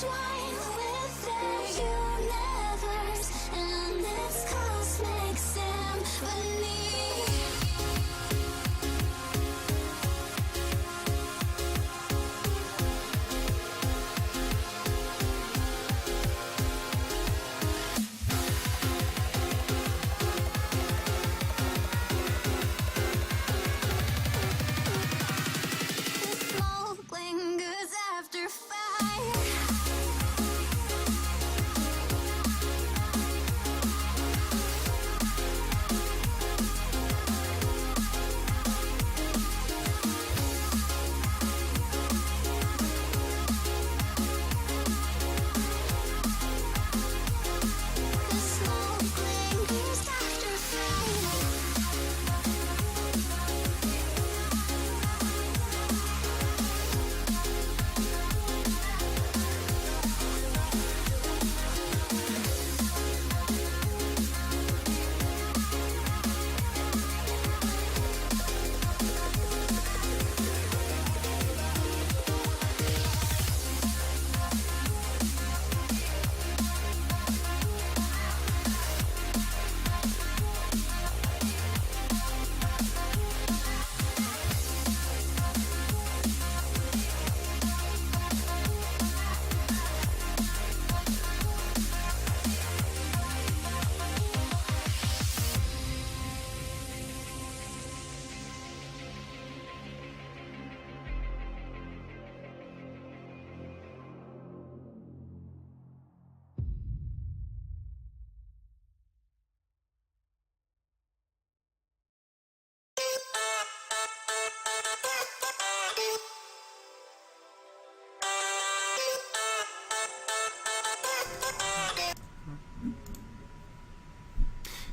intertwine with their universe, and its cosmic symphony. The smoke lingers after fire. The smoke lingers after fire.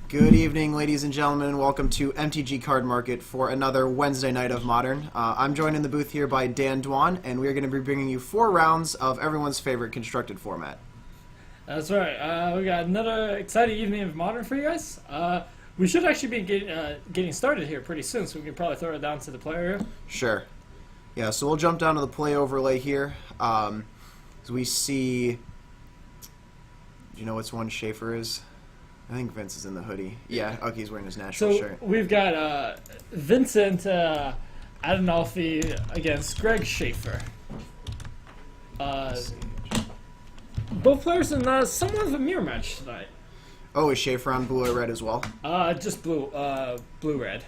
Good evening, ladies and gentlemen, and welcome to MTG Card Market for another Wednesday night of Modern. I'm joined in the booth here by Dan Dwan, and we are going to be bringing you 4 rounds of everyone's favorite constructed format. That's right. We got another exciting evening of Modern for you guys. We should actually be getting started here pretty soon, so we can probably throw it down to the player here. Sure. Yeah, so we'll jump down to the play overlay here. As we see... Do you know which one Schaefer is? I think Vince is in the hoodie. Yeah, okay, he's wearing his Nashville So shirt. we've got Vincent Adenolfi against Greg Schaefer. Both players in somewhat of a mirror match tonight. Oh, is Schaefer on blue or red as well? Just blue-red.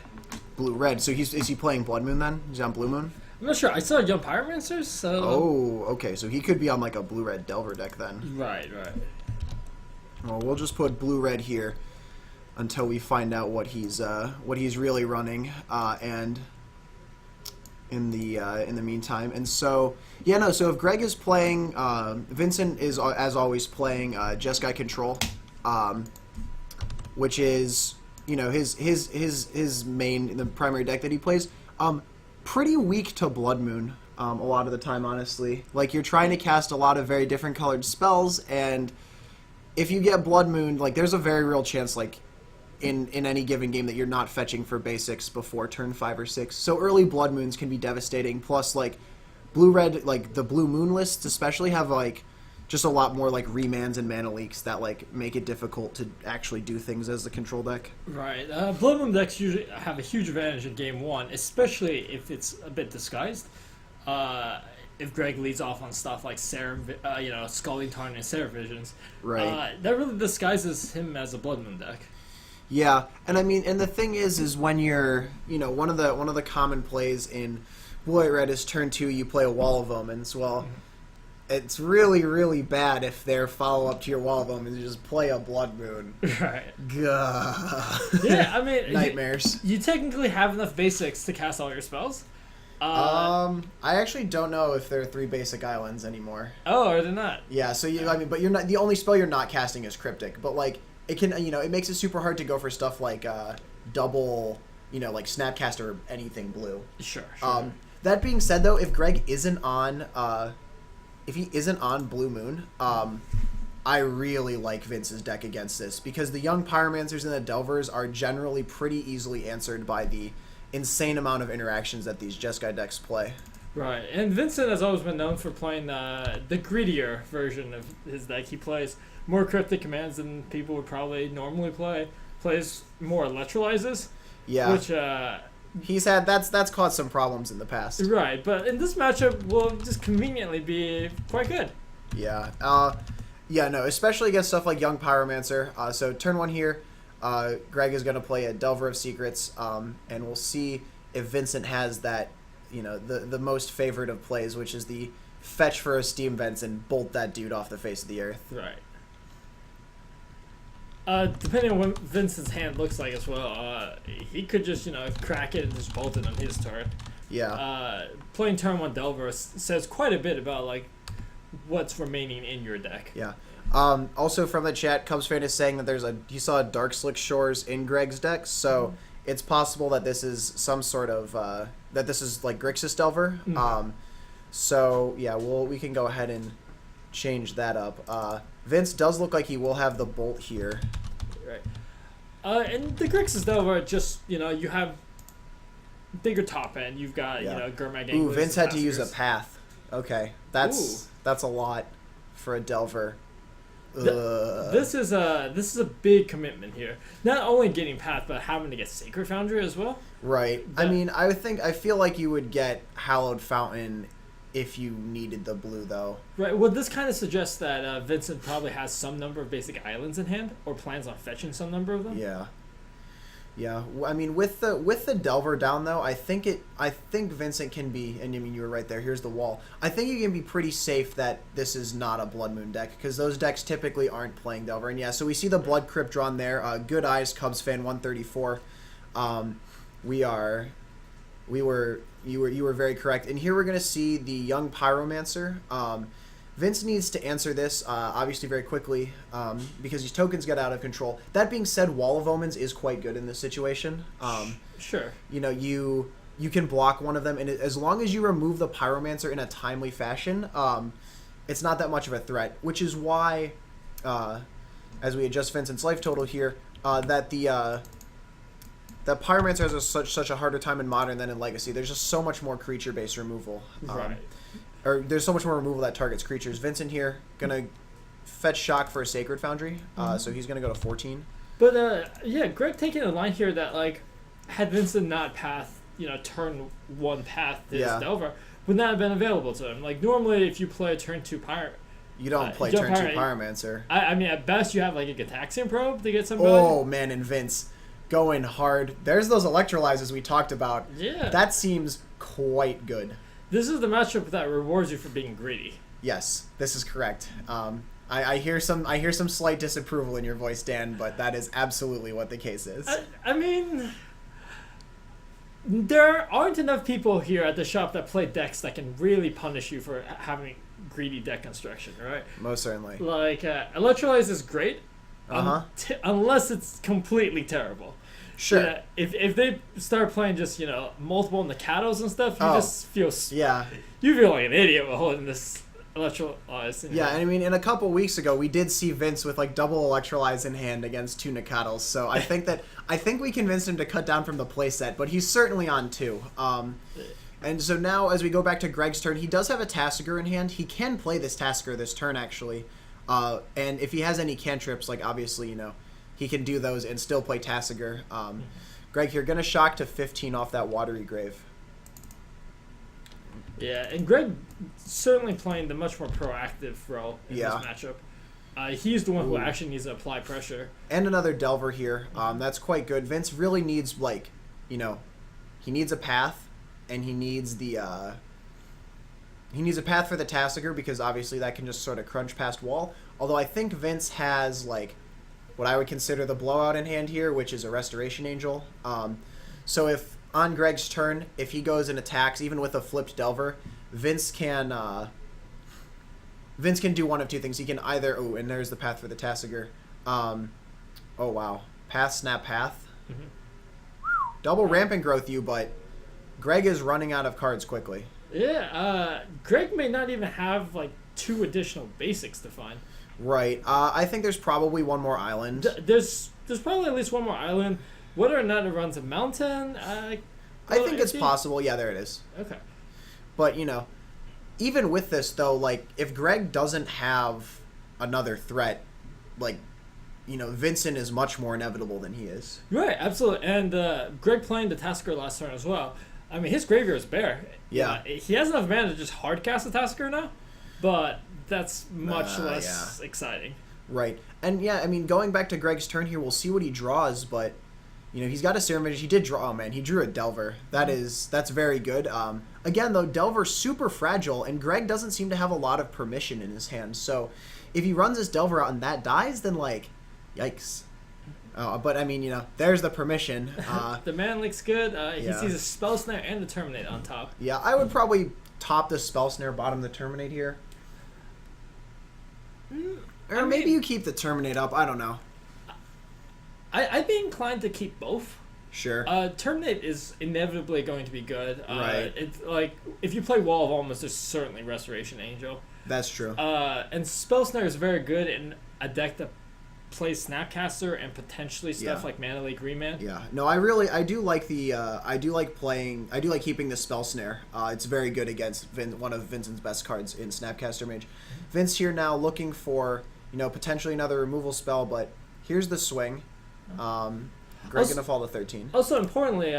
Blue-red. So is he playing Blood Moon then? He's on Blue Moon? I'm not sure. I saw Young Pyromancers, so... Oh, okay, so he could be on like a blue-red Delver deck then. Right. Well, we'll just put blue-red here until we find out what he's really running, and in the meantime. And so, yeah, no. So if Greg is playing, Vincent is as always playing Jeskai Control, which is his main, the primary deck that he plays. Pretty weak to Blood Moon a lot of the time, honestly. Like, you're trying to cast a lot of very different colored spells, and if you get Blood Moon, like, there's a very real chance, like, in any given game that you're not fetching for basics before turn 5 or 6. So early Blood Moons can be devastating. Plus, like, blue-red, like, the Blue Moon lists especially have, like, just a lot more, like, remans and mana leaks that, like, make it difficult to actually do things as the control deck. Right. Blood Moon decks usually have a huge advantage in game 1, especially if it's a bit disguised. If Greg leads off on stuff like Scalding Tarn and Seraph Visions, Right. that really disguises him as a Blood Moon deck. Yeah, and I mean, and the thing is when you're, one of the common plays in Blue Red is turn 2, you play a Wall of Omens. Well, it's really, really bad if their follow-up to your Wall of Omens is just play a Blood Moon. Right. Gah. Yeah, I mean... Nightmares. You technically have enough basics to cast all your spells. I actually don't know if there are 3 basic islands anymore. Oh, or they're not. Yeah, so but you're not, the only spell you're not casting is Cryptic, but like, it can, it makes it super hard to go for stuff like, double, like Snapcaster or anything blue. Sure. That being said, though, if Greg isn't on, if he isn't on Blue Moon, I really like Vince's deck against this, because the Young Pyromancers and the Delvers are generally pretty easily answered by the insane amount of interactions that these Jeskai decks play. Right, and Vincent has always been known for playing the greedier version of his deck. He plays more cryptic commands than people would probably normally play. Plays more electrolyzes, Yeah. which He's had that's caused some problems in the past. right, but in this matchup will just conveniently be quite good. Yeah. Yeah, no, especially against stuff like Young Pyromancer. So turn one here, Greg is going to play a Delver of Secrets, and we'll see if Vincent has that, the most favored of plays, which is the fetch for a Steam Vents and bolt that dude off the face of the earth. Right. Depending on what Vincent's hand looks like as well, he could just, crack it and just bolt it on his turn. Yeah. Playing turn 1 Delver says quite a bit about, what's remaining in your deck. Yeah. Also from the chat, Cubs fan is saying that he saw Dark Slick Shores in Greg's deck, so it's possible that this is some sort of that this is like Grixis Delver. So yeah, we can go ahead and change that up. Vince does look like he will have the bolt here. Right. And the Grixis Delver just you have bigger top end. You've got Gurmag. Ooh, Vince had to use a path. Okay, that's a lot for a Delver. This is a big commitment here. Not only getting path, but having to get Sacred Foundry as well. Right. I feel like you would get Hallowed Fountain if you needed the blue, though. Right. Well, this kind of suggests that Vincent probably has some number of basic islands in hand, or plans on fetching some number of them. Yeah. Yeah. I mean, with the Delver down though, I think Vincent can be, and I mean you were right there. Here's the wall. I think you can be pretty safe that this is not a Blood Moon deck, because those decks typically aren't playing Delver. And yeah, so we see the Blood Crypt drawn there. Good eyes, Cubs fan 134. You were very correct. And here we're gonna see the Young Pyromancer. Vince needs to answer this, obviously, very quickly, because these tokens get out of control. That being said, Wall of Omens is quite good in this situation. Sure. You can block one of them, and as long as you remove the Pyromancer in a timely fashion, it's not that much of a threat, which is why, as we adjust Vincent's life total here, that Pyromancer has such a harder time in Modern than in Legacy. There's just so much more creature-based removal. Right. Or there's so much more removal that targets creatures. Vincent here gonna fetch Shock for a Sacred Foundry, so he's gonna go to 14. But yeah, Greg taking a line here that had Vincent not path, turn 1 path this Delver, would not have been available to him. Normally, if you play a turn 2 Pyro, you don't play turn 2 Pyromancer. I mean, at best you have a Gataxian Probe to get some value. Oh man, and Vince going hard. There's those electrolyzers we talked about. Yeah, that seems quite good. This is the matchup that rewards you for being greedy. Yes, this is correct. I hear some slight disapproval in your voice, Dan, but that is absolutely what the case is. I mean, there aren't enough people here at the shop that play decks that can really punish you for having greedy deck construction, right? Most certainly. Electrolyze is great, unless it's completely terrible. Sure. Yeah, if they start playing just multiple Nakatos and stuff, you just feel you feel like an idiot while holding this Electrolyze. Yeah, and I mean, in a couple weeks ago, we did see Vince with double Electrolyze in hand against 2 Nakatos. So I think we convinced him to cut down from the playset, but he's certainly on 2. And so now, as we go back to Greg's turn, he does have a Tasigur in hand. He can play this Tasigur this turn actually, and if he has any cantrips, obviously he can do those and still play Tasigur. Greg here, gonna shock to 15 off that Watery Grave. Yeah, and Greg certainly playing the much more proactive role in this matchup. He's the one who actually needs to apply pressure. And another Delver here. That's quite good. Vince really needs, he needs a path, and he needs a path for the Tasigur, because obviously that can just sort of crunch past wall. Although I think Vince has, what I would consider the blowout in hand here, which is a Restoration Angel. So if on Greg's turn, if he goes and attacks, even with a flipped Delver, Vince can do one of two things. He can either... Oh, and there's the path for the Tasigur. Oh, wow. Path, snap, path. Mm-hmm. Double Rampant Growth you, but Greg is running out of cards quickly. Yeah, Greg may not even have, 2 additional basics to find. Right. I think there's probably one more island. There's probably at least one more island. Whether or not it runs a mountain, I think it's possible. Yeah, there it is. Okay. But, you know, even with this, though, like, if Greg doesn't have another threat, like, you know, Vincent is much more inevitable than he is. Right, absolutely. And Greg playing the Tasker last turn as well. I mean, his graveyard is bare. Yeah. He has enough mana to just hard cast the Tasker now, but that's much less exciting. Right. And, yeah, I mean, going back to Greg's turn here, we'll see what he draws, but, you know, he's got a Serum Vision. He did draw, oh, man, he drew a Delver. That's very good. Again, though, Delver's super fragile, and Greg doesn't seem to have a lot of permission in his hand. So if he runs his Delver out and that dies, then, like, yikes. But, I mean, you know, there's the permission. The man looks good. He Yeah. sees a Spell Snare and the Terminate on top. Yeah, I would probably top the Spell Snare, bottom the Terminate here. Or maybe you keep the Terminate up. I don't know. I'd be inclined to keep both. Sure. Terminate is inevitably going to be good. Right. It's like, if you play Wall of Almost, there's certainly Restoration Angel. That's true. And Spell Snare is very good in a deck that plays Snapcaster and potentially stuff like Mana Leak Remand. Yeah. No, I do like keeping the Spell Snare. It's very good against one of Vincent's best cards in Snapcaster Mage. Vince here now looking for, you know, potentially another removal spell, but here's the swing. Greg gonna fall to 13. Also, importantly,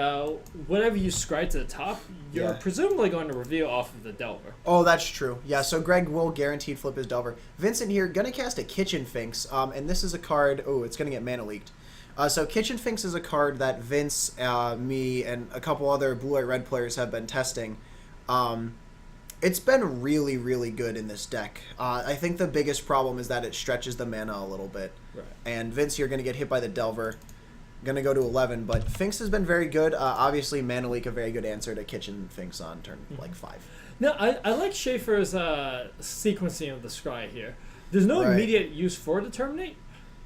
whatever you scry to the top, you're presumably going to reveal off of the Delver. Oh, that's true. Yeah, so Greg will guaranteed flip his Delver. Vincent here gonna cast a Kitchen Finks, and this is a card. Oh, it's gonna get mana leaked. So Kitchen Finks is a card that Vince, me, and a couple other blue-white red players have been testing. It's been really, really good in this deck. I think the biggest problem is that it stretches the mana a little bit. Right. And Vince here going to get hit by the Delver. Going to go to 11, but Finks has been very good. Obviously, Mana Leak, a very good answer to Kitchen Finks on turn, 5. No, I like Schaefer's sequencing of the scry here. There's no immediate use for the Terminate,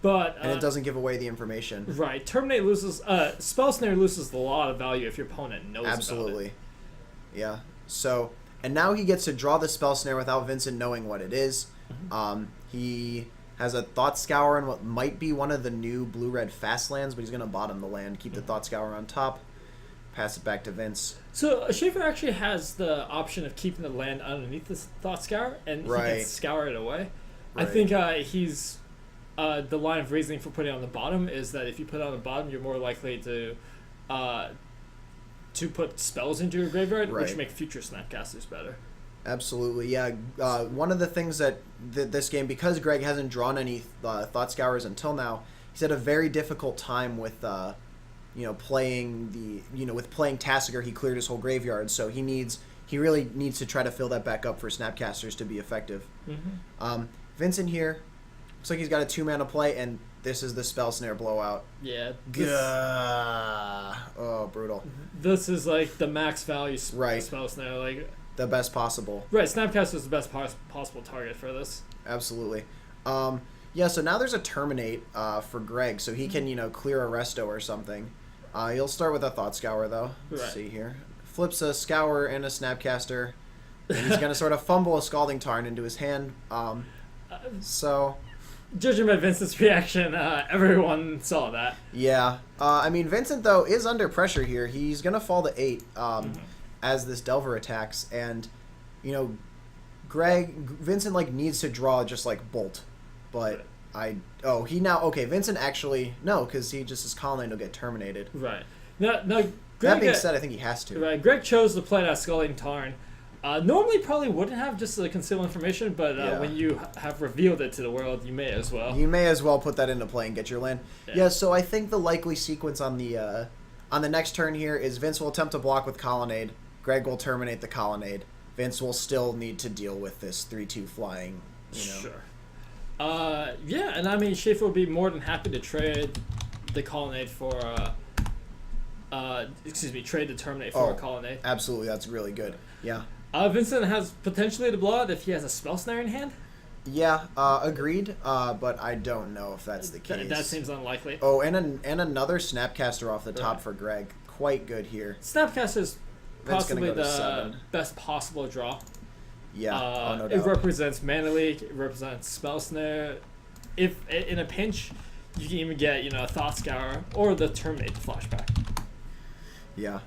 but... and it doesn't give away the information. Right. Terminate loses... Spell Snare loses a lot of value if your opponent knows Absolutely. about it. Yeah. So... and now he gets to draw the Spell Snare without Vincent knowing what it is. He has a Thought Scour in what might be one of the new blue-red fast lands, but he's going to bottom the land, keep the Thought Scour on top, pass it back to Vince. So Schaefer actually has the option of keeping the land underneath the Thought Scour, and he can scour it away. I think he's... the line of reasoning for putting it on the bottom is that if you put it on the bottom, you're more likely to put spells into your graveyard, which make future Snapcasters better. Absolutely, yeah. One of the things that this game, because Greg hasn't drawn any Thought Scours until now, he's had a very difficult time with, playing with playing Tassiger. He cleared his whole graveyard, so he really needs to try to fill that back up for Snapcasters to be effective. Vincent here, looks like he's got a 2-mana play, and this is the Spell Snare blowout. Yeah. Oh, brutal. This is like the max value Spell Snare, like the best possible. Right, Snapcaster is the best possible target for this. Absolutely. Yeah, so now there's a Terminate for Greg, so he can, clear a Resto or something. He'll start with a Thought Scour, though. Let's see here. Flips a Scour and a Snapcaster, and he's going to sort of fumble a Scalding Tarn into his hand. So... judging by Vincent's reaction, everyone saw that. Yeah. Vincent, though, is under pressure here. He's going to fall to 8 as this Delver attacks. And, Vincent, needs to draw just, Bolt. But Vincent actually, no, because he just, his Colonnade will get terminated. Right. No, Greg, that being said, I think he has to. Right. Greg chose to play that Scalding Tarn. Normally probably wouldn't have, just to conceal information, but when you have revealed it to the world, you may as well. You may as well put that into play and get your land. Yeah, so I think the likely sequence on the next turn here is Vince will attempt to block with Colonnade. Greg will terminate the Colonnade. Vince will still need to deal with this 3/2 flying, Sure. And Schaefer would be more than happy to trade the Colonnade for... trade the Terminate for a Colonnade. Absolutely, that's really good. Yeah. Vincent has potentially the blowout if he has a Spell Snare in hand. Yeah, agreed. But I don't know if that's the case. That seems unlikely. Oh, and another Snapcaster off the top for Greg. Quite good here. Snapcaster is possibly the best possible draw. Yeah, no doubt. It represents Mana Leak. It represents Spell Snare. If in a pinch, you can even get a Thought Scour or the Terminate flashback. Yeah.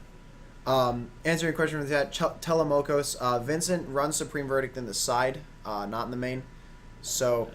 Answering a question from that, Telemokos, Vincent runs Supreme Verdict in the side, not in the main. So,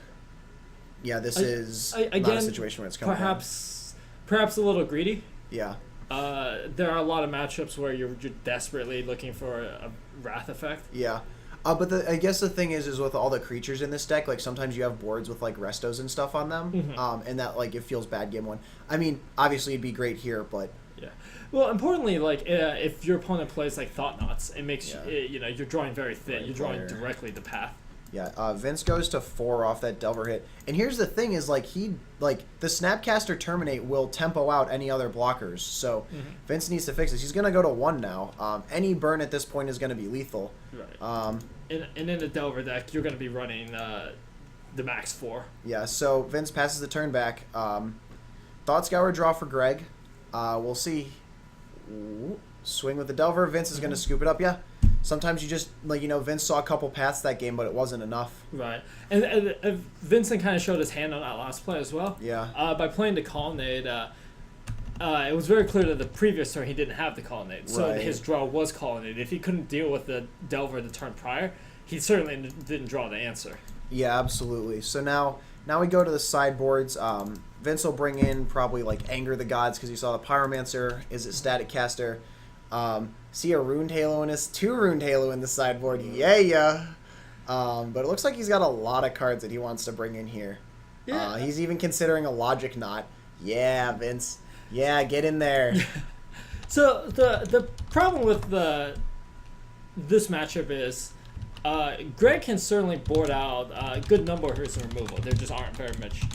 yeah, this is not a again, situation where it's coming perhaps a little greedy. Yeah. There are a lot of matchups where you're desperately looking for a wrath effect. Yeah. But I guess the thing is with all the creatures in this deck, like sometimes you have boards with like restos and stuff on them, and that like it feels bad game one. I mean, obviously it'd be great here, but yeah. Well, importantly, like if your opponent plays like Thought Knots, it makes you're drawing very thin. Right, you're drawing player. directly the path. yeah. Vince goes to 4 off that Delver hit, and here's the thing: is like the Snapcaster Terminate will tempo out any other blockers, so Vince needs to fix this. He's gonna go to 1 now. Any burn at this point is gonna be lethal. Right. And in the Delver deck, you're going to be running the max 4. Yeah, so Vince passes the turn back. Thought Scour draw for Greg. We'll see. Ooh, swing with the Delver. Vince is going to scoop it up. Yeah. Sometimes you just, Vince saw a couple paths that game, but it wasn't enough. Right. And Vincent kind of showed his hand on that last play as well. Yeah. By playing the Colonnade, it was very clear that the previous turn he didn't have the Colonnade. So Right. his draw was Colonnade. If he couldn't deal with the Delver the turn prior, he certainly didn't draw the answer. Yeah, absolutely. So now we go to the sideboards. Vince will bring in probably like Anger the Gods because he saw the Pyromancer is a static caster. See a Runed Halo in his 2 Runed Halo in the sideboard. Yeah. But it looks like he's got a lot of cards that he wants to bring in here. Yeah. He's even considering a Logic Knot. Yeah, Vince. Yeah, get in there. So the problem with this matchup is Greg can certainly board out a good number of his removal. There just aren't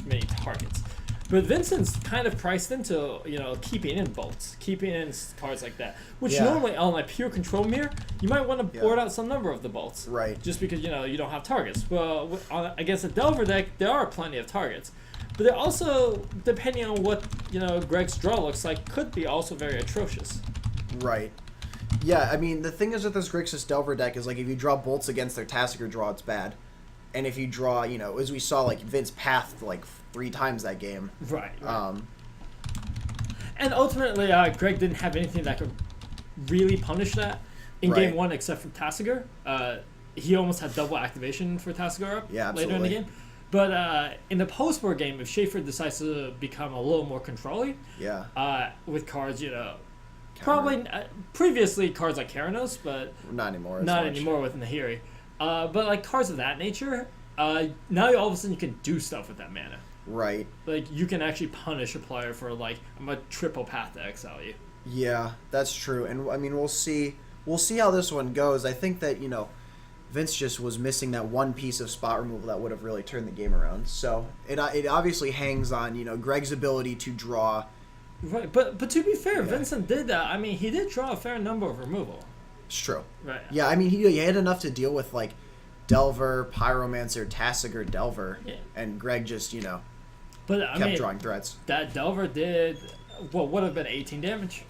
many targets. But Vincent's kind of priced into keeping in bolts, keeping in cards like that, which Yeah. normally on a pure control mirror you might want to board out some number of the bolts, Right. Just because you don't have targets. Well, against a Delver deck, there are plenty of targets. But they're also, depending on what Greg's draw looks like, could be also very atrocious. Right. Yeah, I mean, the thing is with this Grixis Delver deck is, like, if you draw bolts against their Tasigur draw, it's bad. And if you draw, as we saw, like, Vince pathed, like, 3 times that game. Right. And ultimately, Greg didn't have anything that could really punish that in Right. game 1 except for Tasigur. He almost had double activation for Tasigur up Yeah, later in the absolutely. game. But in the post-board game, if Schaefer decides to become a little more controlling, Yeah. with cards, probably previously cards like Keranos, but Not anymore. not as much. anymore with Nahiri. But like cards of that nature, now all of a sudden you can do stuff with that mana. Right. Like you can actually punish a player for like I'm a triple path to exile you. Yeah, that's true. And, I mean, we'll see how this one goes. I think that, Vince just was missing that one piece of spot removal that would have really turned the game around. So it obviously hangs on, Greg's ability to draw. Right, but to be fair, Vincent did that. I mean, he did draw a fair number of removal. It's true. Right. Yeah, I mean, he had enough to deal with, like, Delver, Pyromancer, Tasigur, Delver, Yeah. and Greg just, But I kept mean, drawing threats. that Delver did what would have been 18 damage.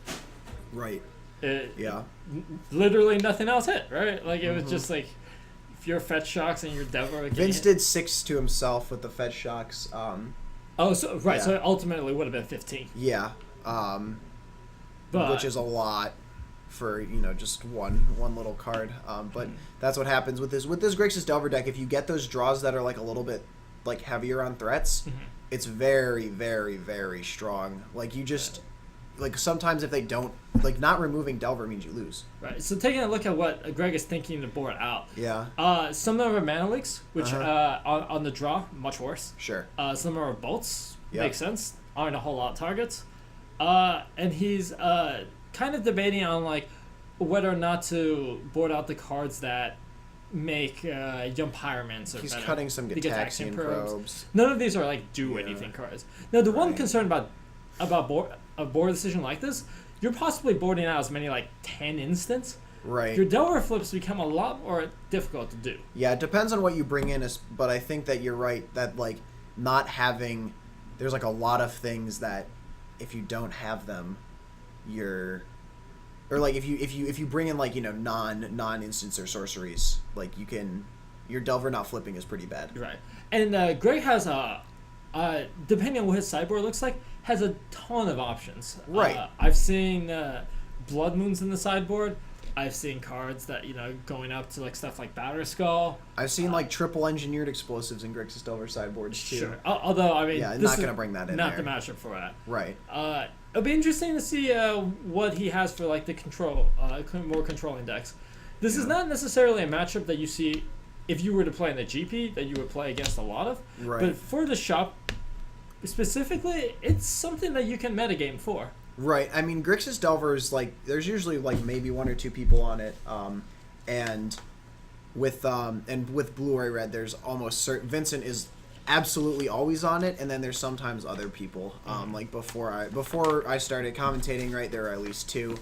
Right. Yeah. Literally nothing else hit, right? Like it was just like if you're fetch shocks and your Delver. Vince did 6 to himself with the fetch shocks. Oh, so right. Yeah. So it ultimately would have been 15. Yeah. But Which is a lot for just one little card. But that's what happens with this Grixis Delver deck. If you get those draws that are like a little bit like heavier on threats, it's very, very, very strong. Like you just like sometimes if they don't like not removing Delver means you lose. right. So taking a look at what Greg is thinking to board out. Yeah. Some of them are mana leaks, which on the draw much worse. Sure. Some are bolts. Yeah. Makes sense. Aren't a whole lot of targets. And he's kind of debating on like whether or not to board out the cards that make Young Pyromancer He's better. cutting some The Gitaxian probes. None of these are like do anything cards. Now the one Right. concern about a board decision like this, you're possibly boarding out as many like 10 instants. Right. Your Delver flips become a lot more difficult to do. Yeah, it depends on what you bring in, but I think that you're right that like not having there's like a lot of things that if you don't have them, you're or like if you bring in like non instants or sorceries, like your Delver not flipping is pretty bad. Right. And Greg has depending on what his sideboard looks like, has a ton of options. Right. I've seen Blood Moons in the sideboard. I've seen cards that, going up to like stuff like Batter Skull. I've seen like triple engineered explosives in Grixis Delver sideboards too. Sure. Although, I mean, Yeah, this not is going to bring that in not there. the matchup for that. Right. It'll be interesting to see what he has for like the control, more controlling decks. This is not necessarily a matchup that you see if you were to play in the GP that you would play against a lot of. Right. But for the shop specifically, it's something that you can metagame for. Right. I mean, Grixis Delvers, like, there's usually like maybe one or two people on it, and with Blue or Red, there's almost certain Vincent is absolutely always on it, and then there's sometimes other people. Like before I started commentating, right, there were at least two.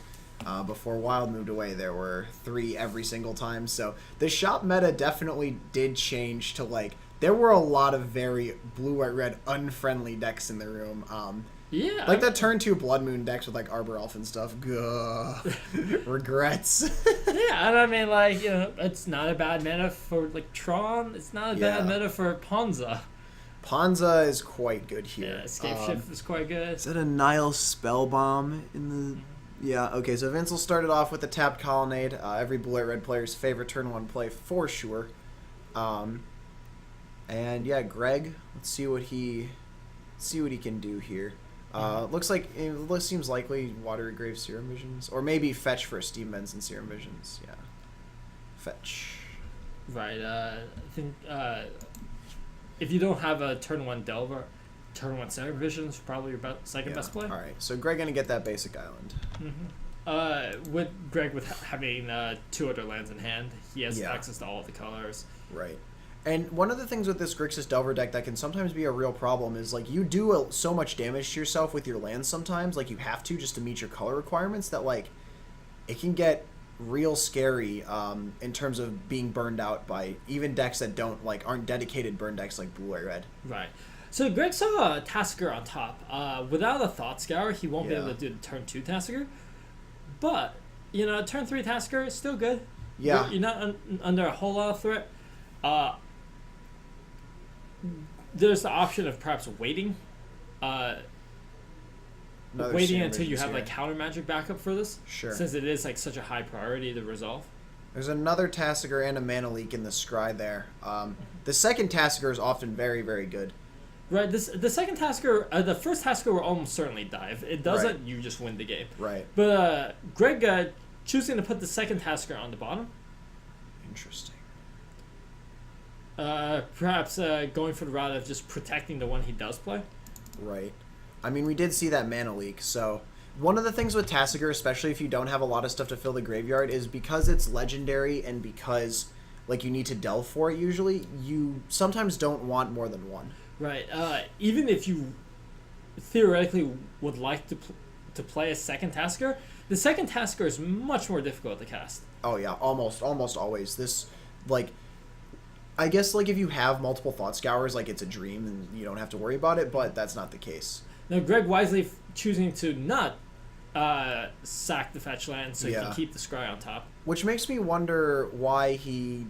Before Wild moved away, there were 3 every single time. So the shop meta definitely did change to like there were a lot of very Blue White Red unfriendly decks in the room. Yeah. Like that turn 2 Blood Moon decks with like Arbor Elf and stuff. Gah. Regrets. Yeah, and I mean, like, it's not a bad meta for like Tron. It's not a bad meta for Ponza. Ponza is quite good here. Yeah, Escape Shift is quite good. Is that a Nile Spellbomb in the... Yeah, okay, so Vince will start it off with the tapped Colonnade. Every Blue-White-Red player's favorite turn 1 play for sure. And yeah, Greg, let's see what he can do here. Looks like it seems likely Watery Grave Serum Visions, or maybe fetch for Steam Vents and Serum Visions. Yeah, fetch. Right. I think if you don't have a turn 1 Delver, turn 1 Serum Visions probably your second best play. All right, so Greg gonna get that basic island. With Greg having 2 other lands in hand, he has access to all of the colors. Right. And one of the things with this Grixis Delver deck that can sometimes be a real problem is, like, you do so much damage to yourself with your lands sometimes, like, you have to just to meet your color requirements, that, like, it can get real scary in terms of being burned out by even decks that aren't dedicated burn decks like Blue or Red. Right. So Greg saw a Tasker on top. Without a Thought Scour, he won't be able to do the turn 2 Tasker. But, turn 3 Tasker is still good. Yeah. You're not under a whole lot of threat. There's the option of perhaps waiting. Waiting until you have like counter magic backup for this. Sure. Since it is like such a high priority to resolve. There's another Tassiger and a Mana Leak in the Scry there. The second Tassiger is often very, very good. Right. The second Tasker, the first Tasker will almost certainly die. If it doesn't, you just win the game. Right. But Greg choosing to put the second Tasker on the bottom. Interesting. Perhaps going for the route of just protecting the one he does play. Right. I mean, we did see that Mana Leak, so... One of the things with Tassiger, especially if you don't have a lot of stuff to fill the graveyard, is because it's legendary and because, like, you need to delve for it usually, you sometimes don't want more than one. Right. Even if you theoretically would like to play a second Tasker, the second Tasker is much more difficult to cast. Oh, yeah, almost always. This, like... I guess, like, if you have multiple Thought Scours, like, it's a dream and you don't have to worry about it, but that's not the case. Now, Greg wisely choosing to not sack the fetch land so he can keep the Scry on top. Which makes me wonder why he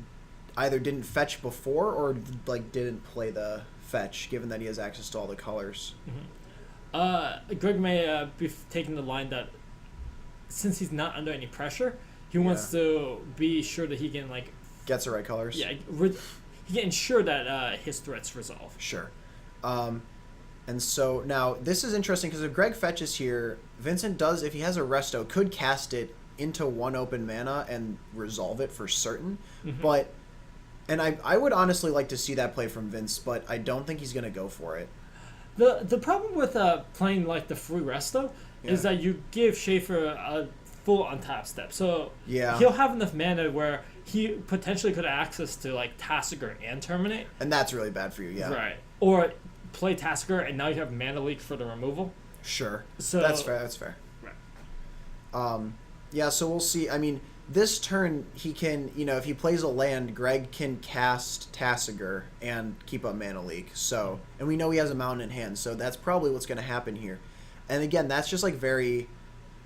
either didn't fetch before or, like, didn't play the fetch, given that he has access to all the colors. Greg may be taking the line that since he's not under any pressure, he wants to be sure that he can, like... Gets the right colors. Yeah, he can ensure that his threats resolve. Sure. And so now this is interesting because if Greg fetches here, Vincent does, if he has a resto, could cast it into 1 open mana and resolve it for certain. But, and I would honestly like to see that play from Vince, but I don't think he's going to go for it. The problem with playing like the free resto is that you give Schaefer a full untap step. So he'll have enough mana where he potentially could have access to like Tassiger and Terminate. And that's really bad for you, yeah. Right. Or play Tassiger and now you have Mana Leak for the removal. Sure. So that's fair. Right. Yeah, so we'll see. I mean, this turn he can, if he plays a land, Greg can cast Tassiger and keep up Mana Leak. So, and we know he has a mountain in hand, so that's probably what's going to happen here. And again, that's just like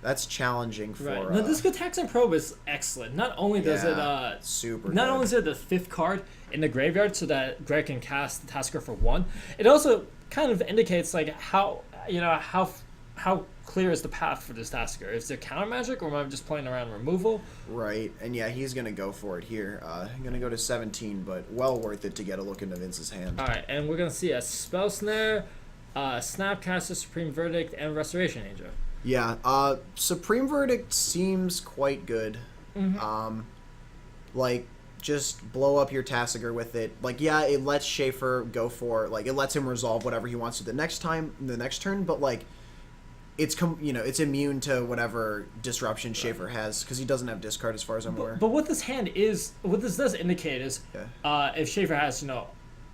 that's challenging for... Right. Now, this Gitaxian Probe is excellent. Not only does it... super Not good. only is it the 5th card in the graveyard so that Greg can cast the Tasker for 1, it also kind of indicates, like, how clear is the path for this Tasker? Is there counter magic, or am I just playing around removal? Right, and yeah, he's going to go for it here. Going to go to 17, but well worth it to get a look into Vince's hand. All right, and we're gonna see a Spell Snare, Snapcaster, Supreme Verdict, and Restoration Angel. Yeah, Supreme Verdict seems quite good. Like, just blow up your Tassiger with it. Like, yeah, it lets Schaefer go for, like, it lets him resolve whatever he wants to the next turn, but, like, it's it's immune to whatever disruption Schaefer has, because he doesn't have discard as far as I'm aware. But what this hand is, what this does indicate is, if Schaefer has,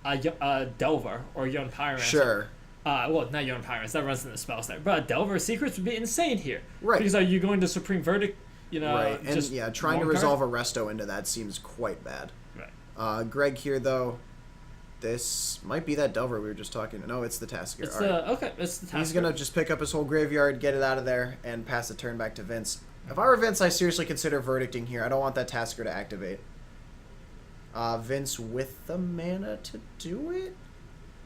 a Delver or Young Pyromancer. Sure. Well, not Young Pyromancer, that runs in the spell stack. But Delver Secrets would be insane here. Right. Because are you going to Supreme Verdict, right, and just yeah, trying to resolve a Resto into that seems quite bad. Right. Greg here, though, this might be that Delver we were just talking. No, it's the Tasker. It's All right. okay, it's the Tasker. He's going to just pick up his whole graveyard, get it out of there, and pass the turn back to Vince. If I were Vince, I seriously consider verdicting here. I don't want that Tasker to activate. Vince with the mana to do it?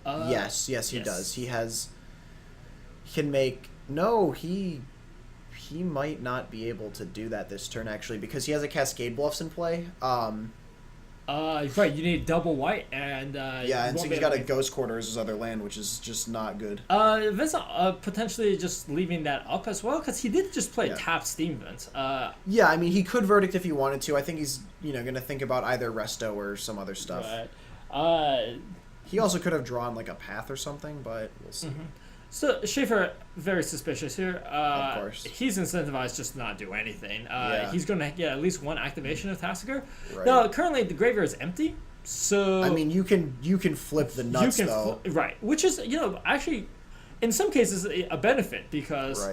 Yes, he does. He can make... No, he might not be able to do that this turn, actually, because he has a Cascade Bluffs in play. Right, you need double white, and yeah, and so he's got a Ghost Quarter as his other land, which is just not good. Vince potentially just leaving that up as well, because he did just play tap Steam Vince. Yeah, I mean, he could verdict if he wanted to. I think he's going to think about either Resto or some other stuff. Right. He also could have drawn like a path or something, but we'll see. So Schaefer, very suspicious here. Of course. He's incentivized just to not do anything. He's going to get at least one activation of Tassiger. Right. Now, currently the graveyard is empty, so I mean, you can flip the nuts though. Right, which is actually, in some cases, a benefit because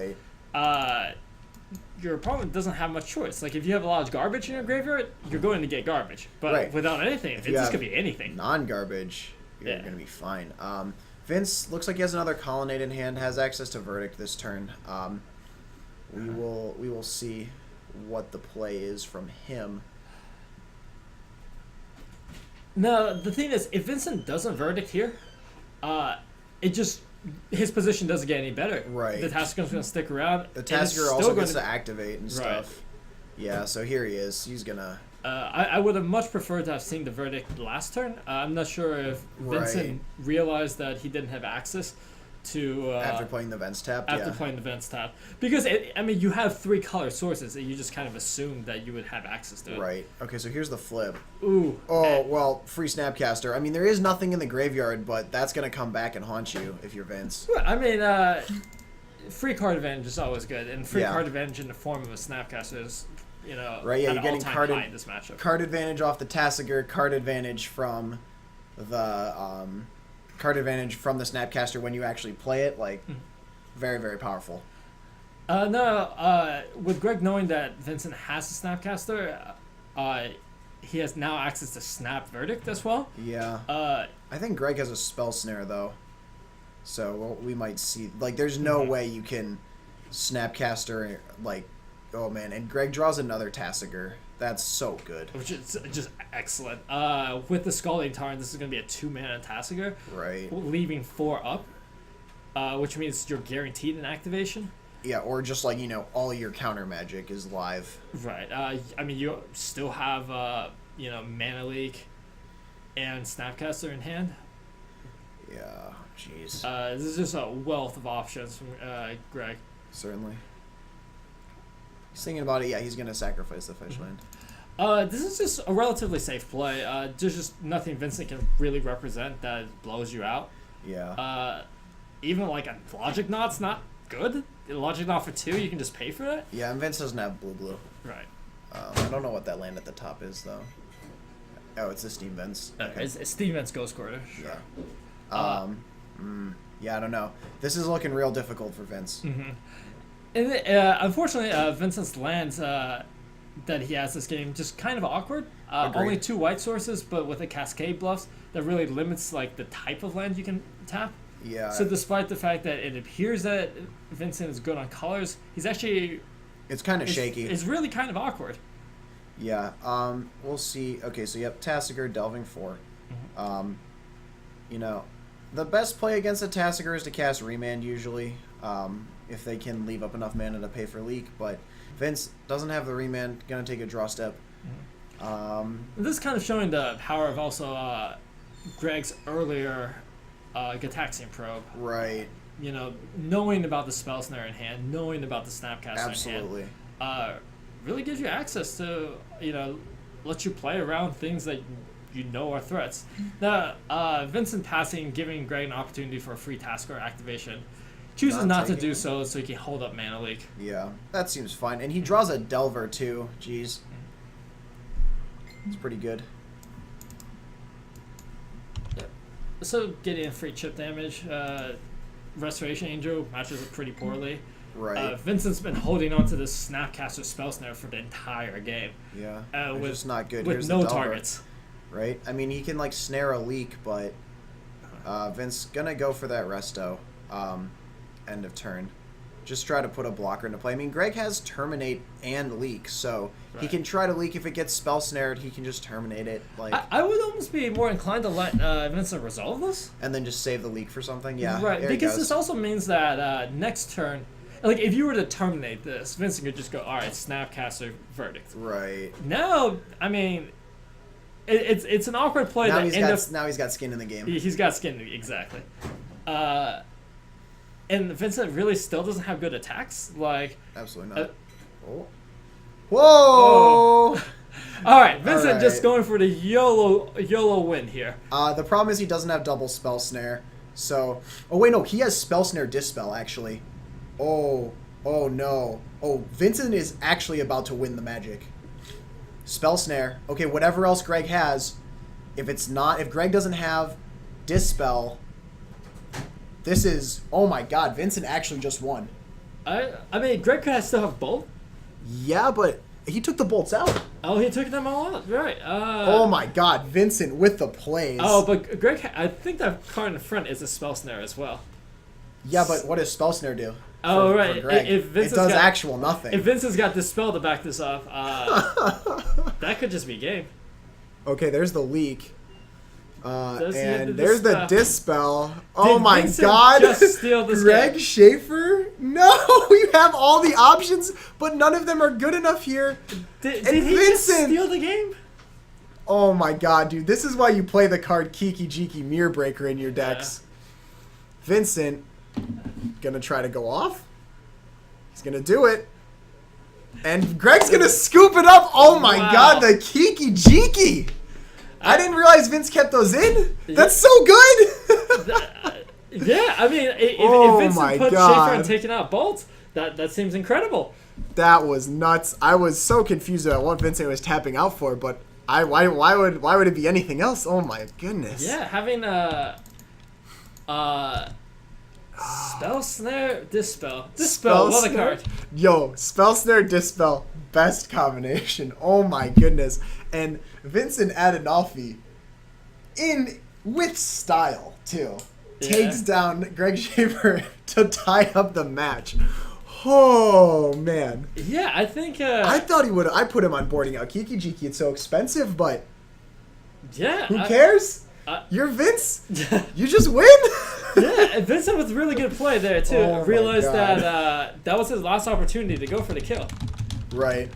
your opponent doesn't have much choice. Like if you have a lot of garbage in your graveyard, you're going to get garbage. But without anything, this could be anything. Non-garbage, you're going to be fine. Vince looks like he has another Colonnade in hand, has access to Verdict this turn. We will see what the play is from him. No, the thing is, if Vincent doesn't Verdict here, his position doesn't get any better. Right. The Tasker's going to stick around. The Tasker also gets to activate and stuff. Yeah, so here he is. He's going to... I would have much preferred to have seen the Verdict last turn. I'm not sure if Vincent realized that he didn't have access to... after playing the Vents tap? After playing the Vents tap. Because, you have 3 color sources, and you just kind of assumed that you would have access to it. Right. Okay, so here's the flip. Ooh. Oh, well, free Snapcaster. I mean, there is nothing in the graveyard, but that's going to come back and haunt you if you're Vince. Free card advantage is always good, and free card advantage in the form of a Snapcaster is... right, yeah, you're getting card high in this matchup. Card advantage off the Tassiger, card advantage from the Snapcaster when you actually play it. Like, very, very powerful. With Greg knowing that Vincent has a Snapcaster, he has now access to Snap Verdict as well. Yeah. I think Greg has a Spell Snare though, so we might see. Like, there's no way you can Snapcaster like. Oh man, and Greg draws another Tassiger. That's so good. Which is just excellent. With the Scalding Tarn, this is going to be a 2-mana Tassiger. Right. Leaving 4 up, which means you're guaranteed an activation. Yeah, or just like, all your counter magic is live. Right. You still have, Mana Leak and Snapcaster in hand. Yeah, jeez. This is just a wealth of options from Greg. Certainly. He's thinking about it. Yeah, he's going to sacrifice the fetch land. This is just a relatively safe play. There's just nothing Vincent can really represent that blows you out. Yeah. Even like a Logic Knot's not good. A Logic Knot for 2, you can just pay for it. Yeah, and Vince doesn't have blue. Right. I don't know what that land at the top is, though. Oh, it's the Steam Vents. Okay. It's Steam Vents Ghost Quarter. Sure. Yeah. Yeah, I don't know. This is looking real difficult for Vince. Mm-hmm. And unfortunately, Vincent's lands that he has this game just kind of awkward. Only 2 white sources, but with a Cascade Bluffs that really limits like the type of land you can tap. Yeah. So despite the fact that it appears that Vincent is good on colors, he's actually... It's kind of shaky. It's really kind of awkward. Yeah. We'll see. Okay, so you have Tassiger, Delving 4. The best play against a Tasigur is to cast Remand usually, if they can leave up enough mana to pay for Leak. But Vince doesn't have the Remand, gonna take a draw step. This is kind of showing the power of also Greg's earlier Gataxian Probe. Right. You know, knowing about the Spell Snare in hand, knowing about the Snapcaster Absolutely. in hand, really gives you access to, you know, let you play around things that you know are threats. Now, Vincent passing, giving Greg an opportunity for a free Tasker activation, chooses not to do so he can hold up Mana Leak. Yeah, that seems fine. And he draws a Delver too. Jeez. It's pretty good. So getting a free chip damage, Restoration Angel matches it pretty poorly. Right. Vincent's been holding on to this Snapcaster Spell Snare for the entire game. Yeah. With just not good. With Here's no the Delver, targets. Right? I mean, he can, like, snare a Leak, but Vince gonna go for that Resto end of turn. Just try to put a blocker into play. I mean, Greg has Terminate and Leak, so he can try to Leak. If it gets Spell Snared, he can just Terminate it. Like, I would almost be more inclined to let Vincent resolve this. And then just save the Leak for something. Yeah, Right, there he because goes. this also means that next turn, like if you were to terminate this, Vincent could just go, all right, Snapcaster Verdict. Right. Now, I mean, it's an awkward play. Now that now he's got skin in the game. He's got skin, exactly. And Vincent really still doesn't have good attacks. Like, Absolutely not. Whoa! all right, Vincent All just right. going for the YOLO win here. The problem is he doesn't have double Spell Snare. So, oh wait, no, he has Spell Snare Dispel actually. Oh no. Oh, Vincent is actually about to win the magic. Spell Snare. Okay, whatever else Greg has, if Greg doesn't have Dispel, this is, oh my god, Vincent actually just won. I mean, Greg could still have both. Yeah, but he took the bolts out. Oh, he took them all out, right? Oh my god, Vincent with the plays. Oh, but Greg, I think that card in the front is a Spell Snare as well. Yeah, but what does Spell Snare do? Oh, right. For Greg? If It Vincent's does got- actual nothing. If Vincent's got Dispel to back this up, that could just be game. Okay, there's the Leak. Does he have And the there's the Dispel? Dispel. Oh Did my Vincent god. just steal this Greg game? Schaefer? No, you have all the options, but none of them are good enough here. Did And he just Vincent- steal the game? Oh my god, dude. This is why you play the card Kiki Jiki Mirror Breaker in your decks. Vincent, gonna try to go off. He's gonna do it. And Greg's gonna scoop it up. Oh my Wow. god, the Kiki Jiki. I didn't realize Vince kept those in. That's so good. Yeah, I mean, Oh if my Vincent put God. Schaefer and taking out bolts, that seems incredible. That was nuts. I was so confused about what Vincent was tapping out for, but why would it be anything else? Oh my goodness. Yeah, having Spell Snare, Dispel. Dispel, what a card. Yo, Spell Snare Dispel, best combination. Oh my goodness. And Vincent Adenolfi, with style too, takes down Greg Schaefer to tie up the match. Oh man. Yeah, I think. I thought he would. I put him on boarding out Kiki Jiki. It's so expensive, but Yeah. who cares? You're Vince. You just win. Yeah, and Vincent was really good play there too. Oh my Realized God. that was his last opportunity to go for the kill. Right.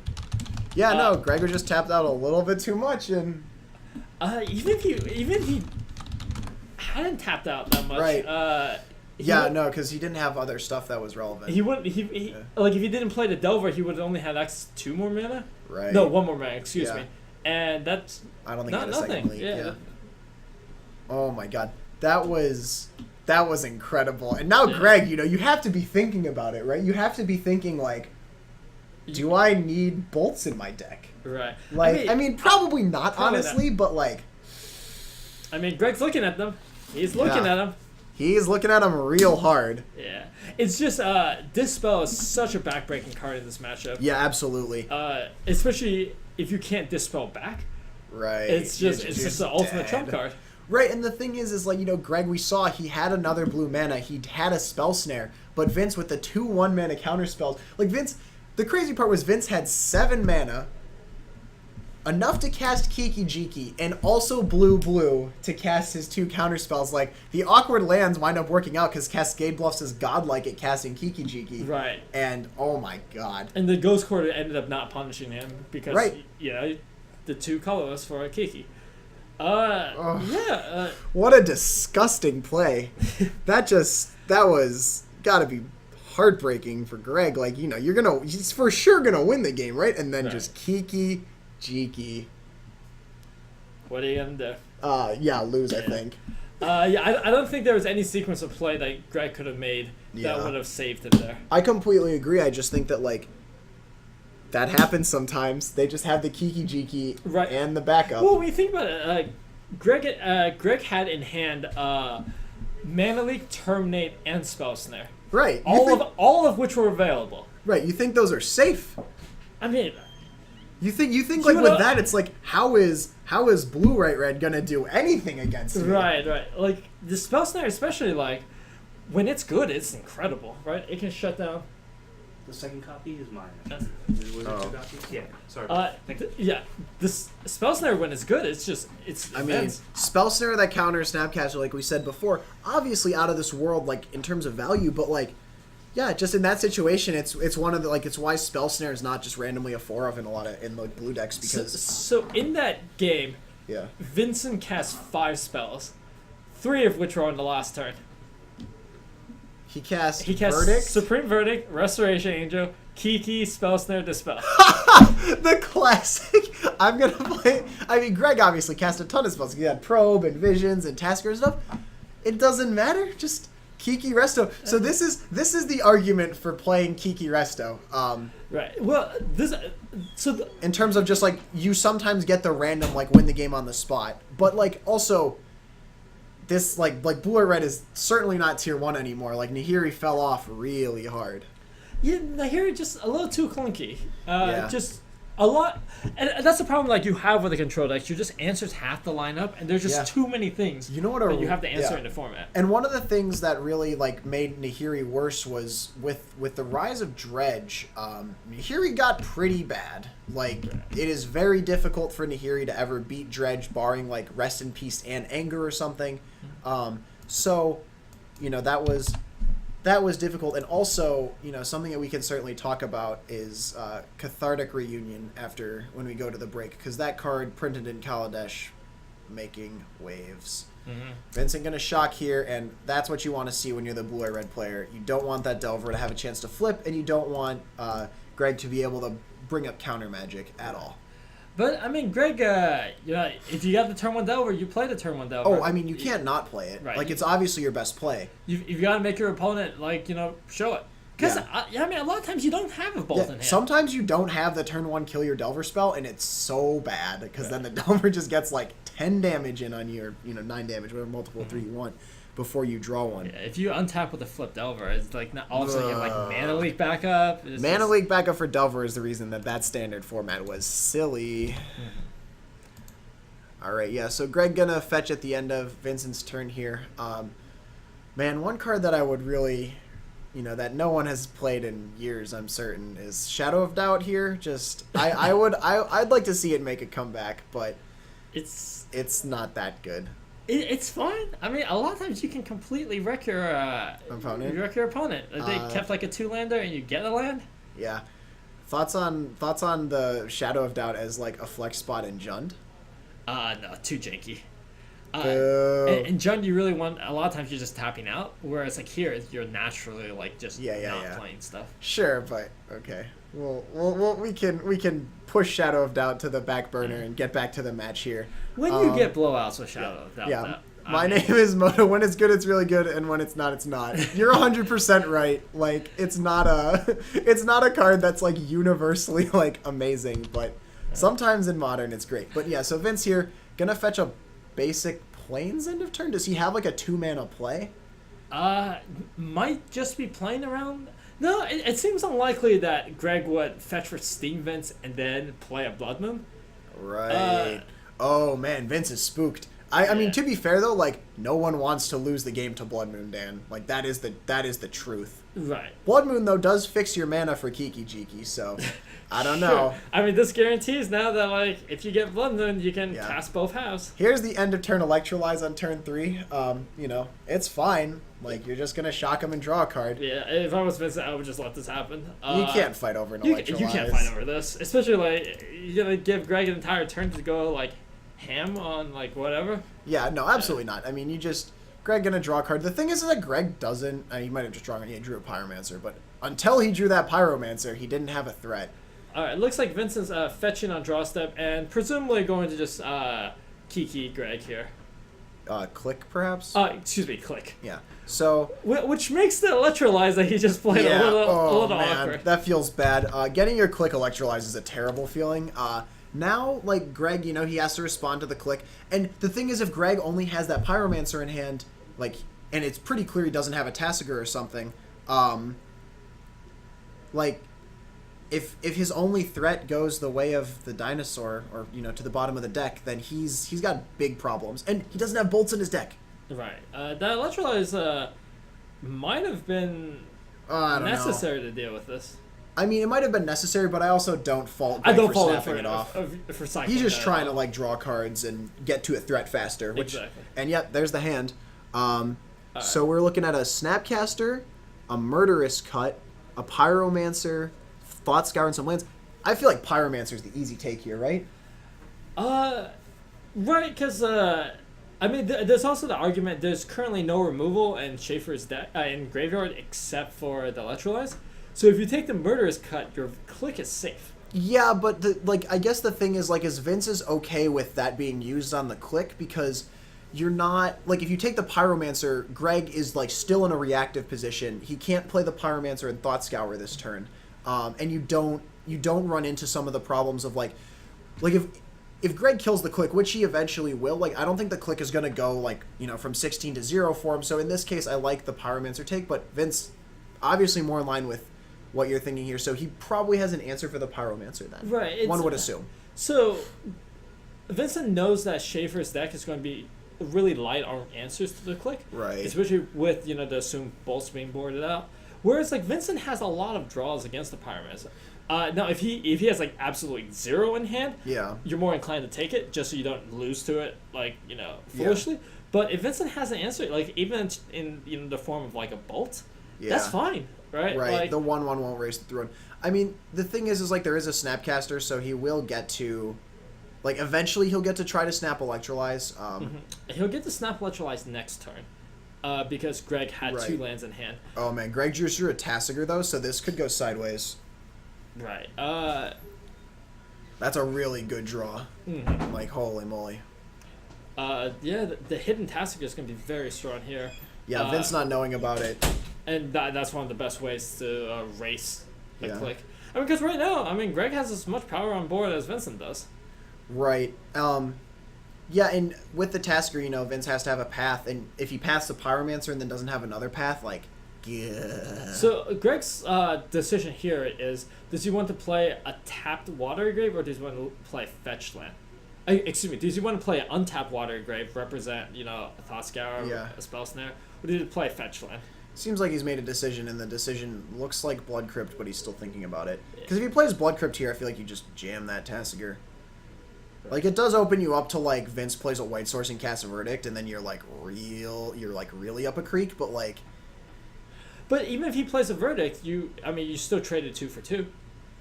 Yeah, no, Gregor just tapped out a little bit too much, and Even if he hadn't tapped out that much. Right. He yeah, would- no, because he didn't have other stuff that was relevant. He wouldn't. Like if he didn't play the Delver, he would have only had access to 2 more mana. Right. No, 1 more mana. Excuse Yeah. me. And that's I don't think not he had a second nothing. lead. Yeah. Oh my god, that was incredible. And now, Yeah. Greg, you have to be thinking about it, right? You have to be thinking like, do I need bolts in my deck? Right. Like, I mean probably not, probably honestly, but like, I mean, Greg's looking at them. He's looking Yeah. at them. he's looking at him real hard. Yeah. It's just Dispel is such a backbreaking card in this matchup. Yeah, absolutely. Especially if you can't Dispel back. Right. It's just the ultimate trump card. Right, and the thing is like, Greg, we saw he had another blue mana. He had a Spell Snare, but Vince with the 2/1 mana counter spells. Like, Vince, the crazy part was Vince had 7 mana, enough to cast Kiki Jiki, and also blue to cast his 2 counter spells. Like, the awkward lands wind up working out because Cascade Bluffs is godlike at casting Kiki Jiki. Right. And, oh my god. And the Ghost Quarter ended up not punishing him because, Right. the 2 colorless for a Kiki. What a disgusting play. that was gotta be heartbreaking for Greg. Like, he's for sure gonna win the game, right? And then just Kiki Jiki. What are you gonna do? Lose, I think. I don't think there was any sequence of play that Greg could have made that would have saved him there. I completely agree. I just think that, like, that happens sometimes. They just have the Kiki Jiki and the backup. Well, when you think about it, Greg had in hand Mana Leak, Terminate, and Spell Snare. Right. All of which were available. Right. You think those are safe? I mean, you think like with that, it's like how is blue red gonna do anything against me? Right. Like the Spell Snare, especially like when it's good, it's incredible. Right? It can shut down. The second copy is mine. Was it 2 copies? Yeah. Sorry. This Spell Snare when it's good, it's immense. Spell Snare that counters Snapcaster, like we said before, obviously out of this world, like in terms of value, but like, yeah, just in that situation, it's one of the it's why Spell Snare is not just randomly a 4 of in like blue decks because. So in that game, Vincent cast 5 spells, 3 of which were on the last turn. He cast Verdict? Supreme Verdict, Restoration Angel, Kiki, Spell Snare, Dispel. The classic. I'm going to play... I mean, Greg obviously cast a ton of spells. He had Probe and Visions and Tasker and stuff. It doesn't matter. Just Kiki Resto. So this is the argument for playing Kiki Resto. Right. Well, in terms of just, like, you sometimes get the random, like, win the game on the spot. But, like, also... This, like blue or red is certainly not tier 1 anymore. Like, Nahiri fell off really hard. Yeah, Nahiri just a little too clunky. Just a lot. And that's the problem like you have with the control decks. You just answers half the lineup, and there's just too many things that you have to answer in the format. And one of the things that really, like, made Nahiri worse was with the rise of Dredge, Nahiri got pretty bad. Like, it is very difficult for Nahiri to ever beat Dredge, barring, like, Rest in Peace and Anger or something. So, that was difficult. And also, something that we can certainly talk about is Cathartic Reunion when we go to the break, because that card printed in Kaladesh making waves. Mm-hmm. Vincent going to shock here, and that's what you want to see when you're the blue or red player. You don't want that Delver to have a chance to flip, and you don't want Greg to be able to bring up counter magic at all. But, I mean, Greg, if you got the turn 1 Delver, you play the turn 1 Delver. Oh, I mean, you can't not play it. Right. Like, it's obviously your best play. You've got to make your opponent, show it. Because, I mean, a lot of times you don't have a bolt in hand. Sometimes you don't have the turn 1 kill your Delver spell, and it's so bad, because then the Delver just gets, like, 10 damage in on your, 9 damage, whatever multiple 3 you want, before you draw one. Yeah, if you untap with a flip Delver, it's like all of a sudden you have like Mana Leak backup. Leak backup for Delver is the reason that standard format was silly. Mm-hmm. All right, yeah. So Greg gonna fetch at the end of Vincent's turn here. Man, one card that I would really, that no one has played in years, I'm certain, is Shadow of Doubt here. Just I'd like to see it make a comeback, but it's not that good. It's fine. I mean, a lot of times you can completely wreck your opponent. They kept like a 2-lander and you get a land. Yeah. Thoughts on the Shadow of Doubt as like a flex spot in Jund? No, too janky. And Jund, you really want. A lot of times you're just tapping out, whereas like here you're naturally like just not playing stuff. Sure, but okay. Well, we can push Shadow of Doubt to the back burner and get back to the match here. When you get blowouts with Shadow of Doubt. Yeah. My name is Moto. When it's good, it's really good, and when it's not, it's not. You're 100% right. Like, it's not a card that's like universally like amazing, but sometimes in Modern it's great. But yeah, so Vince here gonna fetch a basic Plains end of turn. Does he have like a 2-mana play? Might just be playing around. No, it seems unlikely that Greg would fetch for Steam Vince and then play a Blood Moon. Right. Oh man, Vince is spooked. I mean, Yeah. to be fair though, like no one wants to lose the game to Blood Moon, Dan. Like that is the truth. Right. Blood Moon though does fix your mana for Kiki Jiki, so I don't know. Sure. I mean, this guarantees now that like if you get Blood Moon, you can Yeah. cast both halves. Here's the end of turn Electrolyze on turn 3. You know, it's fine. Like you're just gonna shock him and draw a card. Yeah, if I was Vincent, I would just let this happen. You can't fight over an You Electrolyze. can't fight over this, especially like you're gonna give Greg an entire turn to go like ham on like whatever. Yeah, no, absolutely not. I mean, Greg gonna draw a card. The thing is that Greg doesn't. He might have just drawn. He drew a Pyromancer, but until he drew that Pyromancer, he didn't have a threat. All right, looks like Vincent's fetching on draw step and presumably going to just Kiki Greg here. Click perhaps. Excuse me, click. Yeah. So. Which makes the Electrolyze that he just played a little awkward. That feels bad. Getting your click Electrolyze is a terrible feeling. Now, like, Greg, you know, he has to respond to the click. And the thing is, if Greg only has that Pyromancer in hand, like, and it's pretty clear he doesn't have a Tasigur or something, like, if his only threat goes the way of the dinosaur, or, you know, to the bottom of the deck, then he's got big problems. And he doesn't have bolts in his deck. Right. That Electrolyze might have been I don't know. necessary to deal with this. I mean, it might have been necessary, but I also don't fault I Greg don't for fault snapping for it off. For cycling. He's just that trying to off. like draw cards and get to a threat faster. Which, Exactly. And yep, there's the hand. So we're looking at a Snapcaster, a Murderous Cut, a Pyromancer, Thought Scour, and some lands. I feel like Pyromancer's the easy take here, right? Right, because I mean, there's also the argument there's currently no removal in Schaefer's deck in graveyard except for the Electrolyze. So if you take the Murderous Cut, your click is safe. Yeah, but I guess the thing is, like, is Vince is okay with that being used on the click because you're not, like, if you take the Pyromancer, Greg is, like, still in a reactive position. He can't play the Pyromancer and Thought Scour this turn. And you don't run into some of the problems of, like if Greg kills the click, which he eventually will, like, I don't think the click is going to go, like, you know, from 16 to 0 for him. So in this case, I like the Pyromancer take, but Vince, obviously more in line with what you're thinking here, so he probably has an answer for the Pyromancer then. Right. One would assume. So Vincent knows that Schaefer's deck is going to be really light on answers to the click. Right. Especially with, you know, the assumed bolts being boarded out. Whereas, like, Vincent has a lot of draws against the Pyromancer. Now, if he has, like, absolutely 0 in hand, Yeah. you're more inclined to take it just so you don't lose to it, like, you know, foolishly. But if Vincent has an answer, like, even in the form of, like, a bolt, that's fine, right? Right, Like, the 1/1 won't race the through. I mean, the thing is like there is a Snapcaster, so he will get to, like, eventually he'll get to try to snap Electrolyze. he'll get to snap Electrolyze next turn, because Greg had 2 Right. lands in hand. Oh man, Greg drew a Tasigur though, so this could go sideways. Right. That's a really good draw. Like, holy moly. Yeah, the hidden Tasigur is going to be very strong here. Yeah, Vince not knowing about it. And that's one of the best ways to race a Yeah. click. I mean, because right now, I mean, Greg has as much power on board as Vincent does. Right. Yeah, and with the Tasigur, you know, Vince has to have a path, and if he paths the Pyromancer and then doesn't have another path, like, yeah. So Greg's decision here is: does he want to play a tapped Watery Grave, or does he want to play fetch land? Excuse me. Does he want to play an untapped Watery Grave, represent, you know, a Thought Scour, a Spell Snare, or does he play fetch land? Seems like he's made a decision, and the decision looks like Blood Crypt, but he's still thinking about it. Because if he plays Blood Crypt here, I feel like you just jam that Tasigur. Like, it does open you up to, like, Vince plays a White Source and casts a Verdict, and then you're really up a creek, but, like... But even if he plays a Verdict, you still traded 2 for 2.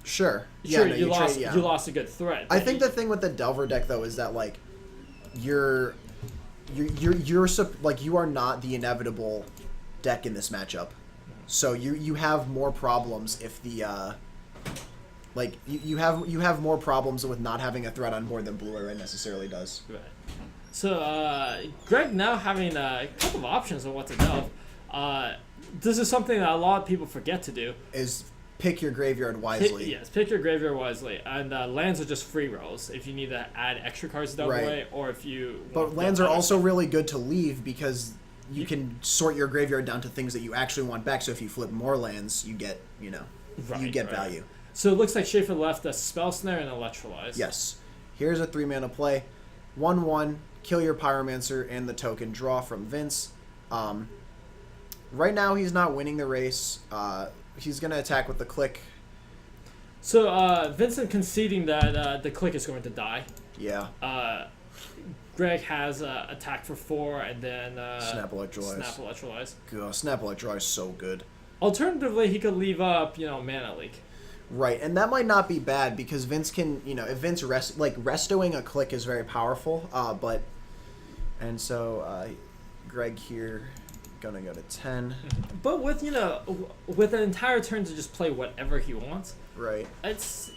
Sure. Sure, Yeah, no, you lost. trade, yeah. You lost a good threat. I think the thing with the Delver deck, though, is that, like, you are not the inevitable deck in this matchup. So you have more problems if the you have more problems with not having a threat on board than Blue Red necessarily does. Right. So Greg now having a couple of options on what to delve. This is something that a lot of people forget to do. Is pick your graveyard wisely. Pick your graveyard wisely, and lands are just free rolls if you need to add extra cards to double way, or if you. But lands are also really good to leave because you can sort your graveyard down to things that you actually want back. So if you flip more lands, you get value. So it looks like Schaefer left a Spell Snare and Electrolyze. Yes. Here's a 3-mana play. 1/1, kill your Pyromancer and the token, draw from Vince. Right now he's not winning the race. He's going to attack with the click. So Vincent conceding that the click is going to die. Yeah. Greg has attack for 4 and then Snap Electrolyze. Snap Electrolyze. God, Snap Electrolyze is so good. Alternatively, he could leave up, Mana Leak. Right, and that might not be bad because Vince can, if Vince restoing a click is very powerful, and so Greg here gonna go to 10. But with with an entire turn to just play whatever he wants, Right. it's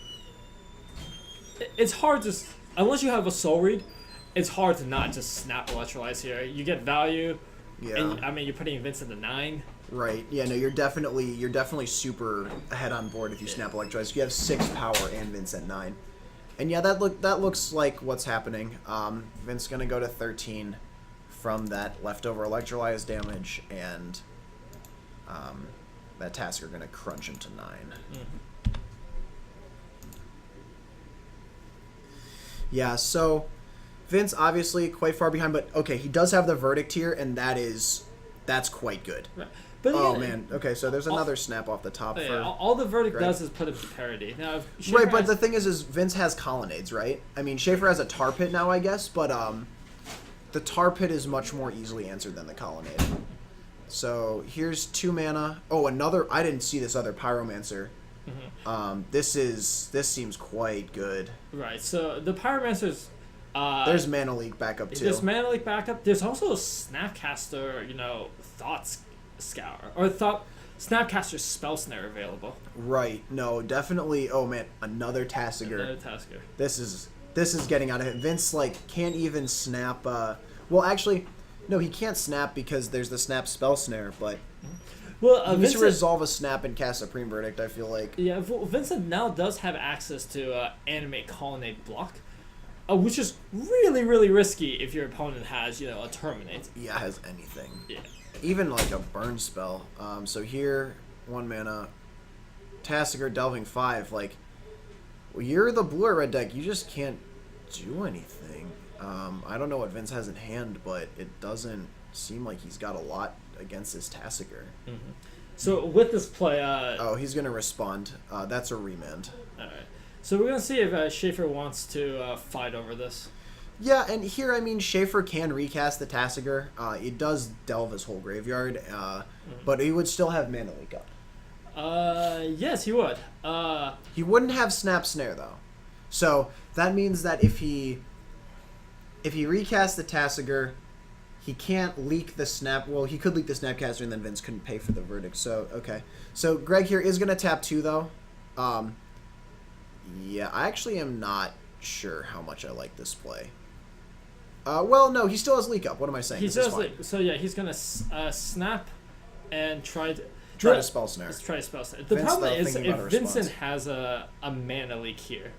hard to, unless you have a Soul Read, it's hard to not just Snap Electrolyze here. You get value. Yeah. And, I mean, you're putting Vince into 9. Right. Yeah. No, you're definitely super ahead on board if you Snap Electrolyze. You have 6 power and Vince at 9, and yeah, that looks like what's happening. Vince gonna go to 13 from that leftover Electrolyze damage, and that Tasker gonna crunch him to 9. Yeah. So Vince obviously quite far behind, but okay, he does have the Verdict here, and that's quite good. Right. But Oh again, man. Okay, so there's another snap off the top yeah, for all the Verdict Greg. does is put him to parity. Now, if right, Schaefer but has- the thing is Vince has Colonnades, right? I mean, Schaefer has a Tar Pit now, I guess, but the Tar Pit is much more easily answered than the Colonnade. So here's 2 mana. Oh, another. I didn't see this other Pyromancer. This seems quite good. Right, so the Pyromancer's... There's Mana Leak backup too. There's Mana Leak backup. There's also a Snapcaster, Thought Scour. Or Snapcaster Spell Snare available. Right. No, definitely. Oh man, another Tassiger. Another Tasker. This is getting out of hand. Vince can't even snap. Well, actually, no, he can't snap because there's the snap spell snare. But Well, he needs to Vincent, resolve a snap and cast Supreme Verdict. I feel like. yeah, Vincent now does have access to Animate Colonnade block, which is really, really risky if your opponent has a Terminate. Yeah, has anything. Yeah. Even like a burn spell. So here, 1 mana, Tassiger Delving 5. Like, well, you're the blue or red deck. You just can't do anything. I don't know what Vince has in hand, but it doesn't seem like he's got a lot against this Tassiger. So with this play, Oh, he's gonna respond. That's a remand. all right. So we're gonna see if Schaefer wants to fight over this. Yeah, and here, I mean, Schaefer can recast the Tassiger. It does delve his whole graveyard, but he would still have Mana Leak up. Yes, he would. He wouldn't have Snap Snare, though. So that means that if he recasts the Tassiger, he can't leak the Snap... Well, he could leak the Snapcaster, and then Vince couldn't pay for the Verdict. So, okay. So Greg here is going to tap 2, though. Yeah, I actually am not sure how much I like this play. Well, no, he still has Leak up. What am I saying? He This is does. fine. So yeah, he's gonna snap and try to Spell Snare. Let's try to spell snare. The Vince, problem though, is thinking if about a Vincent response. has a Mana Leak here.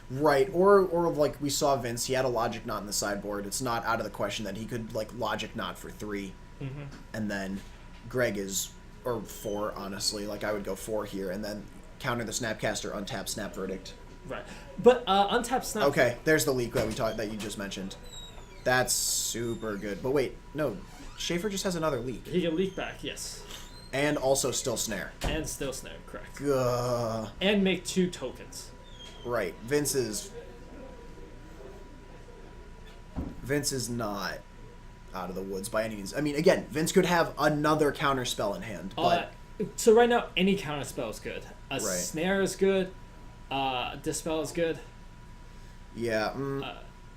Right, or like we saw Vince, he had a Logic Knot in the sideboard. It's not out of the question that he could like Logic Knot for 3, and then Greg is or 4. Honestly, like I would go 4 here, and then counter the Snapcaster, untap Snap Verdict. Right, but untap snap. Okay, there's the leak that you just mentioned. That's super good. But wait, no, Schaefer just has another leak, He can leak back, yes, and also still snare. and still snare, correct, Gah. and make 2 tokens. Right, Vince is not out of the woods by any means. I mean, again, Vince could have another counter spell in hand, but So right now, any counter spell is good. A Right. snare is good. Dispel is good. yeah,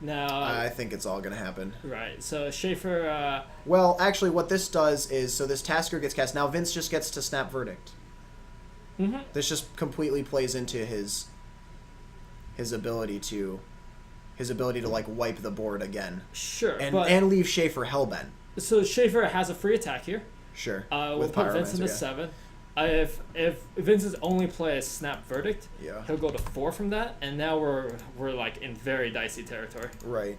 Now, I think it's all gonna happen. right. So Schaefer. Well, actually, what this does is, so this Tasker gets cast. Now Vince just gets to Snap Verdict. This just completely plays into his ability to like wipe the board again, Sure, and leave Schaefer hellbent. so Schaefer has a free attack here. Sure, We'll with put Vince Pyromancer, into yeah. 7. If Vince's only play is Snap Verdict, Yeah. he'll go to 4 from that, and now we're like in very dicey territory. Right.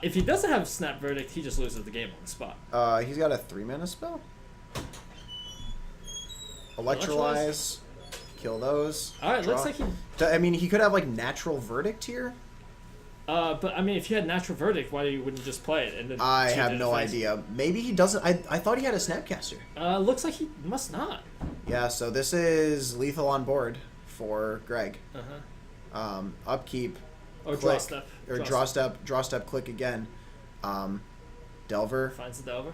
If he doesn't have Snap Verdict, he just loses the game on the spot. He's got a 3 mana spell. Electrolyze. Kill those. All right, Draw. looks like he. I mean, he could have like Natural Verdict here. But I mean, if you had Natural Verdict, why wouldn't you just play it? And then I shoot have it in no the face? idea. Maybe he doesn't. I thought he had a Snapcaster. Looks like he must not. Yeah, so this is lethal on board for Greg. Uh-huh. Upkeep. Or click, draw step. Or draw step, click again. Delver. Finds the Delver.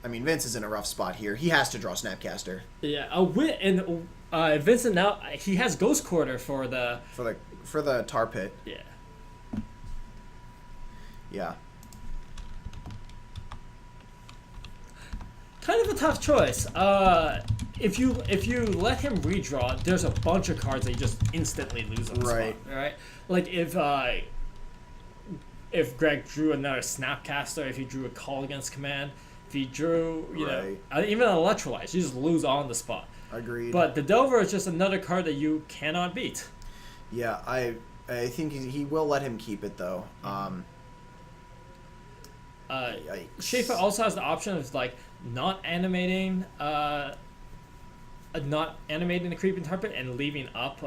I mean, Vince is in a rough spot here. He has to draw Snapcaster. Yeah, and Vincent now, he has Ghost Quarter for the... For the tar pit. Yeah. Yeah. Kind of a tough choice. If you let him redraw, there's a bunch of cards that you just instantly lose on the Right. spot. Right. Like if Greg drew another Snapcaster, if he drew a Call Against Command, if he drew Right. even an Electrolyze, you just lose on the spot. Agreed. But the Delver is just another card that you cannot beat. Yeah, I think he will let him keep it though. Yikes. Schaefer also has the option of like not animating the creeping tar pit and leaving up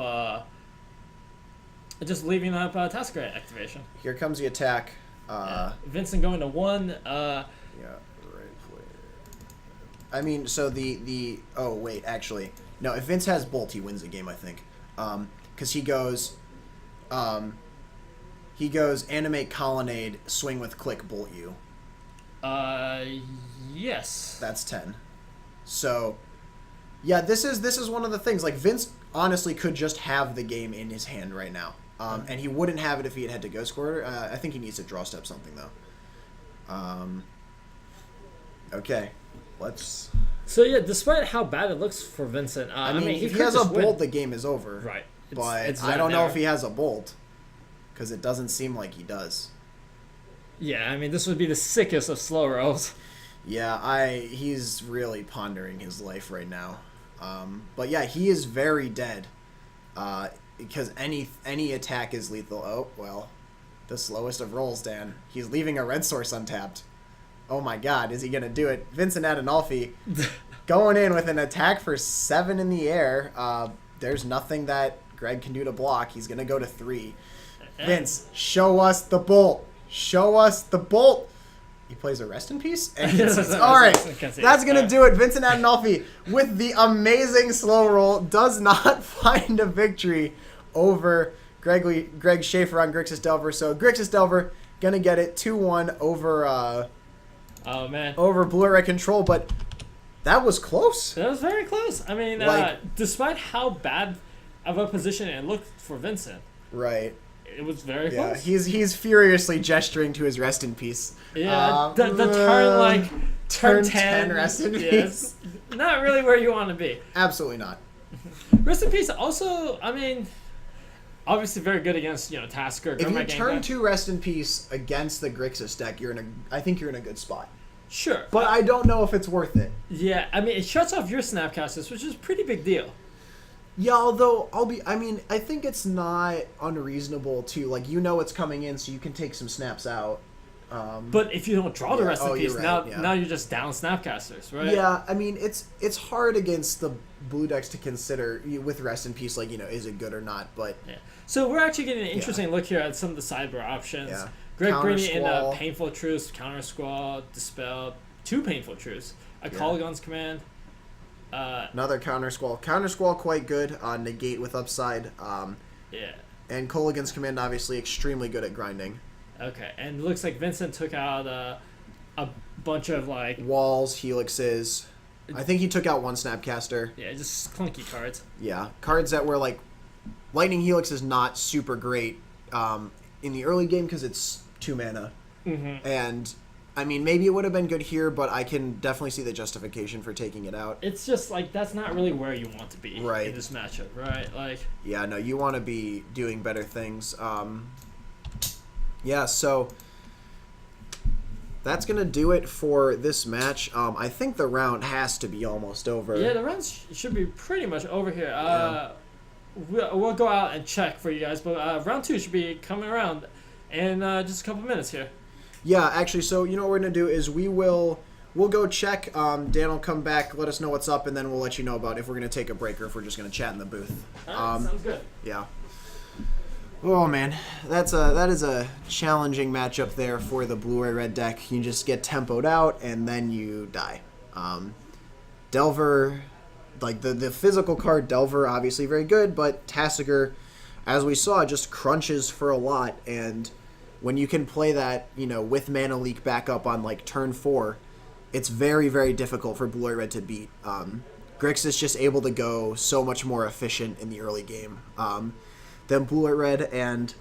Tasker activation. Here comes the attack. Vincent going to 1. Yeah, right player. I mean, so the oh wait, actually no. If Vince has Bolt, he wins the game. I think, because he goes animate colonnade, swing with click, bolt you. Yes. That's 10. So, yeah, this is one of the things. Like Vince honestly could just have the game in his hand right now, and he wouldn't have it if he had to Ghost Quarter. I think he needs to draw step something though. Okay, let's. So yeah, despite how bad it looks for Vincent, I mean, if he could has a just win. bolt, the game is over. Right. But it's I don't know there. if he has a bolt, because it doesn't seem like he does. Yeah, I mean, this would be the sickest of slow rolls. Yeah, he's really pondering his life right now. But yeah, he is very dead. Because any attack is lethal. Oh, well, the slowest of rolls, Dan. He's leaving a red source untapped. Oh my god, is he going to do it? Vincent Adinolfi going in with an attack for 7 in the air. There's nothing that Greg can do to block. He's going to go to 3. Vince, show us the bolt. Show us the bolt. He plays a Rest in Peace. And all right, that's going to do it. Vincent Adinolfi with the amazing slow roll does not find a victory over Greg Schaefer on Grixis Delver. So Grixis Delver going to get it 2-1 over Oh man. over Blue Red Control, but that was close. That was very close. I mean, despite how bad of a position it looked for Vincent, Right. it was very Yeah, close. he's furiously gesturing to his Rest in Peace. Yeah, the turn turn 10 10 Rest in yeah, Peace. it's not really where you want to be. Absolutely not. Rest in Peace also, I mean, obviously very good against, Tasker. If you Gurmag turn Gameplay. 2 Rest in Peace against the Grixis deck, I think you're in a good spot. Sure. But I don't know if it's worth it. Yeah, I mean, it shuts off your Snapcasters, which is a pretty big deal. Yeah, although I think it's not unreasonable to it's coming in, so you can take some snaps out. But if you don't draw the Rest in Peace, you're right, now you're just down Snapcasters, right? Yeah, I mean it's hard against the blue decks to consider with Rest in Peace, is it good or not? But Yeah. So we're actually getting an interesting look here at some of the sideboard options. Yeah. Greg Counter bringing in a Squall. Painful Truce, Counter Squall, Dispel, 2 Painful Truce, a Call Against Command. another Counter Squall quite good. Negate with upside. Yeah. And Colligan's Command obviously extremely good at grinding. Okay, and it looks like Vincent took out a bunch of Walls, Helixes. I think he took out 1 Snapcaster. yeah, just clunky cards. Yeah, cards that were Lightning Helix is not super great in the early game because it's 2 mana. Mm-hmm. And I mean, maybe it would have been good here, but I can definitely see the justification for taking it out. It's just that's not really where you want to be Right. in this matchup, right? Yeah, no, you want to be doing better things. Yeah, so that's going to do it for this match. I think the round has to be almost over. Yeah, the rounds should be pretty much over here. We'll go out and check for you guys, but round 2 should be coming around in just a couple minutes here. Yeah, actually, so you know what we're going to do is we'll go check. Dan will come back, let us know what's up, and then we'll let you know about if we're going to take a break or if we're just going to chat in the booth. All right, sounds good. Yeah. Oh man, that is a challenging matchup there for the blue-ray red deck. You just get tempoed out and then you die. Delver, like the physical card Delver, obviously very good, but Tasigur, as we saw, just crunches for a lot. And when you can play that, with Mana Leak back up on like turn 4, it's very, very difficult for blue-ray red to beat. Grix is just able to go so much more efficient in the early game. Than blue-ray red, and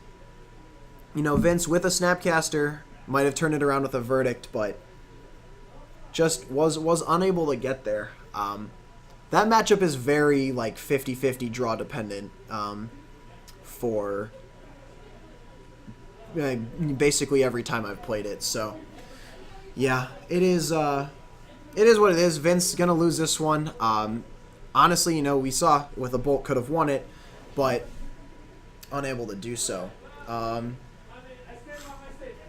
Vince with a Snapcaster might have turned it around with a Verdict, but just was unable to get there. That matchup is very like 50-50 draw dependent for basically every time I've played it. So yeah, it is what it is. Vince gonna lose this one. Honestly, we saw with a Bolt could have won it, but unable to do so.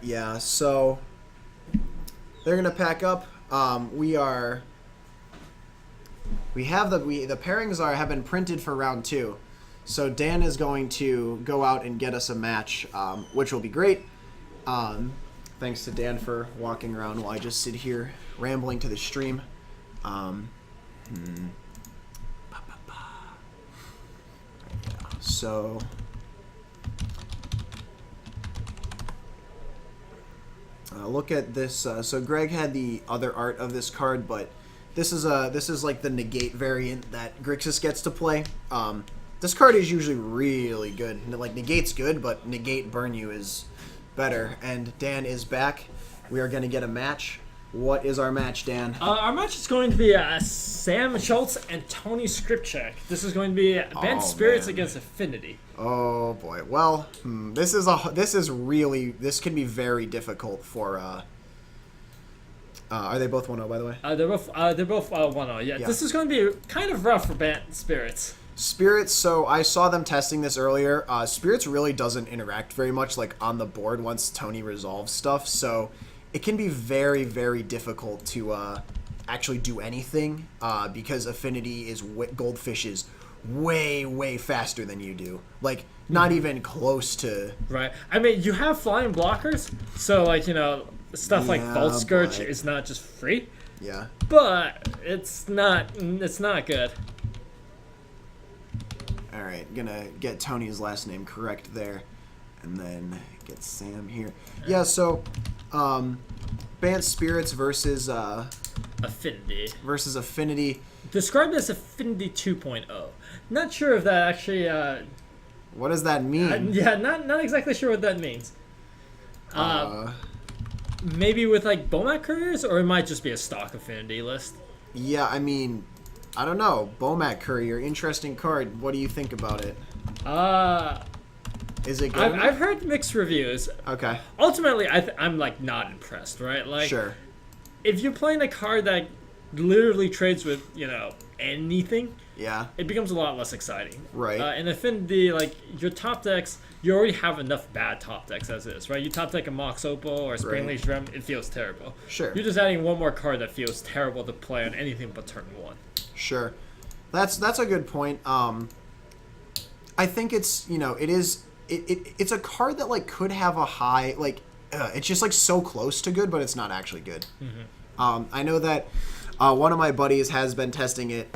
Yeah, so they're gonna pack up. The pairings have been printed for round 2, so Dan is going to go out and get us a match, which will be great. Thanks to Dan for walking around while I just sit here rambling to the stream. So. Look at this. So Greg had the other art of this card, but this is like the negate variant that Grixis gets to play. This card is usually really good. Like negate's good, but negate burn you is better. And Dan is back. We are going to get a match. What is our match, Dan? Our match is going to be Sam Schultz and Tony Skripchak. This is going to be Banned Spirits against Affinity. Oh boy. Well, this can be very difficult for. Are they both 1-0 by the way? They're both 1-0. Yeah. This is going to be kind of rough for Banned Spirits. Spirits. So I saw them testing this earlier. Spirits really doesn't interact very much like on the board once Tony resolves stuff. So it can be very, very difficult to actually do anything because Affinity is Goldfish is way, way faster than you do. Like, not even close to. Right. I mean, you have flying blockers, so like stuff like Vault Scourge is not just free. Yeah. But it's not good. All right, gonna get Tony's last name correct there, and then get Sam here. Yeah. So. Banned Spirits versus Affinity. Described as Affinity 2.0. Not sure if that actually. What does that mean? Yeah, not exactly sure what that means. Maybe with like Bomat Couriers, or it might just be a stock Affinity list. Yeah, I mean, I don't know. Bomat Courier, interesting card. What do you think about it? Is it good? I've heard mixed reviews. Okay. Ultimately, I'm like not impressed, right? Like, sure. If you're playing a card that literally trades with anything, yeah, it becomes a lot less exciting. Right. In Affinity, like your top decks, you already have enough bad top decks as is, right? You top deck a Mox Opal or a Springleaf Drum, it feels terrible. Sure. You're just adding one more card that feels terrible to play on anything but turn 1. Sure. That's a good point. I think it's it's a card that like could have a high it's just like so close to good, but it's not actually good. Mm-hmm. I know that one of my buddies has been testing it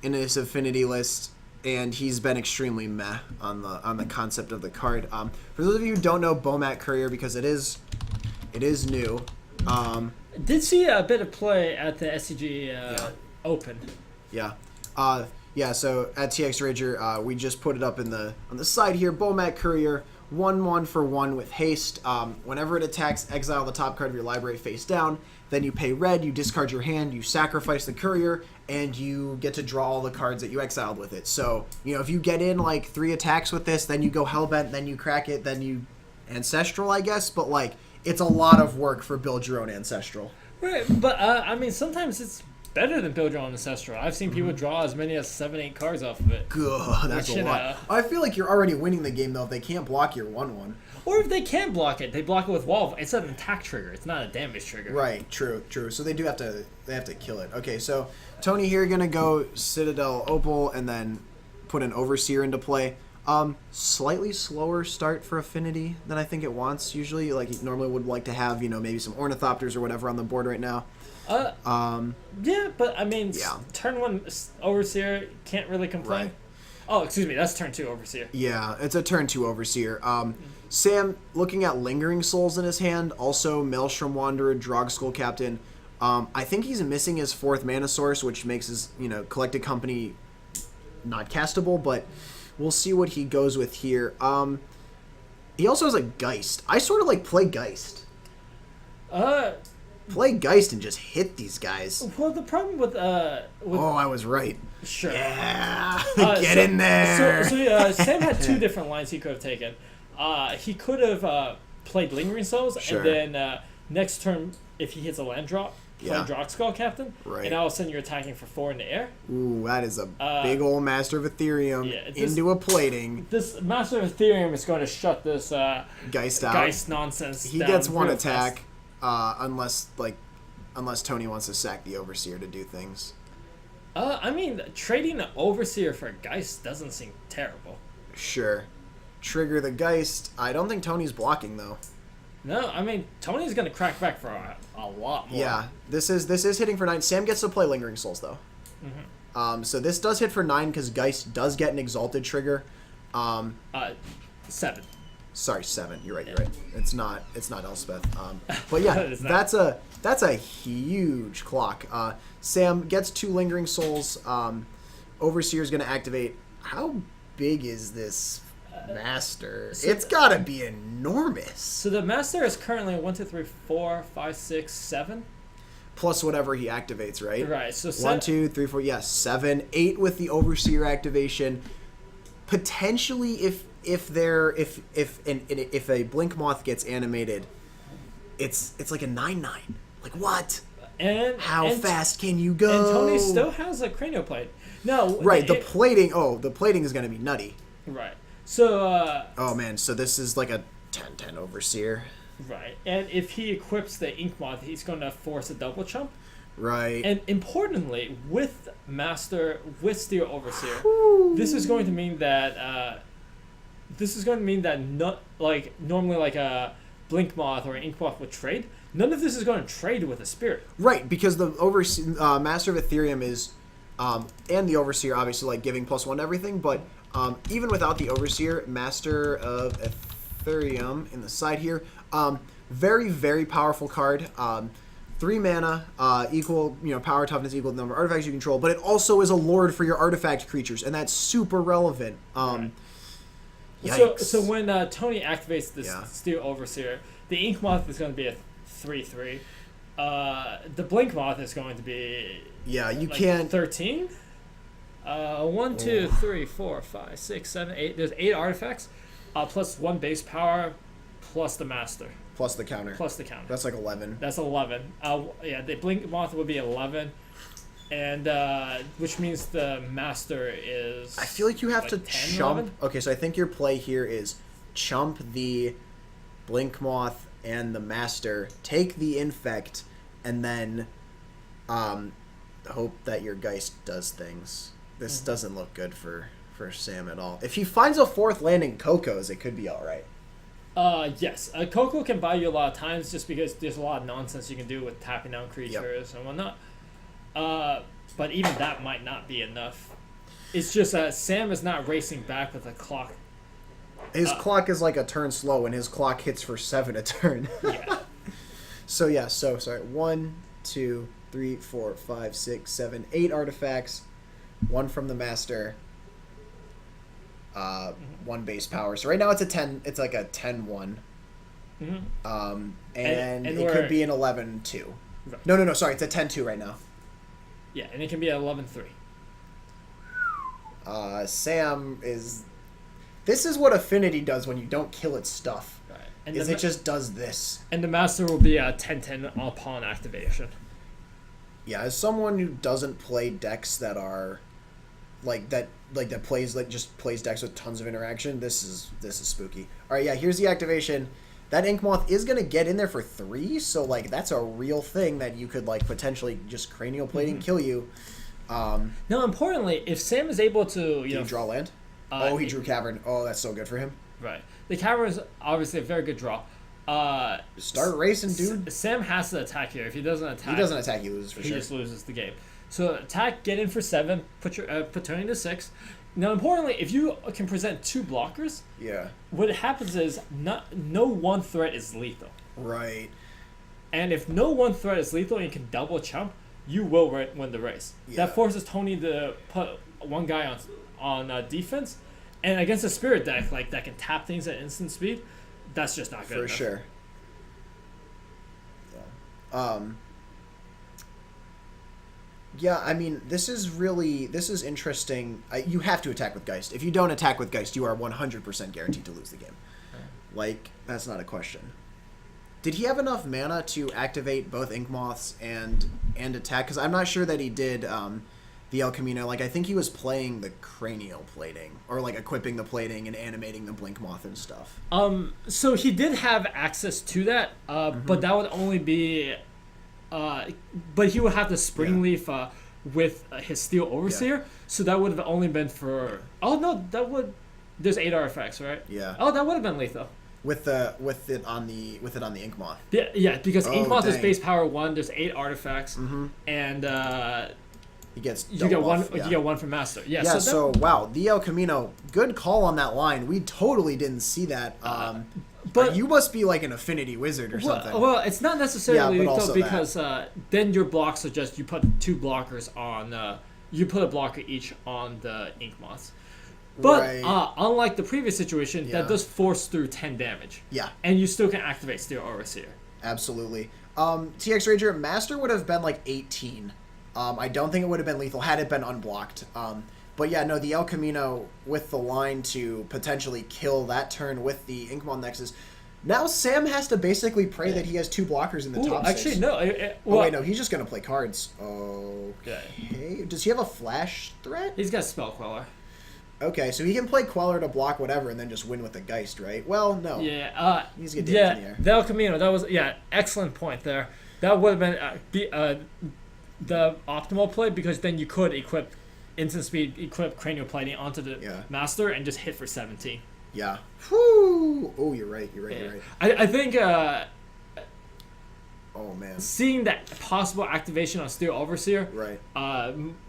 in his Affinity list, and he's been extremely meh on the concept of the card. For those of you who don't know Bomat Courier, because it is new. Did see a bit of play at the SCG Open. Yeah. Yeah, so at TX Rager, we just put it up on the side here. Bomat Courier, 1/1 for 1 with haste. Whenever it attacks, exile the top card of your library face down. Then you pay red, you discard your hand, you sacrifice the courier, and you get to draw all the cards that you exiled with it. So, if you get in like 3 attacks with this, then you go Hellbent, then you crack it, then you Ancestral, I guess. But like, it's a lot of work for build your own Ancestral. Right, but I mean, sometimes it's better than build your own Ancestral. I've seen people draw as many as 7-8 cards off of it. God, that's a lot. I feel like you're already winning the game though if they can't block your 1/1. Or if they can block it, they block it with Wall. It's an attack trigger. It's not a damage trigger. Right. True. So they have to kill it. Okay. So Tony here gonna go Citadel Opal and then put an Overseer into play. Slightly slower start for Affinity than I think it wants usually. Like, you normally would like to have, maybe some Ornithopters or whatever on the board right now. Yeah, but I mean, Yeah. turn 1 Overseer can't really complain. Right. Oh, excuse me, that's turn 2 Overseer. Yeah, it's a turn 2 Overseer. Sam, looking at Lingering Souls in his hand, also Maelstrom Wanderer, Drog Skull Captain. I think he's missing his 4th mana source, which makes his, Collected Company not castable, but we'll see what he goes with here. He also has a Geist. I sort of like play Geist. Play Geist and just hit these guys. Well, the problem with Oh, I was right. sure. Yeah, get in there. So Sam had 2 different lines he could have taken. He could have played Lingering Souls, Sure. and then next turn, if he hits a land drop, play Yeah. Drog Skull Captain, Right. and all of a sudden you're attacking for 4 in the air. Ooh, that is a big old Master of Ethereum yeah, this- into a plating. This Master of Ethereum is going to shut this Geist out. Geist nonsense. He down gets one real attack, fast. unless Tony wants to sack the Overseer to do things. I mean, trading an Overseer for Geist doesn't seem terrible. Sure. Trigger the Geist. I don't think Tony's blocking though. No, I mean Tony's going to crack back for a lot more. Yeah, this is hitting for 9. Sam gets to play Lingering Souls though. So this does hit for 9 because Geist does get an Exalted trigger. 7. Sorry, 7. You're right. It's not Elspeth. But yeah, It is not. that's a huge clock. Sam gets 2 Lingering Souls. Overseer's going to activate. How big is this Master? It's got to be enormous. So the Master is currently 1, 2, 3, 4, 5, 6, 7. Plus whatever he activates, right? Right. So 1, 2, 3, 4. Yes, 7, 8 with the Overseer activation. Potentially, if a Blink Moth gets animated, it's like a 9/9. Like what? And How and, fast can you go? And Tony still has a cranial plate. No. Right. The plating. Oh, the plating is going to be nutty. Right. So. Oh man. So this is like a 10/10 Overseer. Right. And if he equips the Ink Moth, he's going to force a double chump. Right. And importantly, with Steel Overseer, this is going to mean that not like normally like a Blink Moth or an Ink Moth would trade. None of this is going to trade with a Spirit. Right, because the Master of Ethereum is, and the Overseer obviously like giving +1 to everything, but even without the Overseer, Master of Ethereum in the side here, very very powerful card. 3 mana, equal, power toughness equal to the number of artifacts you control, but it also is a lord for your artifact creatures, and that's super relevant. Yikes. So when Tony activates this Yeah. Steel Overseer, the Ink Moth is going to be a 3/3. The Blink Moth is going to be Yeah, you like can't. 13. 1, 2, 3, 4, 5, 6, 7, 8. There's 8 artifacts, plus 1 base power, plus the Master, Plus the counter. plus the counter. That's like 11. That's 11. Yeah, the Blink Moth would be 11, and which means the Master is. I feel like you have like to 10, chump. 11? Okay, so I think your play here is chump the Blink Moth and the Master, take the Infect, and then hope that your Geist does things. This doesn't look good for Sam at all. If he finds a 4th land in Coco's, it could be all right. Yes. Coco can buy you a lot of times just because there's a lot of nonsense you can do with tapping down creatures and whatnot. But even that might not be enough. It's just that Sam is not racing back with a clock. His clock is like a turn slow, and his clock hits for 7 a turn. Yeah. So sorry. 1, 2, 3, 4, 5, 6, 7, 8 artifacts. 1 from the Master. 1 base power. So right now it's a 10. It's like a 10-1. Mm-hmm. And it we're- could be an 11-2. Right. No. Sorry, it's a 10-2 right now. Yeah, and it can be an 11-3. Sam is. This is what Affinity does when you don't kill its stuff. Right. And Is it just does this? And the Master will be a 10-10 upon activation. Yeah, as someone who doesn't play decks that are that plays decks with tons of interaction, this is spooky. All right, yeah, here's the activation. That Ink Moth is gonna get in there for 3, so like that's a real thing that you could like potentially just cranial plate and kill you. Now, importantly, if Sam is able to, Do you draw land? He drew Cavern. Oh, that's so good for him. Right. The Cavern is obviously a very good draw. Start racing, dude. Sam has to attack here. If he doesn't attack, He loses for he sure. just loses the game. So attack, get in for 7, put turning to 6. Now, importantly, if you can present 2 blockers, Yeah. what happens is no one threat is lethal. Right. And if no one threat is lethal and you can double chump, you will win the race. Yeah. That forces Tony to put one guy on defense, and against a spirit deck like that can tap things at instant speed, that's just not good For enough. sure. Yeah. Yeah, I mean, this is interesting. You have to attack with Geist. If you don't attack with Geist, you are 100% guaranteed to lose the game. Like, that's not a question. Did he have enough mana to activate both Ink Moths and attack? Because I'm not sure that he did the El Camino. Like, I think he was playing the cranial plating, or like equipping the plating and animating the Blink Moth and stuff. So he did have access to that, but that would only be, but he would have the Springleaf with his Steel Overseer. So that would have only been for. Oh no, that would. There's 8 artifacts, right? Yeah. Oh, that would have been lethal. With it on the Ink Moth. Yeah, because Oh, Ink Moth is dang. base power 1. There's 8 artifacts, and He gets you get double one. buff, yeah. You get one from Master. Yeah. Yeah, So, wow, the El Camino, good call on that line. We totally didn't see that. but You must be like an Affinity wizard or something. well, it's not necessarily Yeah, but lethal also because then your blocks are just you put 2 blockers on. You put a blocker each on the Ink Moths. But Right. unlike the previous situation, Yeah. that does force through 10 damage. Yeah, And you still can activate Steel Overseer. absolutely. TX Ranger, Master would have been like 18. I don't think it would have been lethal had it been unblocked. But yeah, no, the El Camino with the line to potentially kill that turn with the Inkmon Nexus. Now Sam has to basically pray that he has 2 blockers in the Ooh, top actually, 6. no. Oh, wait, no, he's just going to play cards. Okay. Okay. Does he have a flash threat? He's got Spell Queller. Okay, so he can play Queller to block whatever and then just win with the Geist, right? Well, no. Yeah. He needs to get damage in the air. The El Camino. That was excellent point there. That would have been the optimal play because then you could equip instant speed, equip cranial plating onto the Master and just hit for 17. Yeah. Whew. Oh, you're right. You're Yeah. right. I think Oh, man. seeing that possible activation on Steel Overseer Right.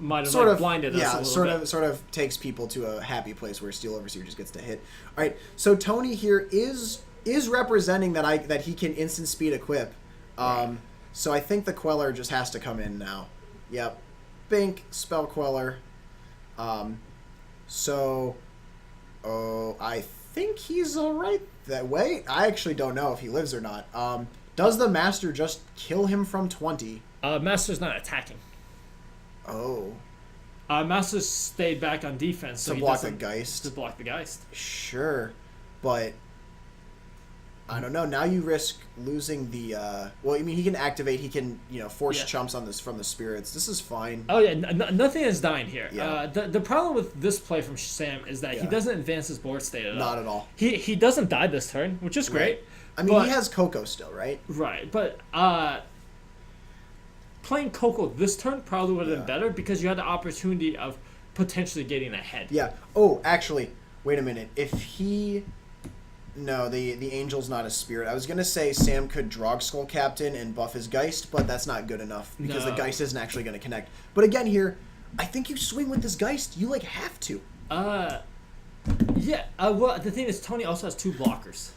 might have blinded us a little bit. Sort of takes people to a happy place where Steel Overseer just gets to hit. All right, so Tony here is representing that he can instant speed equip. So I think the Queller just has to come in now. Yep. Bink, Spell Queller. I think he's all right that way. I actually don't know if he lives or not. Does the Master just kill him from 20? Master's not attacking. Oh. Master stayed back on defense so To he block the doesn't- Geist? To block the Geist. Sure, but I don't know. Now you risk losing the. Well, I mean, he can activate. He can, force chumps on this from the spirits. This is fine. Oh yeah, nothing is dying here. Yeah. The problem with this play from Sam is that he doesn't advance his board state at all. Not at all. He doesn't die this turn, which is great. Right. I mean, but- he has Coco still, right? Right, but playing Coco this turn probably would have been better because you had the opportunity of potentially getting ahead. Yeah. Oh, actually, wait a minute. If he. No, the Angel's not a spirit. I was going to say Sam could Drog Skull Captain and buff his Geist, but that's not good enough because the Geist isn't actually going to connect. But again here, I think you swing with this Geist. You, have to. Yeah, well, the thing is, Tony also has 2 blockers.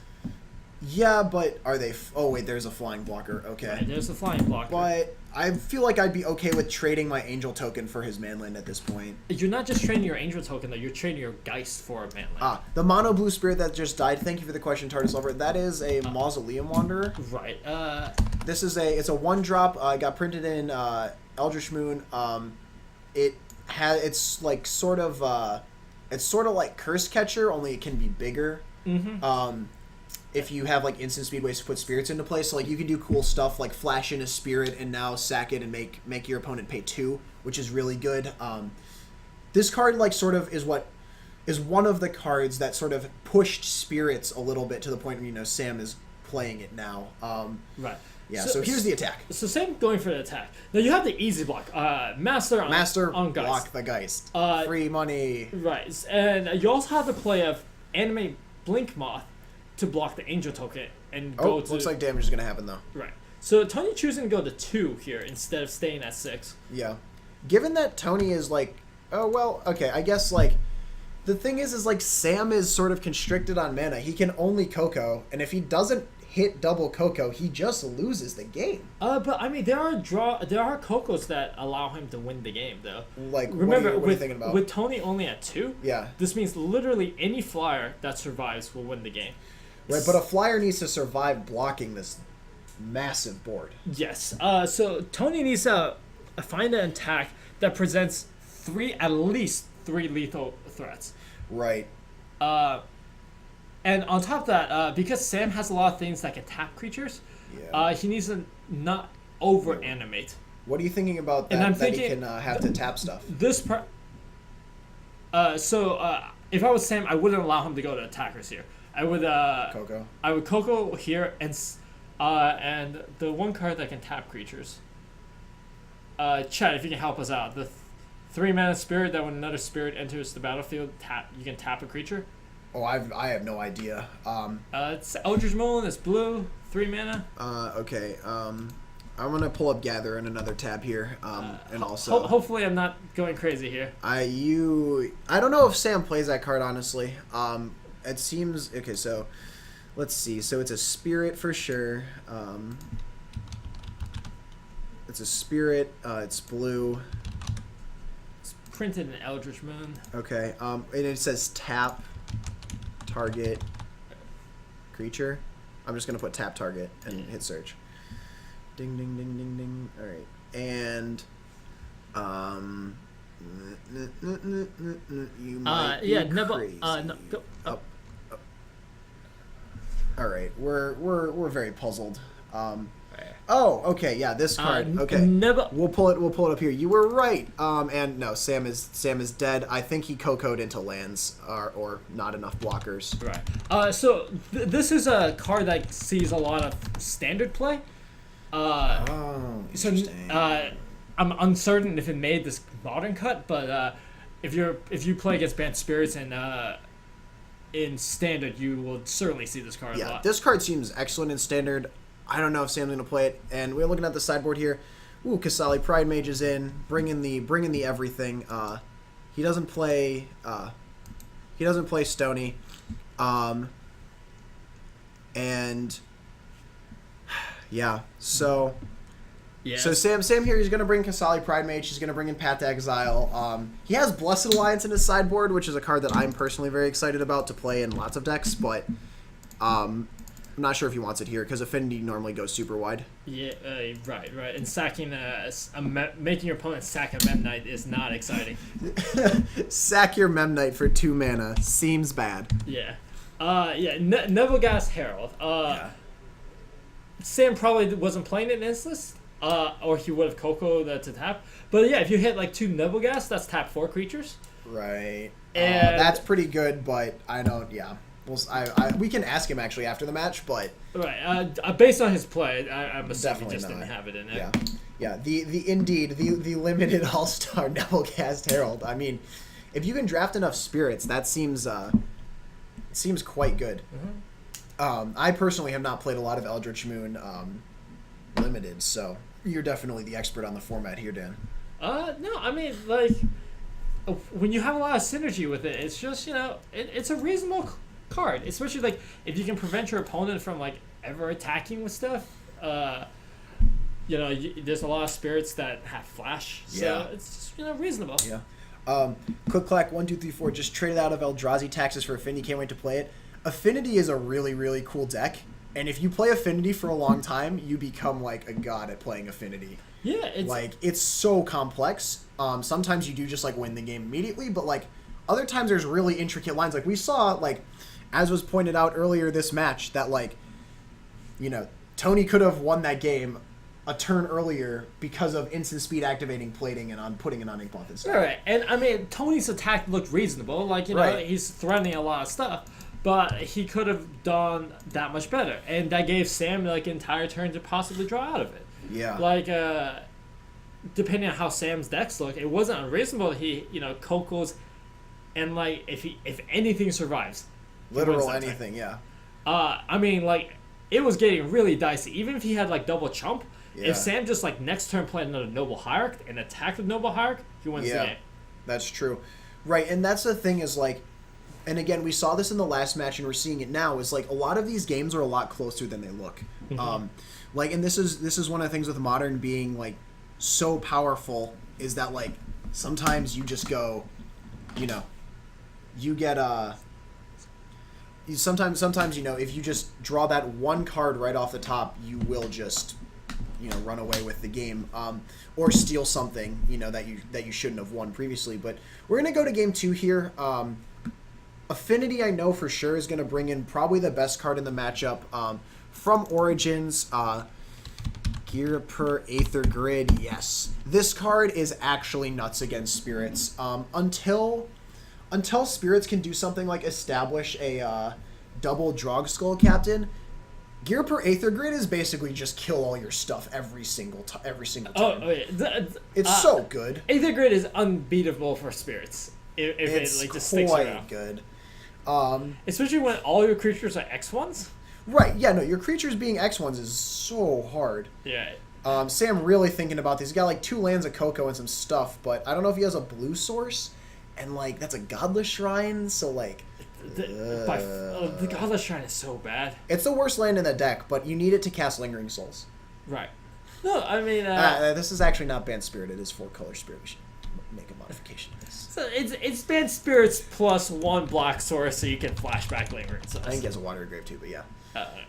Yeah, but are they... Oh, wait, there's a flying blocker. Okay. Right, there's the flying blocker. But I feel like I'd be okay with trading my Angel token for his manland at this point. You're not just trading your Angel token, though. You're trading your Geist for a manland. The mono blue spirit that just died. Thank you for the question, TARDIS Lover. That is a Mausoleum Wanderer. Right. It's a 1-drop. Got printed in Eldritch Moon. It's sort of like Curse Catcher, only it can be bigger. Mm-hmm. If you have instant speed ways to put spirits into play, so you can do cool stuff like flash in a spirit and now sack it and make your opponent pay 2, which is really good. This card is one of the cards that sort of pushed spirits a little bit to the point where Sam is playing it now. Right. Yeah, so here's the attack. So Sam going for the attack. Now you have the easy block. Master on Geist. Block the Geist. Free money. Right, and you also have the play of animate Blink Moth to block the Angel token and go to... looks like damage is going to happen, though. Right. So Tony choosing to go to 2 here instead of staying at 6. Yeah. Given that Tony is like... Oh, well, okay, I guess, like... The thing is like, Sam is sort of constricted on mana. He can only Coco, and if he doesn't hit double Coco, he just loses the game. But I mean, there are Cocos that allow him to win the game, though. Like, remember, what are you thinking about? With Tony only at 2, yeah, this means literally any flyer that survives will win the game. Right, but a flyer needs to survive blocking this massive board. Yes. So Tony needs to find an attack that presents at least 3 lethal threats. Right. And on top of that, because Sam has a lot of things that can tap creatures, he needs to not over animate. What are you thinking about that? And I'm that thinking he can have to tap stuff. If I was Sam, I wouldn't allow him to go to attackers here. I would Coco. I would Coco here and the one card that can tap creatures. Chad, if you can help us out, the 3-mana spirit that when another spirit enters the battlefield, you can tap a creature. Oh, I have no idea. It's Eldritch Moon. It's blue, 3 mana. Okay. I'm gonna pull up Gather in another tab here. And also. Hopefully, I'm not going crazy here. I don't know if Sam plays that card honestly. It seems okay. So, let's see. So it's a spirit for sure. It's a spirit. It's blue. Printed in Eldritch Moon. Okay. And it says tap target creature. I'm just gonna put tap target and hit search. Ding ding ding ding ding. All right. And you might be crazy. No, go up. All right. We're very puzzled. Oh, okay, yeah, this card. Okay, we'll pull it up here. You were right. And no, Sam is dead. I think he Coco'd into lands or not enough blockers. Right. So this is a card that sees a lot of standard play. Interesting. I'm uncertain if it made this modern cut, but if you play against Banned Spirits and in standard, you will certainly see this card a lot. Yeah, this card seems excellent in standard. I don't know if Sam's gonna play it, and we're looking at the sideboard here. Ooh, Kasali Pride Mage is in, bringing the everything. He doesn't play Stony, and yeah. So Sam here, he's gonna bring Kasali Pride Mage. He's gonna bring in Path to Exile. He has Blessed Alliance in his sideboard, which is a card that I'm personally very excited about to play in lots of decks, but I'm not sure if he wants it here because Affinity normally goes super wide. Yeah, right. And sacking making your opponent sack a Memnite is not exciting. Sack your Memnite for 2 mana seems bad. Yeah. Nebelgast Herald. Sam probably wasn't playing it in his list, or he would have Coco to tap. But yeah, if you hit like 2 Nebelgast, that's tap 4 creatures. Right. And that's pretty good, but I don't. Yeah. We can ask him actually after the match, but right. Based on his play, I'm assuming he just didn't have it in it. Yeah. The limited All-Star Nebelgast Herald. I mean, if you can draft enough spirits, that seems quite good. Mm-hmm. I personally have not played a lot of Eldritch Moon limited, so you're definitely the expert on the format here, Dan. No, I mean, like, when you have a lot of synergy with it, it's just, it's a reasonable card, especially like if you can prevent your opponent from like ever attacking with stuff. There's a lot of spirits that have flash, so it's reasonable. Yeah. Click clack 1 2 3 4 just traded out of Eldrazi Taxes for Affinity. Can't wait to play it. Affinity is a really really cool deck, and if you play Affinity for a long time, you become like a god at playing Affinity. Yeah, it's so complex. Sometimes you do just like win the game immediately, but like other times there's really intricate lines. Like we saw, like as was pointed out earlier this match, that like Tony could have won that game a turn earlier because of instant speed activating plating and on putting it on Inkmoth instead. Right, and I mean Tony's attack looked reasonable. Like right. He's threatening a lot of stuff, but he could have done that much better, and that gave Sam like an entire turn to possibly draw out of it. Yeah. Like, depending on how Sam's decks look, it wasn't unreasonable that he, Coco's, and like if anything survives, he wins Literal that turn. anything, yeah. I mean, like, it was getting really dicey. Even if he had like double chump, Yeah. if Sam just like next turn played another Noble Hierarch and attacked with Noble Hierarch, he wins the game. That's true. Right, and that's the thing is like, and again, we saw this in the last match and we're seeing it now, is like a lot of these games are a lot closer than they look. Like, and this is one of the things with Modern being like so powerful, is that like sometimes you just go, you get sometimes if you just draw that one card right off the top, you will just run away with the game, or steal something that you shouldn't have won previously. But we're gonna go to game 2 here. Affinity, I know for sure, is gonna bring in probably the best card in the matchup, from Origins. Gear per Aether Grid. Yes, this card is actually nuts against Spirits. Until Spirits can do something like establish a double Drog Skull Captain, Gear per Aether Grid is basically just kill all your stuff every single time. Oh yeah. It's so good. Aether Grid is unbeatable for Spirits. If It's it like just sticks around. quite good. Especially when all your creatures are X1s. Right, yeah, no, your creatures being X1s is so hard. Yeah. Sam really thinking about these. He's got like 2 lands of Coco and some stuff, but I don't know if he has a blue source, and like that's a Godless Shrine, so like The Godless Shrine is so bad. it's the worst land in the deck, but you need it to cast Lingering Souls. Right. No, I mean, This is actually not Banned Spirit, it is 4-color Spirit. We should make a modification to this. so it's banned Spirits plus 1 black source, so you can flashback Lingering Souls. I think he has a Watery Grave too, but yeah.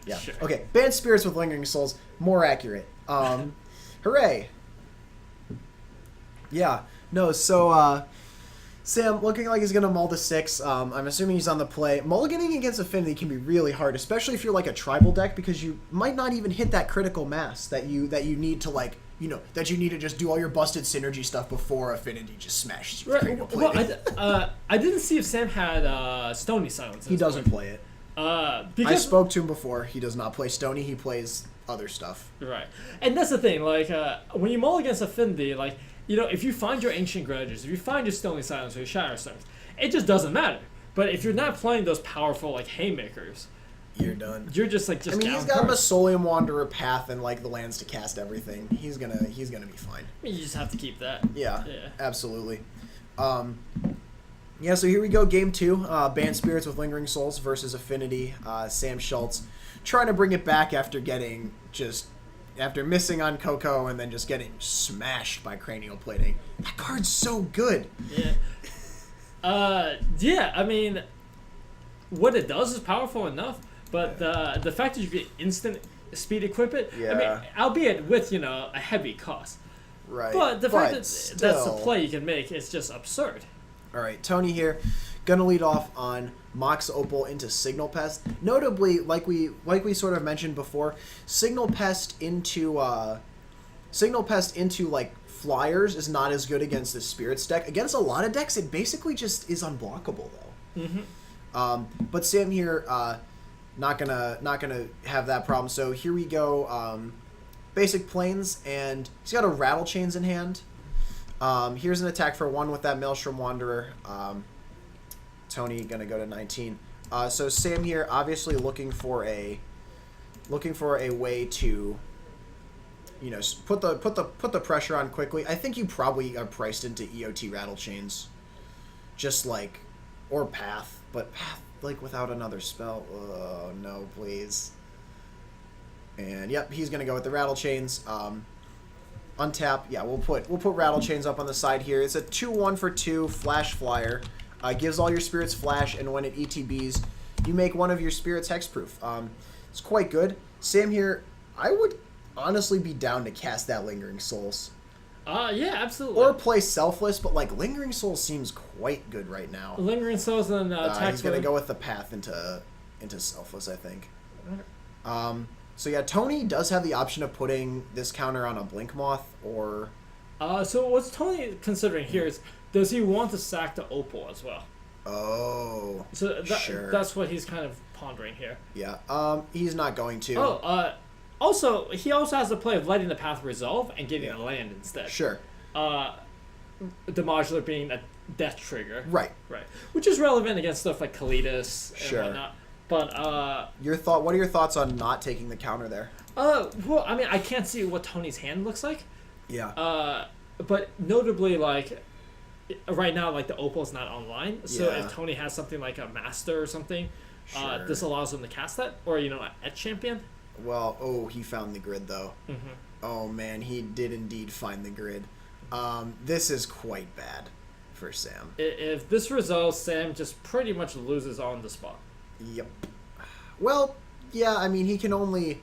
Yeah. Sure. Okay, Banned Spirits with Lingering Souls, more accurate. Hooray! Yeah. No, so Sam looking like he's gonna mull to 6. I'm assuming he's on the play. Mulliganing against Affinity can be really hard, especially if you're like a tribal deck, because you might not even hit that critical mass that you need to like that you need to just do all your busted synergy stuff before Affinity just smashes you. with critical Well, play. I didn't see if Sam had Stony Silence. He doesn't play it. I Because spoke to him before. He does not play Stony. He plays other stuff. right, and that's the thing. Like when you mull against Affinity, like if you find your Ancient Grudges, if you find your Stony Silence or your Shadow Stones, it just doesn't matter. But if you're not playing those powerful like haymakers, You're done. you're just like I mean, he's got Masolium Wanderer, Path, and like the lands to cast everything. He's gonna be fine. You just have to keep that. Yeah, Yeah. absolutely. Yeah, so here we go, game 2. Banned Spirits with Lingering Souls versus Affinity. Sam Schultz trying to bring it back after missing on Coco and then just getting smashed by Cranial Plating. That card's so good. Yeah. Yeah, I mean, what it does is powerful enough, but the fact that you can instant speed equip it, I Yeah. mean, albeit with, a heavy cost. Right. But the fact that still. that's a play you can make is just absurd. All right, Tony here, gonna lead off on Mox Opal into Signal Pest. Notably, like we sort of mentioned before, Signal Pest into like flyers is not as good against the Spirits deck. Against a lot of decks, it basically just is unblockable though. Mm-hmm. But Sam here, not gonna have that problem. So here we go. Basic Plains, and he's got a Rattle Chains in hand. Here's an attack for 1 with that Maelstrom Wanderer. Tony gonna go to 19. So Sam here, obviously looking for a way to, put the pressure on quickly. I think you probably are priced into EOT Rattle Chains, just like, or Path, but Path like without another spell. Oh no, please. And yep, he's gonna go with the Rattle Chains. Untap, yeah, we'll put Rattle Chains up on the side here. It's a 2/1 for 2 flash flyer. Gives all your spirits flash, and when it ETBs, you make one of your spirits hexproof. It's quite good. Sam here, I would honestly be down to cast that Lingering Souls. Yeah, absolutely. Or play Selfless, but like Lingering Souls seems quite good right now. Lingering Souls and attack. He's gonna go with the Path into Selfless, I think. So yeah, Tony does have the option of putting this counter on a Blink Moth So what's Tony considering here is, does he want to sack the Opal as well? Oh. So Sure. that's what he's kind of pondering here. Yeah. He's not going to. Also, he also has the play of letting the path resolve and getting a land instead. Sure. The modular being a death trigger. Right. Right. Which is relevant against stuff like Kalidas and Sure. whatnot. But What are your thoughts on not taking the counter there? well, I mean, I can't see what Tony's hand looks like. Yeah. But notably, like right now, like the Opal's not online. So Yeah. if Tony has something like a Master or something, Sure. this allows him to cast that, or at Champion. Well, he found the grid though. Mm-hmm. Oh man, he did indeed find the grid. This is quite bad for Sam. If this resolves, Sam just pretty much loses on the spot. Yep. Well, yeah. I mean, he can only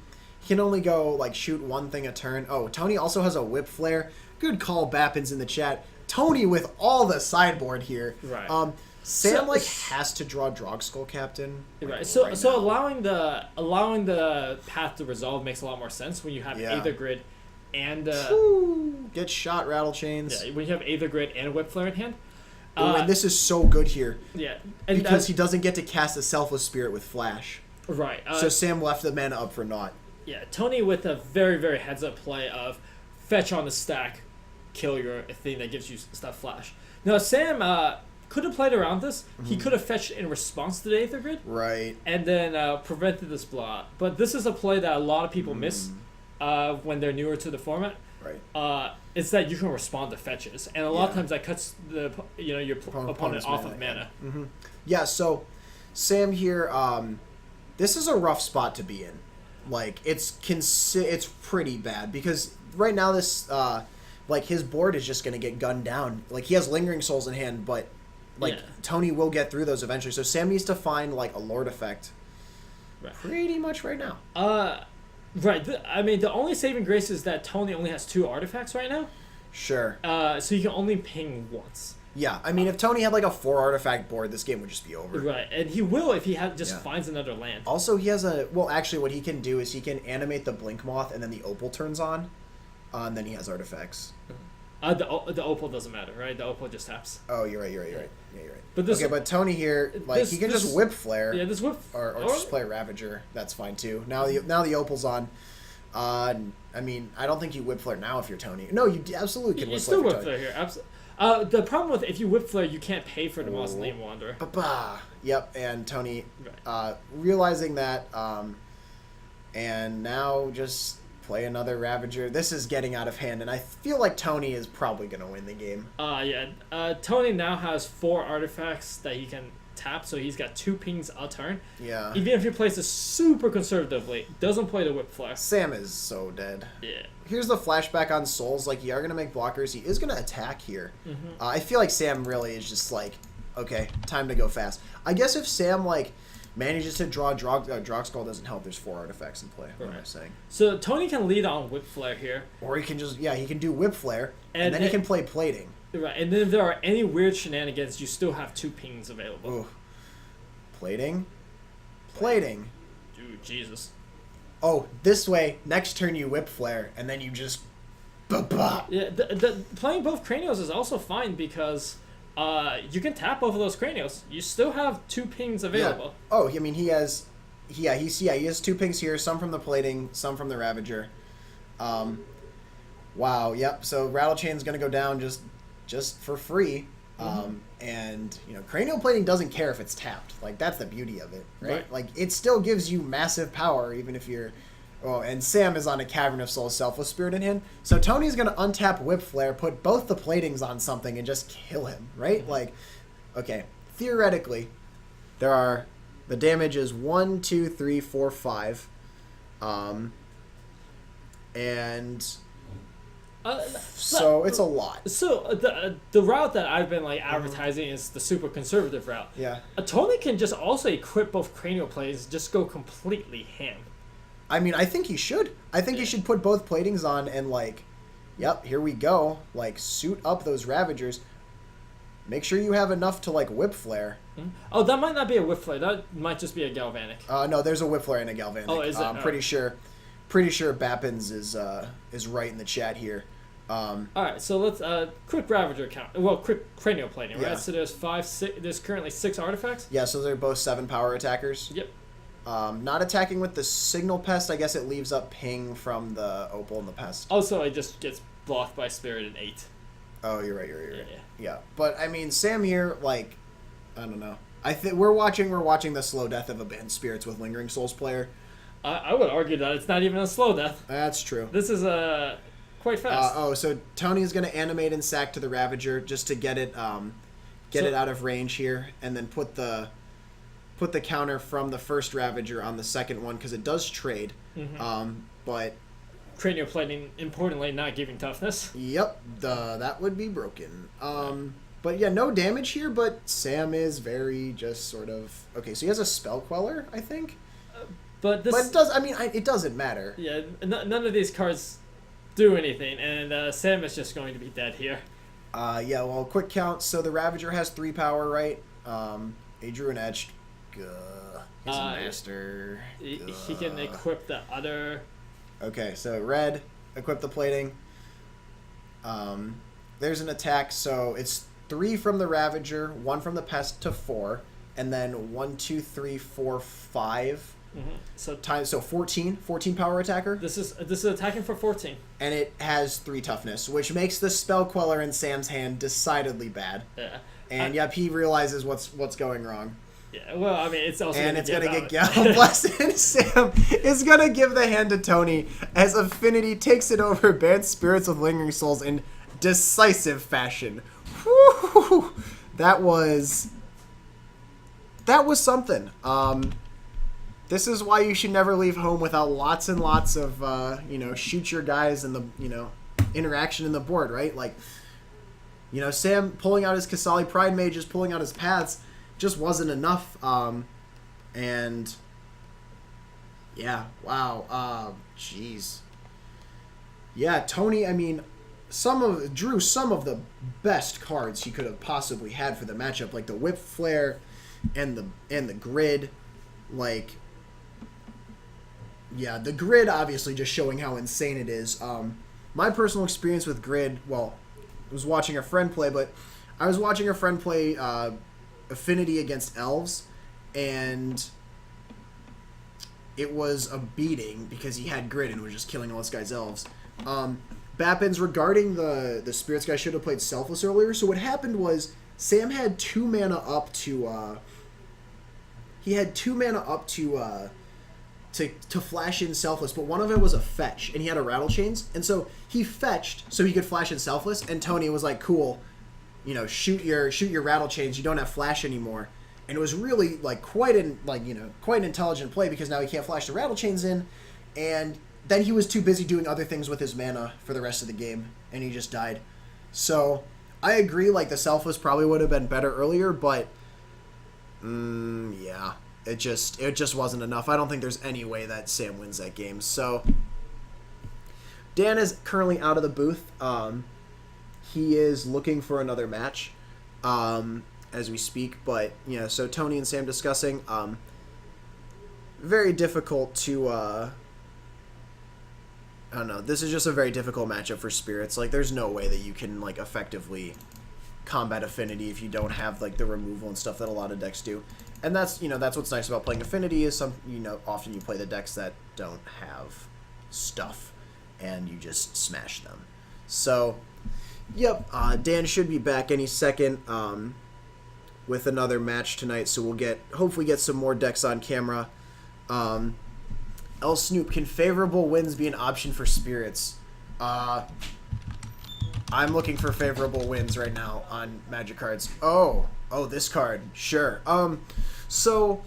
go like shoot one thing a turn. Oh, Tony also has a whip flare. Good call, Bappin's in the chat. Tony with all the sideboard here. Right. Sam So- has to draw Drog Skull Captain. Right. So now. allowing the path to resolve makes a lot more sense when you have Yeah. Aether Grid and Get shot, Rattle Chains. when you have Aether Grid and Whip Flare in hand. And this is so good here Yeah, and because he doesn't get to cast a Selfless Spirit with Flash. right. So Sam left the mana up for naught. Yeah, Tony with a very, very heads-up play of fetch on the stack, kill your thing that gives you stuff flash. Now, Sam could have played around this. He could have fetched in response to the Aether Grid Right. and then prevented this blot. But this is a play that a lot of people miss when they're newer to the format. Right. It's that you can respond to fetches. And a lot of Yeah. times that cuts your opponent Opponent's off mana, of mana. Yeah, so Sam here, this is a rough spot to be in. Like, it's pretty bad because right now this, his board is just going to get gunned down. Like, he has Lingering Souls in hand, but, Tony will get through those eventually. So Sam needs to find, a Lord effect pretty much right now. Right. I mean, the only saving grace is that Tony only has 2 artifacts right now. Sure. So you can only ping once. Yeah, I mean, if Tony had, a 4 artifact board, this game would just be over. Right, and he will if he finds another land. Also, he has actually, what he can do is he can animate the Blink Moth, and then the Opal turns on, and then he has artifacts. The Opal doesn't matter, right? The Opal just taps. Oh, you're right. Yeah, you're right. But but Tony here, he can just whip flare. Yeah, this whip. Or just play Ravager. That's fine too. Now the Opal's on. I mean, I don't think you whip flare now if you're Tony. No, you absolutely can You whip still flare. whip flare here. The problem with if you whip flare, you can't pay for the Mausoleum Wanderer. Yep, and Tony realizing that, and now just play another Ravager. This is getting out of hand, and I feel like Tony is probably going to win the game. Tony now has 4 artifacts that he can tap, so he's got 2 pings a turn. Yeah. Even if he plays this super conservatively, doesn't play the whip flare. Sam is so dead. Yeah. Here's the flashback on Souls. You are going to make blockers. He is going to attack here. I feel like Sam really is just okay, time to go fast. I guess if Sam, manages to draw Drog Skull doesn't help. There's 4 artifacts in play. What am I saying? So Tony can lead on whip flare here. Or he can he can do Whip Flare, and then he can play Plating. Right, and then if there are any weird shenanigans, you still have 2 pings available. Ooh. Plating. Dude, Jesus. Oh, this way, next turn you Whip Flare, and then you just... Ba-ba. Yeah, playing both Cranios is also fine because you can tap both of those Cranios. You still have 2 pings available. Yeah. Oh, I mean, he has 2 pings here, some from the Plating, some from the Ravager. Wow, yep, so Rattle Chain's going to go down just for free. And cranial plating doesn't care if it's tapped. That's the beauty of it, right? It still gives you massive power even if you're and Sam is on a Cavern of Souls Selfless Spirit in hand. So Tony's gonna untap Whip Flare, put both the platings on something and just kill him, right? Okay, theoretically the damage is 1, 2, 3, 4, 5. And so it's a lot. So the route that I've been advertising is the super conservative route. Yeah. Tony can just also equip both cranial plays, just go completely ham. I mean, I think he should. I think he should put both platings on and yep, here we go. Suit up those Ravagers. Make sure you have enough to Whip Flare. Oh, that might not be a Whip Flare. That might just be a Galvanic. No, there's a Whip Flare and a Galvanic. Oh, is it? I'm pretty sure Bappins is right in the chat here. All right, so let's quick Ravager count. Well, quick cranial plating, right? Yeah. So there's currently 6 artifacts. Yeah, so they're both 7 power attackers. Yep. Not attacking with the Signal Pest. I guess it leaves up Ping from the Opal and the Pest. Also, it just gets blocked by Spirit at 8. Oh, you're right. You're right. Yeah. Yeah, but I mean, Sam here, like, I don't know. I think we're watching the slow death of a Banned Spirits with Lingering Souls player. I would argue that it's not even a slow death. That's true. This is quite fast. So Tony's gonna animate and sack to the Ravager just to get it it out of range here, and then put the counter from the first Ravager on the second one because it does trade. But Cranial plating, importantly, not giving toughness. yep, that would be broken. But yeah, no damage here. But Sam is very just sort of okay. So he has a Spell Queller, I think. But this, But it does. I mean, it doesn't matter. yeah, none of these cards do anything, and Sam is just going to be dead here. Yeah. Well, quick count. So the Ravager has 3 power, right? A Druid Etched. He's a master. He can equip the other. Okay, so red, equip the plating. There's an attack, so it's 3 from the Ravager, 1 from the Pest to 4, and then 1, 2, 3, 4, 5. So 14 power attacker, This is attacking for 14. and it has 3 toughness, which makes the Spell Queller in Sam's hand decidedly bad. Yeah. And yep, he realizes what's going wrong. Yeah. Well, I mean, it's also And it's gonna get out. Gal Blessed. Sam is gonna give the hand to Tony as Affinity takes it over Banned Spirits with Lingering Souls in decisive fashion. Whew. That was something. This is why you should never leave home without lots and lots of shoot your guys and the interaction in the board, right? Like, Sam pulling out his Kasali Pride Mages, pulling out his paths, just wasn't enough. And yeah, wow. Jeez. Yeah, Tony, I mean, drew some of the best cards he could have possibly had for the matchup, like the Whip Flare and the Grid. Like, yeah, the Grid obviously just showing how insane it is. My personal experience with Grid, well, I was watching a friend play, but I was watching a friend play Affinity against Elves, and it was a beating because he had Grid and was just killing all this guy's Elves. Bappins, regarding the Spirits guy, should have played Selfless earlier. So what happened was Sam had 2 mana up to to flash in Selfless, but one of it was a fetch, and he had a Rattle Chains, and so he fetched so he could flash in Selfless, and Tony was like, cool, shoot your Rattle Chains, you don't have flash anymore. And it was really like quite an intelligent play because now he can't flash the Rattle Chains in, and then he was too busy doing other things with his mana for the rest of the game, and he just died. So I agree, like the Selfless probably would have been better earlier, but yeah, it just wasn't enough. I don't think there's any way that Sam wins that game. So Dan is currently out of the booth. He is looking for another match as we speak, but so Tony and Sam discussing. Very difficult to I don't know. This is just a very difficult matchup for Spirits. Like, there's no way that you can like effectively combat Affinity if you don't have like the removal and stuff that a lot of decks do. And that's that's what's nice about playing Affinity is often you play the decks that don't have stuff and you just smash them. So, yep, Dan should be back any second with another match tonight. So we'll hopefully get some more decks on camera. El Snoop, can favorable wins be an option for Spirits? I'm looking for favorable wins right now on Magic cards. Oh, this card, sure. So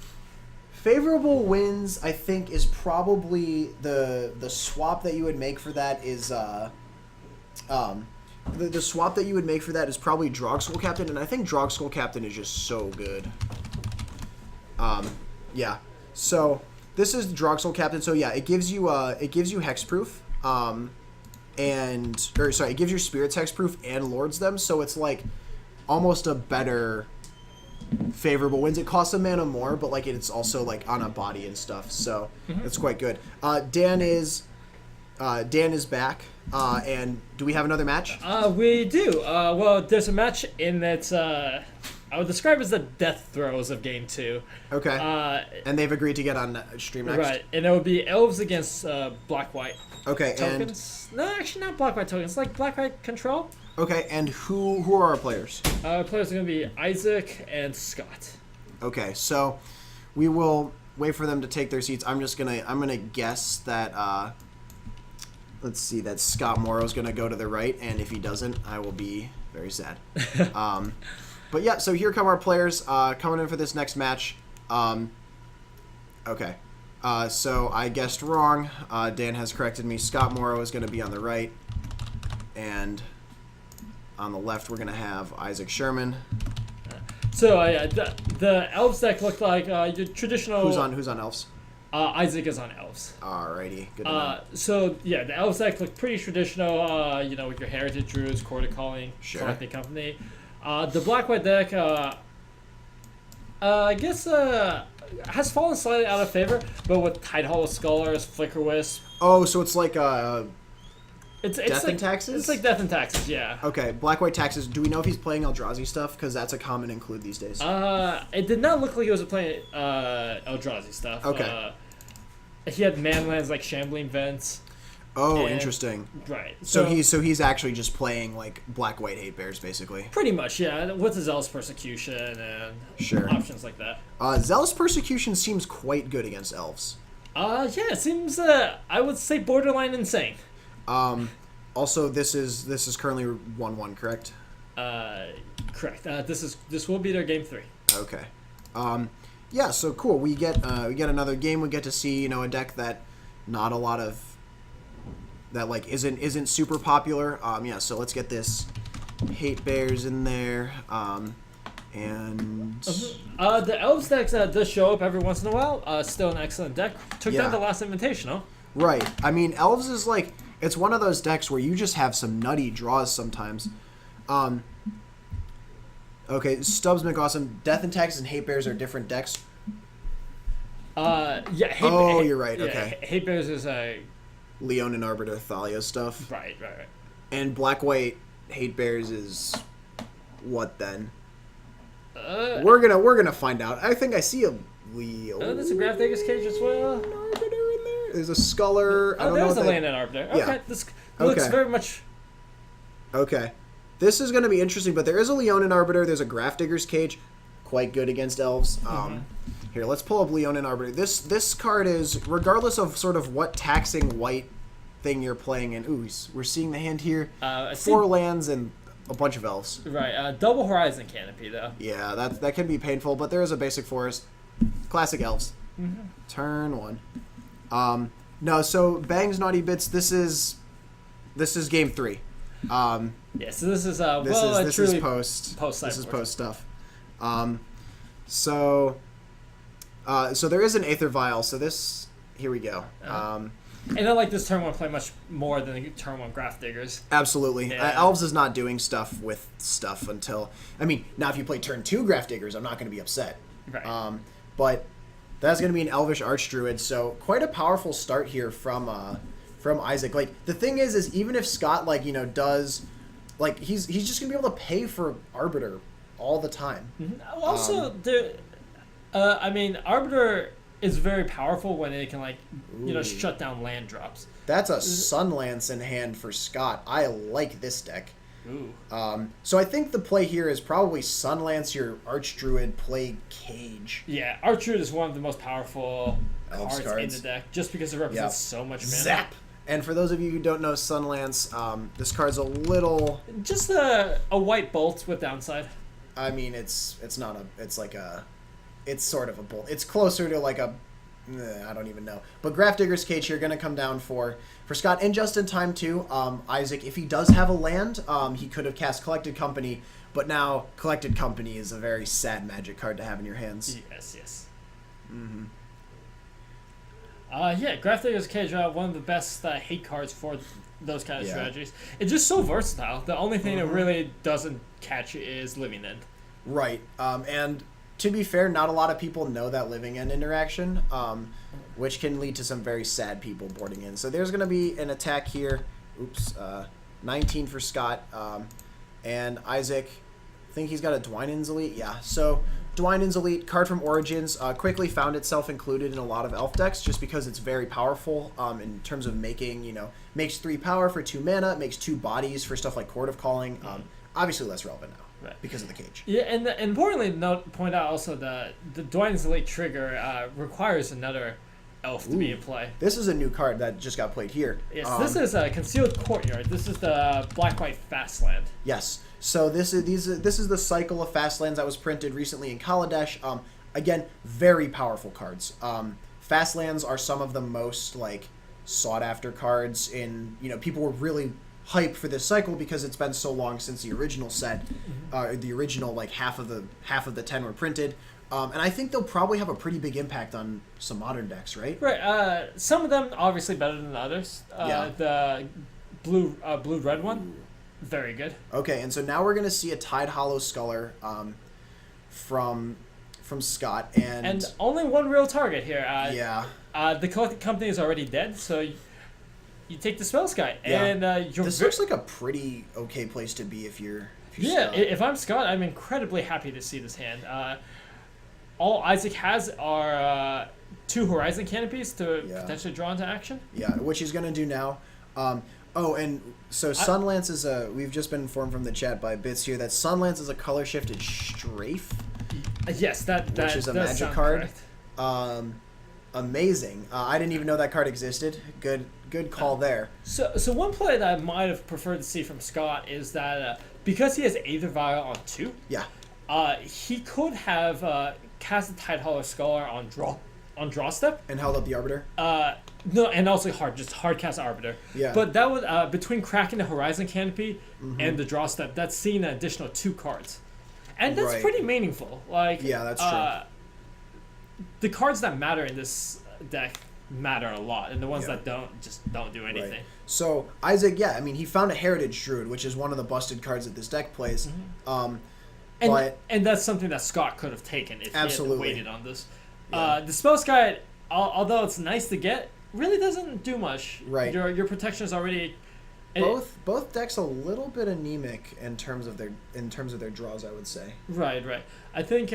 favorable wins, I think, is probably the swap that you would make for that is the swap that you would make for that is probably Drogsoul Captain, and I think Drogsoul Captain is just so good. Yeah. So this is Drogsoul Captain. So yeah, it gives you hexproof. It gives your Spirits hexproof and lords them, so it's like almost a better favorable wins. It costs a mana more, but like it's also like on a body and stuff, so it's quite good. Dan is Dan is back, and do we have another match? We do. Well, there's a match in that I would describe as the death throes of Game 2. Okay. And they've agreed to get on stream next. Right, and it would be Elves against Black-White Okay, tokens. No, actually not Black-White tokens. Like Black-White control. okay, and who are our players? Our players are going to be Isaac and Scott. Okay, so we will wait for them to take their seats. I'm gonna guess that let's see, that Scott Morrow's gonna go to the right, and if he doesn't, I will be very sad. But yeah, so here come our players coming in for this next match. Okay, so I guessed wrong. Dan has corrected me. Scott Morrow is gonna be on the right, and on the left we're gonna have Isaac Sherman. So yeah, the Elves deck looked like your traditional. Who's on Elves? Isaac is on Elves. Alrighty, good to know. So yeah, the Elves deck looked pretty traditional. With your Heritage Druids, Quarter Calling, Sure. Collecting Company. The Black-White deck, I guess, has fallen slightly out of favor, but with Tidehollow Scholars, Flicker Wisp. Oh, so it's like It's Death like, and Taxes? It's like Death and Taxes, yeah. okay, Black-White Taxes. Do we know if he's playing Eldrazi stuff? Because that's a common include these days. It did not look like he was playing Eldrazi stuff. Okay. He had manlands like Shambling Vents. Oh, and- interesting. Right. So he's actually just playing like Black-White Hate Bears, basically. Pretty much, yeah. With his Zealous Persecution and Sure. options like that. Zealous Persecution seems quite good against Elves. Yeah, it seems I would say borderline insane. Also, this is currently 1-1, correct? Correct. This will be their game 3. Okay. Yeah. So cool. We get another game. We get to see a deck that not a lot of that like isn't super popular. Yeah. So let's get this Hate Bears in there. And The Elves deck does show up every once in a while. Still an excellent deck. Took Yeah. down the last Invitational. right. I mean, Elves is like it's one of those decks where you just have some nutty draws sometimes. Okay, Stubbs McAwesome, Death and Taxes and Hate Bears are different decks. Yeah. You're right, Yeah, okay. Hate Bears is a Leon and Arbiter Thalia stuff. right. And Black-White Hate Bears is what then? We're gonna find out. I think I see a Leo. There's a Grafdigger's Cage as well. Arbiter in there. There's a Sculler. I don't know There's what a that- Land and Arbiter. Yeah. Okay, this looks Okay. very much. Okay. This is going to be interesting, but there is a Leonin Arbiter. There's a Grafdigger's Cage. Quite good against Elves. Here, let's pull up Leonin Arbiter. This card is, regardless of sort of what taxing white thing you're playing in. Ooh, we're seeing the hand here. I see- 4 lands and a bunch of Elves. Right. Double Horizon Canopy though. Yeah, that can be painful, but there is a basic forest. Classic Elves. Turn 1. No, so Bang's Naughty Bits, this is game 3. Yeah. So this is This truly is post. post This is Sideboarding. post stuff. So there is an Aether Vial. So this, here we go. And I like this turn 1 play much more than the turn 1 Grafdiggers. Absolutely. Yeah. Elves is not doing stuff with stuff until, I mean, now if you play turn 2 Grafdiggers, I'm not going to be upset. Right. But that's going to be an Elvish Archdruid. So quite a powerful start here from Isaac. Like the thing is even if Scott does, like he's just going to be able to pay for Arbiter all the time. Also, Arbiter is very powerful when it can shut down land drops. That's a Sunlance in hand for Scott. I like this deck. Ooh. So I think the play here is probably Sunlance your Archdruid, play Cage. Yeah, Archdruid is one of the most powerful Elves cards in cards. the deck, just because it represents Yep. so much mana. Zap! And for those of you who don't know Sunlance, this card's a little. Just a white bolt with downside. I mean, it's not a. It's sort of a bolt. It's closer to like a. I don't even know. But Grafdigger's Cage here going to come down for Scott, and just in time too. Isaac, if he does have a land, he could have cast Collected Company, but now Collected Company is a very sad Magic card to have in your hands. Yes. Yeah, Grafdigger's Cage, one of the best hate cards for those kind of Yeah. strategies. It's just so versatile. The only thing that really doesn't catch you is Living End. Right. And to be fair, not a lot of people know that living end interaction, which can lead to some very sad people boarding in. So there's going to be an attack here. Oops. 19 for Scott. And Isaac, I think he's got a Dwynen's Elite. Yeah, so Dwynen's Elite, card from Origins, quickly found itself included in a lot of Elf decks just because it's very powerful in terms of making, makes 3 power for 2 mana, makes 2 bodies for stuff like Chord of Calling. Obviously less relevant now. Right. Because of the cage. Yeah, and importantly, point out also that the Dwynen's Elite trigger requires another elf to be in play. This is a new card that just got played here. Yes, this is a Concealed Courtyard. This is the black-white fast land. Yes. So this is the cycle of fast lands that was printed recently in Kaladesh. Again, very powerful cards. Fast lands are some of the most sought after cards in, people were really hype for this cycle because it's been so long since the original set, the original half of the 10 were printed, and I think they'll probably have a pretty big impact on some modern decks, right? Right. Some of them obviously better than the others. Yeah. The blue red one, very good. Okay, and so now we're gonna see a Tide Hollow Sculler from Scott, and only one real target here. yeah. The company is already dead, so. You take the Spell Sky, Yeah. and this looks like a pretty okay place to be if you're Scott. If I'm Scott, I'm incredibly happy to see this hand. All Isaac has are 2 Horizon Canopies to potentially draw into action. Yeah, which he's gonna do now. And so Sunlance is we've just been informed from the chat by Bits here that Sunlance is a color shifted Strafe. Yes, which is a does magic sound card. correct. Amazing. I didn't even know that card existed. Good call there. So one play that I might have preferred to see from Scott is that because he has Aether Vial on 2, he could have cast a Tide Hollow Scholar on draw step and held up the Arbiter. No, and also hard cast Arbiter. Yeah. But that would between cracking the Horizon Canopy and the draw step, that's seeing an additional 2 cards, and that's pretty meaningful. Yeah, that's true. The cards that matter in this deck matter a lot, and the ones that don't do anything. Right. So Isaac, he found a Heritage Druid, which is one of the busted cards that this deck plays. And that's something that Scott could have taken if he had waited on this. Yeah. The Spell Sky, although it's nice to get, really doesn't do much. Right. Your protection is already. Both decks a little bit anemic in terms of their draws, I would say. Right. I think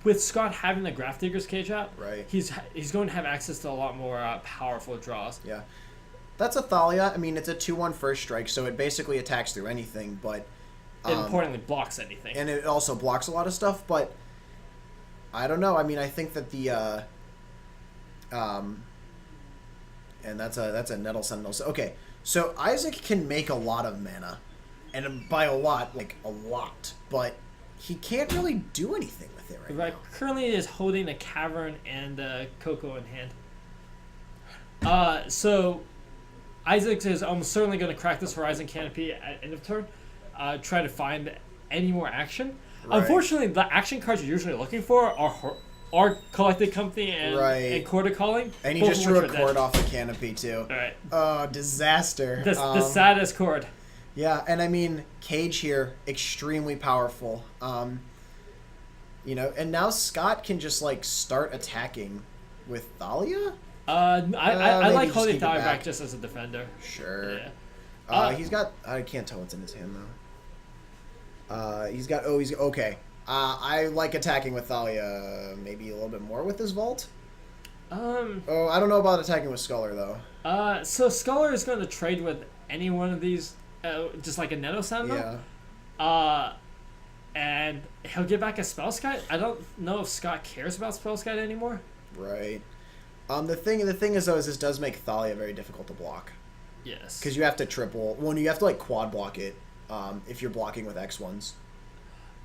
with Scott having the Grafdigger's Cage out, he's going to have access to a lot more powerful draws. Yeah, that's a Thalia. It's a 2/1 first strike, so it basically attacks through anything, but it importantly blocks anything, and it also blocks a lot of stuff. But I don't know. I think that the and that's a Nettle Sentinel. So, okay. So Isaac can make a lot of mana, and by a lot, a lot, but he can't really do anything with it right now. Currently is holding a Cavern and Coco in hand. So Isaac is almost certainly going to crack this Horizon Canopy at end of turn, try to find any more action. Right. Unfortunately, the action cards you're usually looking for are Collected Company and Chord of Calling. And he just drew a Chord off the canopy too. Right. Oh, disaster. The saddest Chord. Yeah, and Cage here, extremely powerful. And now Scott can just start attacking with Thalia? I like just holding keep it Thalia back back just as a defender. Sure. Yeah. He's got, I can't tell what's in his hand though. He's okay. I like attacking with Thalia maybe a little bit more with this Vault. I don't know about attacking with Scholar though. So Scholar is going to trade with any one of these, just like a Netto Sentinel. Yeah. And he'll get back a Spell Sky. I don't know if Scott cares about Spell Sky anymore. Right. The thing is though is this does make Thalia very difficult to block. Yes. Because you have to you have to quad block it if you're blocking with X1s.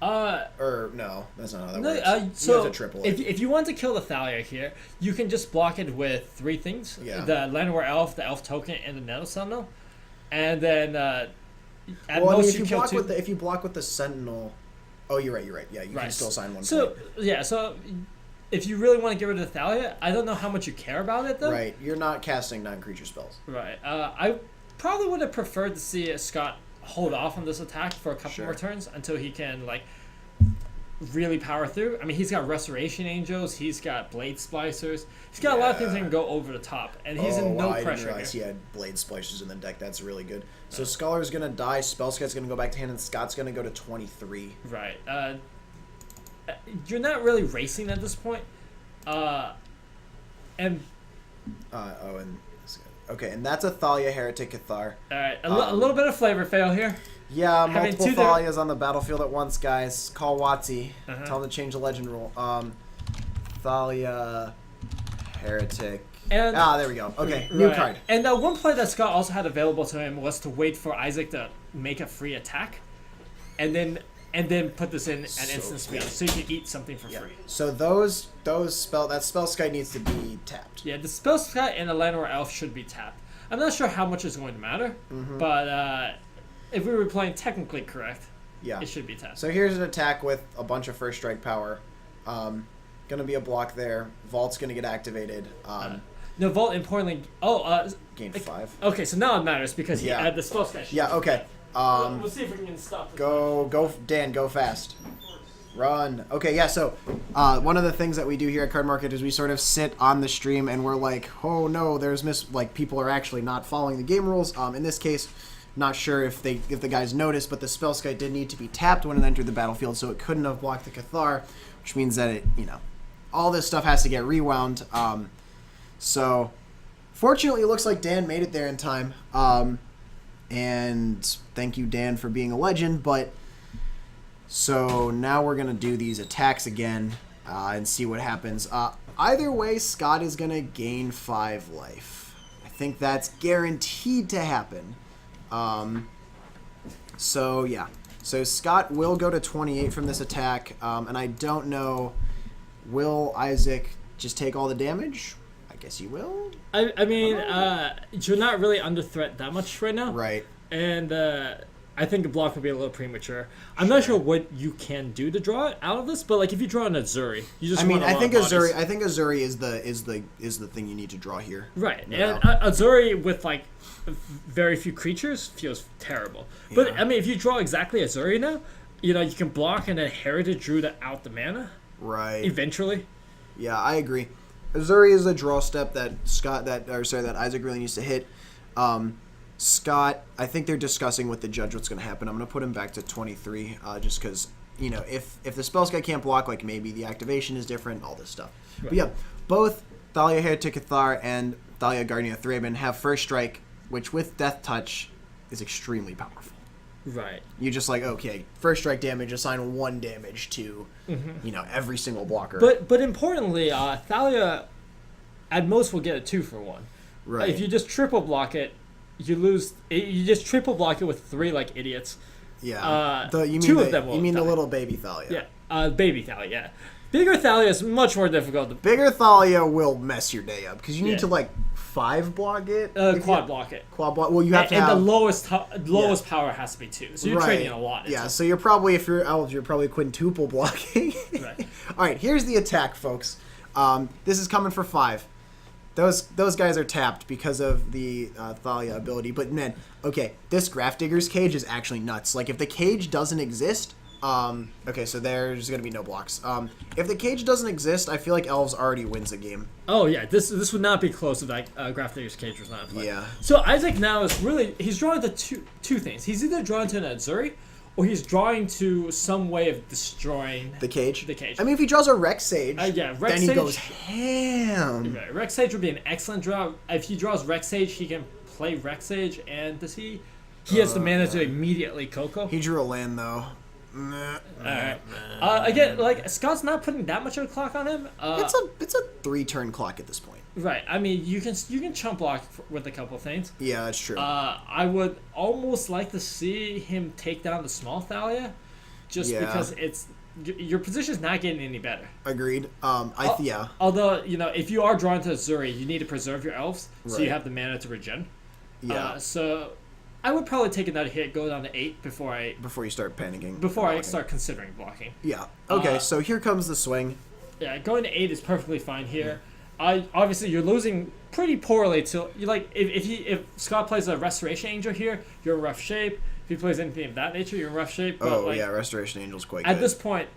Or no, that's not how that works. So you have to triple it. If you want to kill the Thalia here, you can just block it with 3 things: the Llanowar Elf, the Elf Token, and the Nettle Sentinel. And then if you block with the Sentinel, you're right. Yeah, you can still assign 1 point. So if you really want to get rid of the Thalia, I don't know how much you care about it though. Right, you're not casting non-creature spells. Right. I probably would have preferred to see Scott hold off on this attack for a couple more turns until he can really power through. I mean, he's got Restoration Angels, he's got Blade Splicers, he's got a lot of things that can go over the top, and he's in no I didn't pressure realize here. he had Blade Splicers in the deck. That's really good. So Scholar's going to die, Spellskite's going to go back to hand, and Scott's going to go to 23. Right. You're not really racing at this point. And Okay, and that's a Thalia Heretic Cathar. alright, a little bit of flavor fail here. Yeah, Having multiple two there- Thalias on the battlefield at once, guys. Call WotC. Uh-huh. Tell him to change the legend rule. Thalia Heretic. And There we go. Okay, new right. card. And one play that Scott also had available to him was to wait for Isaac to make a free attack, and then put this in at instant speed, so you can eat something for free. So that Spellskite needs to be tapped. Yeah, the spell Scott and the Llanowar Elf should be tapped. I'm not sure how much is going to matter, but if we were playing technically correct, Yeah. it should be tapped. So here's an attack with a bunch of first strike power. Gonna be a block there. Vault's gonna get activated. No, Vault importantly. Gain 5. Okay, so now it matters because he Yeah. had the spell Scott. Yeah. Okay. We'll see if we can stop this. Go, Dan, go fast. Run. Okay, yeah, so one of the things that we do here at Card Market is we sort of sit on the stream and we're like, oh no, people are actually not following the game rules. In this case, not sure if the guys noticed, but the Spellskite did need to be tapped when it entered the battlefield, so it couldn't have blocked the Cathar, which means that all this stuff has to get rewound. So fortunately, it looks like Dan made it there in time. And thank you, Dan, for being a legend. But so now we're going to do these attacks again and see what happens. Either way, Scott is going to gain 5 life. I think that's guaranteed to happen. So, yeah. So Scott will go to 28 from this attack. And I don't know, will Isaac just take all the damage? I guess he will. I mean, you're not really under threat that much right now. Right. And I think a block would be a little premature. I'm not sure what you can do to draw it out of this, but like if you draw an Azuri, you just. I think Azuri. Azuri is the thing you need to draw here. Right, No and doubt. Azuri with like very few creatures feels terrible. But Yeah. I mean, if you draw exactly Azuri now, you can block and then Heritage Druid out the mana Right. eventually. Yeah, I agree. Azuri is a draw step that Isaac really needs to hit. Scott, I think they're discussing with the judge what's going to happen. I'm going to put him back to 23, just because if the Spellskite can't block, like maybe the activation is different, all this stuff. Right. But yeah, both Thalia Heretic Cathar and Thalia Guardian of Thraben have first strike, which with Death Touch is extremely powerful. Right. You just first strike damage, assign 1 damage to every single blocker. But importantly, Thalia at most will get a 2 for 1. right. If you just triple block it, you lose. You just triple block it with 3 like idiots. yeah. of them will You mean the die. little baby Thalia. Yeah. Baby Thalia. Yeah. Bigger Thalia is much more difficult to Bigger Thalia will mess your day up because you need Yeah. to 5 block it. If quad you- block it. Quad block. Well, you have to And have the lowest power has to be 2. So you're right. trading a lot. Yeah. So you're probably, if you're Elves, you're probably quintuple blocking. Right. All right. Here's the attack, folks. This is coming for 5. Those guys are tapped because of the Thalia ability. But man, okay, this Grafdigger's Cage is actually nuts. Like if the cage doesn't exist, okay, so there's gonna be no blocks. If the cage doesn't exist, I feel like Elves already wins the game. Oh yeah, this would not be close if that Grafdigger's Cage was not in play. Yeah. So Isaac now is he's drawing to two things. He's either drawing to an Azuri, or he's drawing to some way of destroying The cage. The cage. I mean, if he draws a Rex Sage, Yeah, Rex then he Sage. goes ham. Right, Rex Sage would be an excellent draw. If he draws Rex Sage, he can play Rex Sage, and does he? He has the mana to immediately Coco. He drew a land though. Alright. Again, like Scott's not putting that much of a clock on him. It's a 3-turn clock at this point. Right. I mean, you can chump block with a couple things. Yeah, that's true. I would almost like to see him take down the small Thalia, just Yeah. because your position's not getting any better. Agreed. Yeah. Although if you are drawn to Azuri, you need to preserve your elves so you Right. have the mana to regen. Yeah. So I would probably take another hit, go down to 8 before I Before you start panicking. before I start considering blocking. Yeah. Okay. So here comes the swing. Yeah, going to 8 is perfectly fine here. Obviously you're losing pretty poorly to if Scott plays a Restoration Angel here, you're in rough shape. If he plays anything of that nature, you're in rough shape. But Oh yeah, Restoration Angel's quite at good. this point,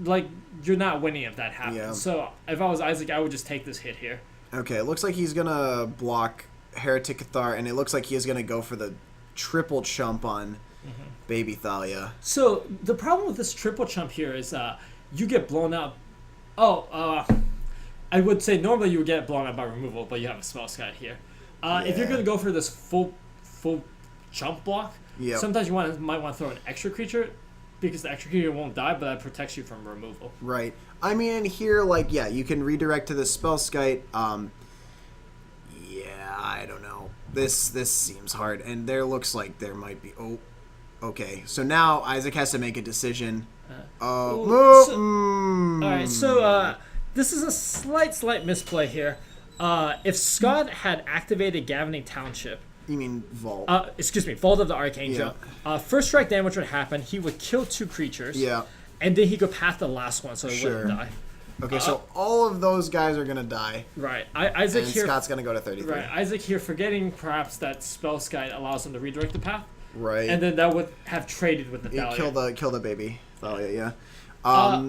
like you're not winning if that happens. Yeah. So if I was Isaac, I would just take this hit here. Okay, it looks like he's gonna block Heretic Cathar, and it looks like he is gonna go for the triple chump on Baby Thalia. So the problem with this triple chump here is you get blown out. I would say normally you would get blown out by removal, but you have a spell sky here. If you're Yeah. gonna go for this full chump block, Yep. sometimes you might want to throw an extra creature because the extra creature won't die, but that protects you from removal. Right. I mean, here, like, yeah, you can redirect to the Spellskite. Yeah, I don't know. This seems hard, and there looks like there might be. Oh, okay. So now Isaac has to make a decision. All right, so this is a slight misplay here. If Scott had activated Gavining Township, You mean Vault? excuse me, Vault of the Archangel, first strike damage would happen. He would kill 2 creatures. Yeah. And then he could path the last one, so it Sure. wouldn't die. Okay, so all of those guys are gonna die, Right. Isaac and here. Scott's gonna go to 33. Right. Isaac here, forgetting perhaps that spell sky allows him to redirect the path, Right. and then that would have traded with the Thalia. Kill the baby Thalia. Yeah.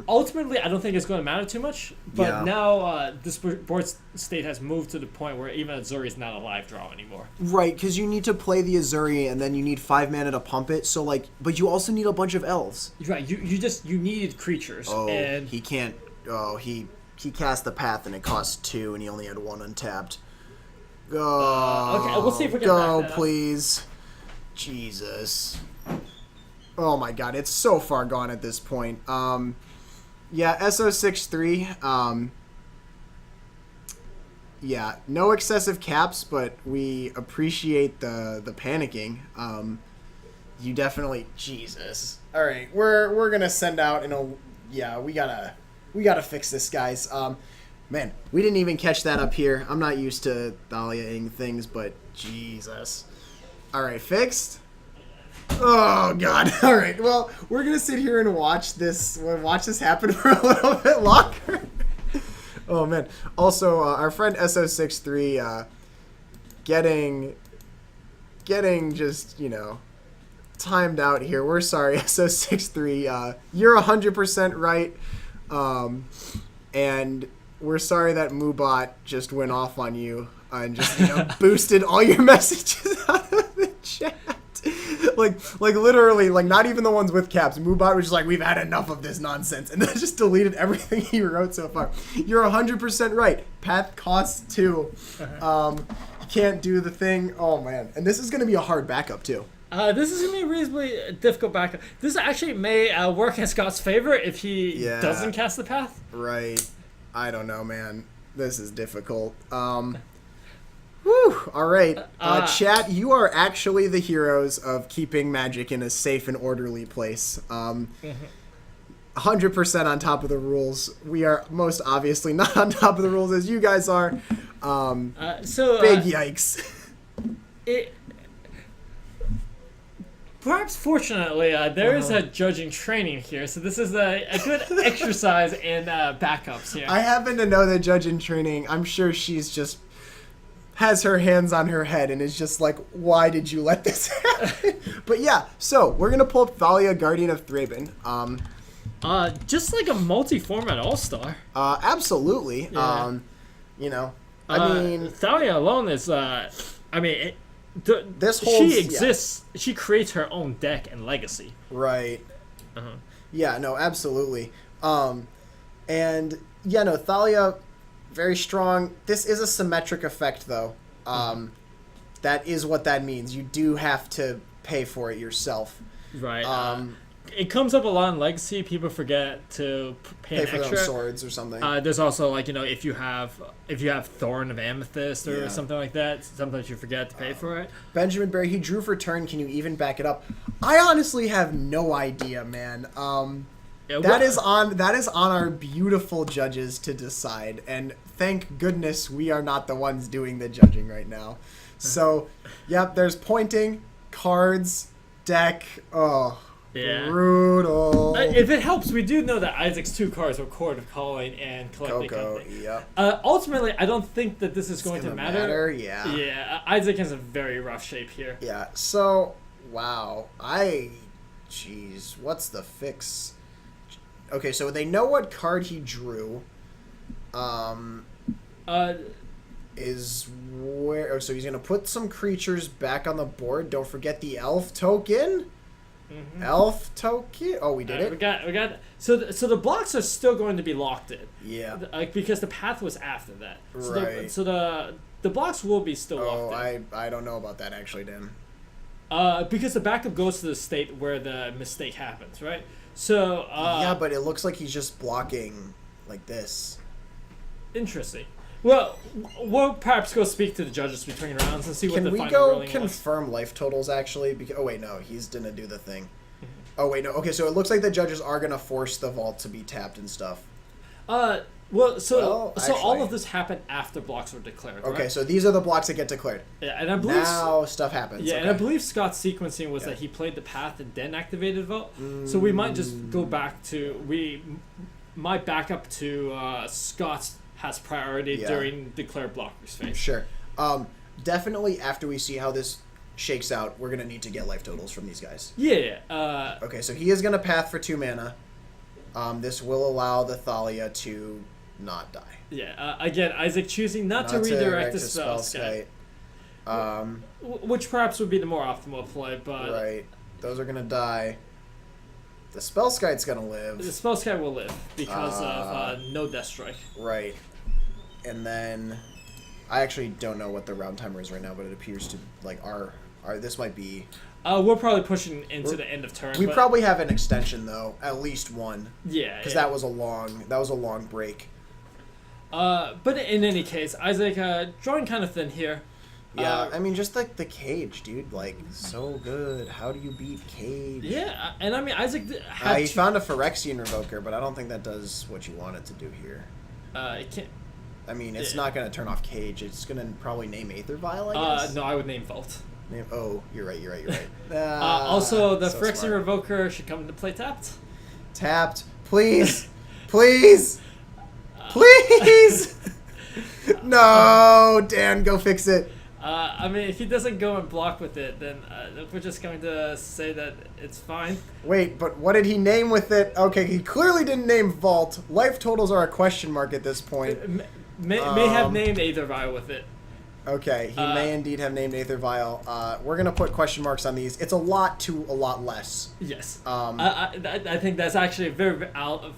Ultimately, I don't think it's going to matter too much. But Yeah. now this board state has moved to the point where even Azuri is not a live draw anymore. Right, because you need to play the Azuri, and then you need 5 mana to pump it. So like, but you also need a bunch of elves. Right. You needed creatures. Oh, and he can't. Oh, he cast the path, and it cost 2, and he only had 1 untapped. Go. okay, we'll see if we can go, back that up. please. Jesus. Oh my God, it's so far gone at this point. Yeah, SO63. Yeah, no excessive caps, but we appreciate the panicking. You definitely, Jesus. All right, we're gonna send out we gotta fix this, guys. Man, we didn't even catch that up here. I'm not used to Thalia-ing things, but Jesus. All right, fixed. Oh God! All right. Well, we're gonna sit here and watch this happen for a little bit longer. Oh man. Also, our friend SO63 getting just timed out here. We're sorry, SO63. You're 100% right, and we're sorry that Moobot just went off on you and just boosted all your messages out of the chat. like literally, like not even the ones with caps. Moobot was just like, we've had enough of this nonsense, and then just deleted everything he wrote so far. You're 100% right. Path costs 2. You can't do the thing. Oh man, and this is gonna be a hard backup too. This is going to be a reasonably difficult backup. This actually may work in Scott's favor if he doesn't cast the path. Right. I don't know, man. This is difficult. Whew. All right. Chat, you are actually the heroes of keeping Magic in a safe and orderly place. 100% on top of the rules. We are most obviously not on top of the rules as you guys are. Big yikes. Perhaps fortunately, there is a judging training here, so this is a good exercise in backups here. I happen to know that judge in training, I'm sure she's just has her hands on her head and is just like, why did you let this happen? But yeah, so we're going to pull up Thalia, Guardian of Thraben. Just like a multi-format all-star. Absolutely. Yeah. I mean... Thalia alone is, this holds, she exists. Yeah. She creates her own deck and legacy. Right. Yeah. No. Absolutely. And yeah. No. Thalia, very strong. This is a symmetric effect, though. That is what that means. You do have to pay for it yourself. Right. It comes up a lot in Legacy. People forget to pay for extra. their swords or something. There's also if you have Thorn of Amethyst or something like that, sometimes you forget to pay for it. Benjamin Berry, he drew for turn. Can you even back it up? I honestly have no idea, man. That is on our beautiful judges to decide, and thank goodness we are not the ones doing the judging right now. So, yep, there's pointing, cards, deck. Oh. Yeah. Brutal. If it helps, we do know that Isaac's 2 cards were Chord of Calling and Collecting Company. Yep. Ultimately, I don't think that this is going to matter. Yeah. Yeah, Isaac has a very rough shape here. Yeah, so, wow. Jeez, what's the fix? Okay, so they know what card he drew. Is where... Oh, so he's going to put some creatures back on the board. Don't forget the elf token. Mm-hmm. Elf token. Oh, we did it. We got. So the blocks are still going to be locked in. Yeah. Because the path was after that. So Right. The blocks will be still locked in. I don't know about that actually, Dan. Because the backup goes to the state where the mistake happens, right? So yeah, but it looks like he's just blocking like this. Interesting. Well, we'll perhaps go speak to the judges between rounds and see what the final ruling was. Can we go confirm life totals, actually? Because, oh, wait, no. He's going to do the thing. Oh, wait, no. Okay, so it looks like the judges are going to force the vault to be tapped and stuff. So actually, all of this happened after blocks were declared, right? Okay, so these are the blocks that get declared. Yeah, and I believe... Now stuff happens. Yeah, okay. and I believe Scott's sequencing was that he played the path and then activated vault. So we might just go back to... We might back up to Scott's has priority during declared blockers phase. Sure. Definitely after we see how this shakes out, we're going to need to get life totals from these guys. Yeah. Okay, so he is going to path for 2 mana. This will allow the Thalia to not die. Yeah. Again, Isaac choosing not to redirect the Spellskite. Which perhaps would be the more optimal play, but... Right. Those are going to die. The Spellskite's going to live. The Spellskite will live because of no Death Strike. Right. And then... I actually don't know what the round timer is right now, but it appears to... Like, our this might be... We're probably pushing into the end of turn. We probably have an extension, though. At least one. Yeah. Because that was a long break. But in any case, Isaac, drawing kind of thin here. Yeah, I mean, just like the Cage, dude. Like, so good. How do you beat Cage? Yeah, and I mean, Isaac he found a Phyrexian Revoker, but I don't think that does what you want it to do here. It can't... I mean, it's not going to turn off Cage. It's going to probably name Aether Vial, I guess? No, I would name Vault. Oh, you're right. Also, the so Phyrexian Revoker should come into play tapped. Tapped. Please. Please. Please. No, Dan, go fix it. I mean, if he doesn't go and block with it, then we're just going to say that it's fine. Wait, but what did he name with it? Okay, he clearly didn't name Vault. Life totals are a question mark at this point. May have named Aether Vial with it. Okay, he may indeed have named Aether Vial. We're going to put question marks on these. It's a lot to a lot less. Yes. I think that's actually a very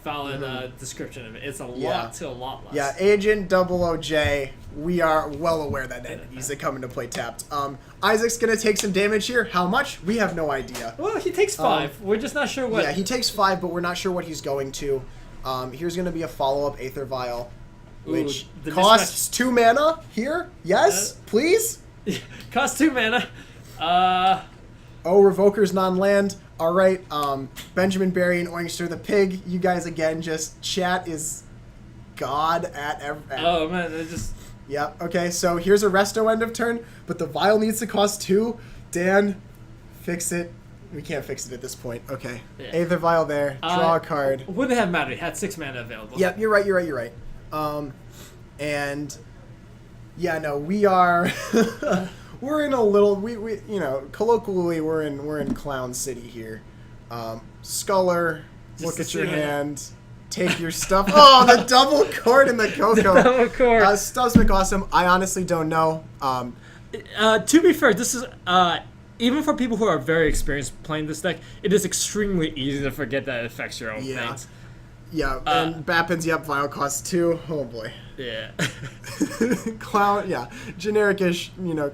valid description of it. It's a lot to a lot less. Yeah, Agent 00J, we are well aware that entities that come into play tapped. Isaac's going to take some damage here. How much? We have no idea. Well, he takes 5. We're just not sure what. Yeah, he takes 5, but we're not sure what he's going to. Here's going to be a follow-up Aether Vial. Which costs 2 mana here? Yes, please? Costs 2 mana. Oh, Revoker's non-land. All right. Benjamin Barry and Oinkster the Pig. You guys, again, just chat is god at oh, man. They're just... Yeah, okay. So here's a resto end of turn, but the Vial needs to cost 2. Dan, fix it. We can't fix it at this point. Okay. Yeah. Aether Vial there. Draw a card. Wouldn't have mattered. He had 6 mana available. Yep, you're right. And yeah, no, we are we're in a little we you know, colloquially we're in Clown City here. Sculler, look at your hand, take your stuff. Oh, the double cord in the Coco. The double cord. Stuff's McAwesome. I honestly don't know. To be fair, this is even for people who are very experienced playing this deck, it is extremely easy to forget that it affects your own things. Yeah, and Bappin's Vial costs 2. Oh boy. Yeah. Clown, yeah, generic-ish. You know,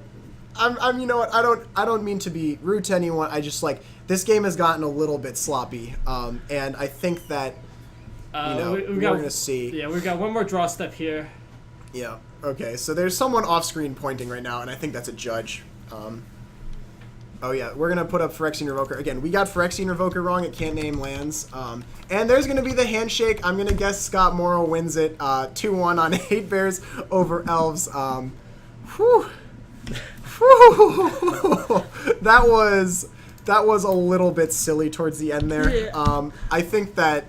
I'm. You know what? I don't mean to be rude to anyone. I just like this game has gotten a little bit sloppy. And I think that we're gonna see. Yeah, we've got one more draw step here. Yeah. Okay. So there's someone off screen pointing right now, and I think that's a judge. Oh yeah, we're gonna put up Phyrexian Revoker again. We got Phyrexian Revoker wrong. It can't name lands. And there's gonna be the handshake. I'm gonna guess Scott Morrow wins it 2-1 on 8 Bears over Elves. Whew. That was a little bit silly towards the end there. Yeah. I think that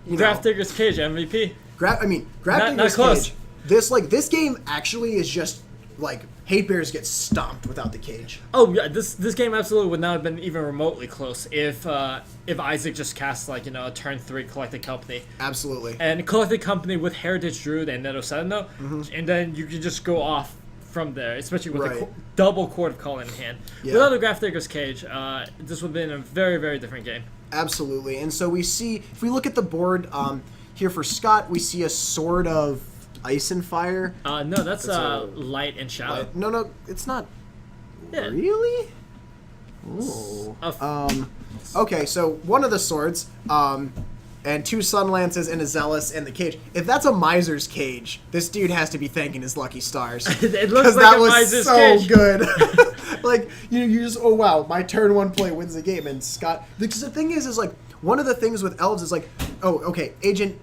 Graph Digger's Cage MVP. Graph Digger's close. Cage. This game actually is just like Hate Bears get stomped without the cage. Oh yeah, this game absolutely would not have been even remotely close if Isaac just cast like a turn 3 Collected Company. Absolutely. And Collected Company with Heritage Druid and Neto Sentinel, and then you can just go off from there, especially with a double Court of Call in hand. Yeah. Without a Graph Digger's Cage, this would have been a very, very different game. Absolutely. And so we see, if we look at the board here for Scott, we see a Sword of Ice and Fire. No, that's Light and Shadow. No, it's not. Yeah. Really? Ooh. Okay, so one of the swords, and 2 Sun Lances and a Zealous and the cage. If that's a Miser's Cage, this dude has to be thanking his lucky stars. It looks like that a was Miser's so Cage. good. Like, you just, oh wow, my turn 1 play wins the game. And Scott, because the thing is like, one of the things with Elves is like, oh, okay, Agent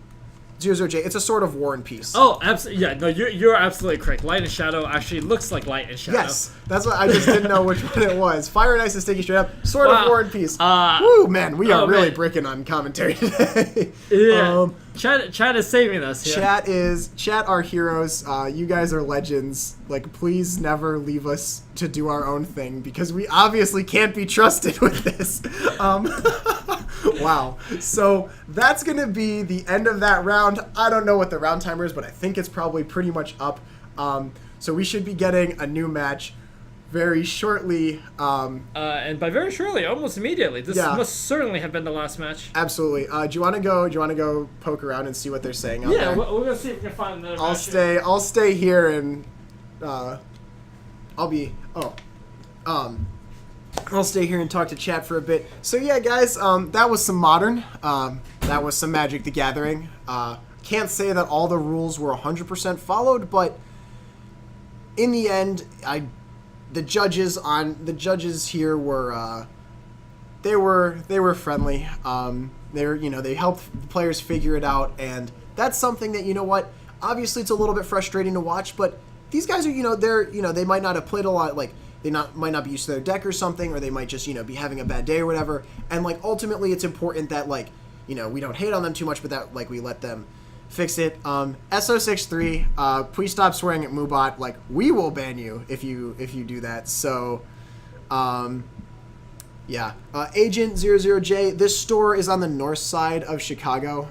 00J, it's a Sword of War and Peace. Oh, absolutely. Yeah, no, you're absolutely correct. Light and Shadow actually looks like Light and Shadow. Yes, that's what I just didn't know which one it was. Fire and Ice is sticky straight up. Sword Wow. of War and Peace. Woo, man, we are really man. bricking on commentary today. Yeah. Chat is saving us here. Chat are heroes. You guys are legends. Like, please never leave us to do our own thing because we obviously can't be trusted with this. Wow. So that's gonna be the end of that round. I don't know what the round timer is, but I think it's probably pretty much up. So we should be getting a new match very shortly. And by very shortly, almost immediately. This must certainly have been the last match. Absolutely. Do you want to go poke around and see what they're saying out Yeah, there? we're gonna see if we can find another match. I'll stay here and I'll stay here and talk to chat for a bit. So yeah, guys, that was some Modern. That was some Magic the Gathering. Can't say that all the rules were 100% followed, but in the end, the judges here were they were friendly. They helped the players figure it out, and that's something that obviously it's a little bit frustrating to watch, but these guys are they might not have played a lot, like might not be used to their deck or something, or they might just be having a bad day or whatever, and like ultimately it's important that we don't hate on them too much, but that we let them fix it. SO63, please stop swearing at Moobot. Like, we will ban you if you do that. So, yeah. Agent 00J, this store is on the north side of Chicago.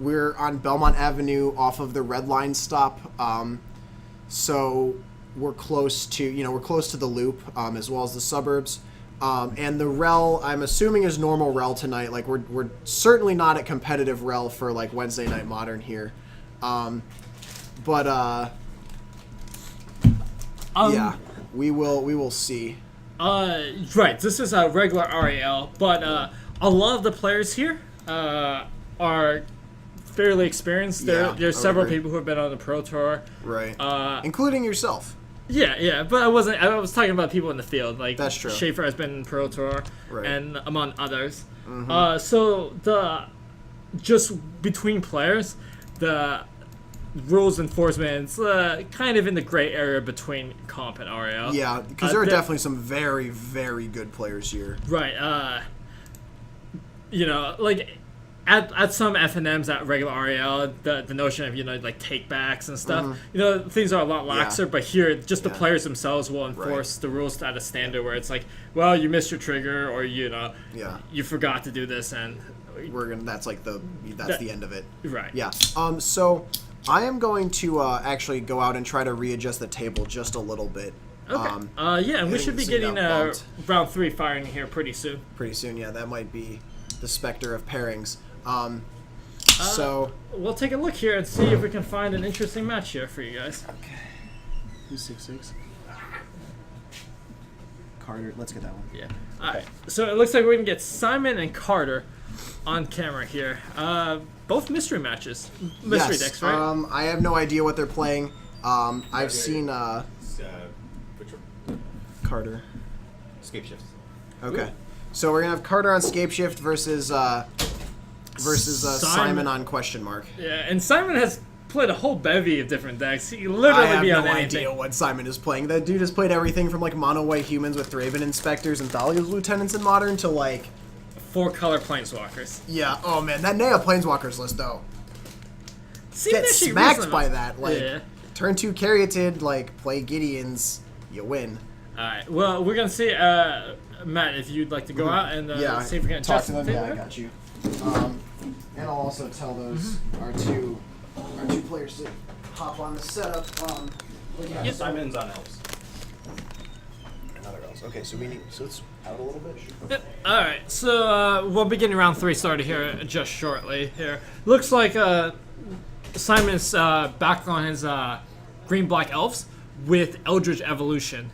We're on Belmont Avenue off of the Red Line stop. So we're close to the Loop, as well as the suburbs. And the rel, I'm assuming, is normal rel tonight. Like, we're certainly not at competitive rel for like Wednesday Night Modern here. Yeah, we will see. Right, this is a regular RAL, but a lot of the players here are fairly experienced. There's several people who have been on the Pro Tour, right? Including yourself. Yeah, but I was talking about people in the field. Like, that's true. Schaefer has been in Pro Tour, right, and among others. Mm-hmm. So just between players, the rules enforcement's kind of in the gray area between comp and RAL. Yeah, because there are definitely some very, very good players here. Right. Like at some FNMs at regular RAL, the notion of like takebacks and stuff, things are a lot laxer. But here, just the players themselves will enforce the rules at a standard where it's like, well, you missed your trigger, or you forgot to do this, and that's the end of it. Right. Yeah. So I am going to actually go out and try to readjust the table just a little bit. Okay. And we should be getting round 3 firing here pretty soon. Pretty soon, yeah. That might be the specter of pairings. So we'll take a look here and see if we can find an interesting match here for you guys. Okay. Who's 6'6"? Carter. Let's get that one. Yeah. All right. So it looks like we can get Simon and Carter on camera here. Both mystery matches. Mystery decks, right? I have no idea what they're playing. I've seen Carter. Scape Shift. Okay. Ooh. So we're gonna have Carter on Scape Shift versus Simon on Question Mark. Yeah, and Simon has played a whole bevy of different decks. He literally be on anything. I have no idea what Simon is playing. That dude has played everything from like mono white humans with Thraben Inspectors and Thalia's Lieutenants in Modern to like 4-color Planeswalkers. Yeah. Oh man, that Nea Planeswalkers list though. Get smacked by that. Like turn 2 Caryatid, like, play Gideons, you win. Alright, well, we're gonna see, Matt, if you'd like to go out and see if we can talk adjust to them. the Yeah, I table. got you. And I'll also tell those our two players to hop on the setup. Yeah, Yes. Simon's on Elves. Another else. Okay, so it's out a little bit. Yep. Alright, so we'll be getting round 3 started here just shortly. Here, looks like Simon's back on his green-black elves with Eldritch Evolution.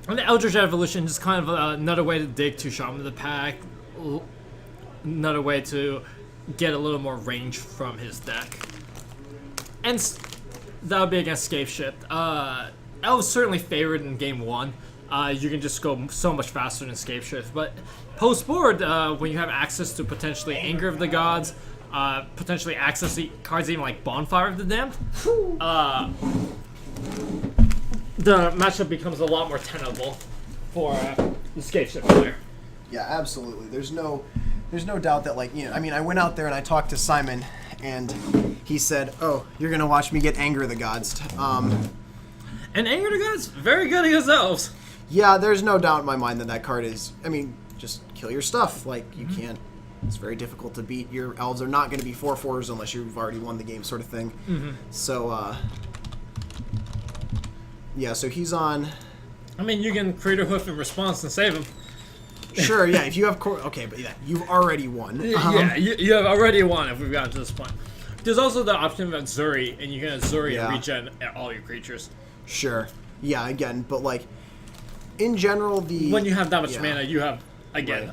And the Eldritch Evolution is kind of another way to dig to Shaman of the Pack, another way to get a little more range from his deck. And that would be against Scathe Shift. Elves certainly favored in game 1. You can just go so much faster than Scathe Shift. But post-board, when you have access to potentially Anger of the Gods, potentially access to cards even like Bonfire of the Damned, the matchup becomes a lot more tenable for the Scathe Shift player. Yeah, absolutely. There's no doubt that, like, I mean, I went out there and I talked to Simon, and he said, "Oh, you're gonna watch me get Anger of the Gods." And Anger of the Gods, very good against Elves. Yeah, there's no doubt in my mind that card is. I mean, just kill your stuff. Like, you can't. It's very difficult to beat. Your elves are not going to be 4/4s unless you've already won the game, sort of thing. So, yeah. So he's on. I mean, you can Crater Hoof in response and save him. Sure, yeah. If you have okay, but yeah, you've already won. Yeah, you have already won if we've gotten to this point. There's also the option of Zuri, and you can Zuri and regen all your creatures. Sure. Yeah. Again, but like, in general, when you have that much mana, you have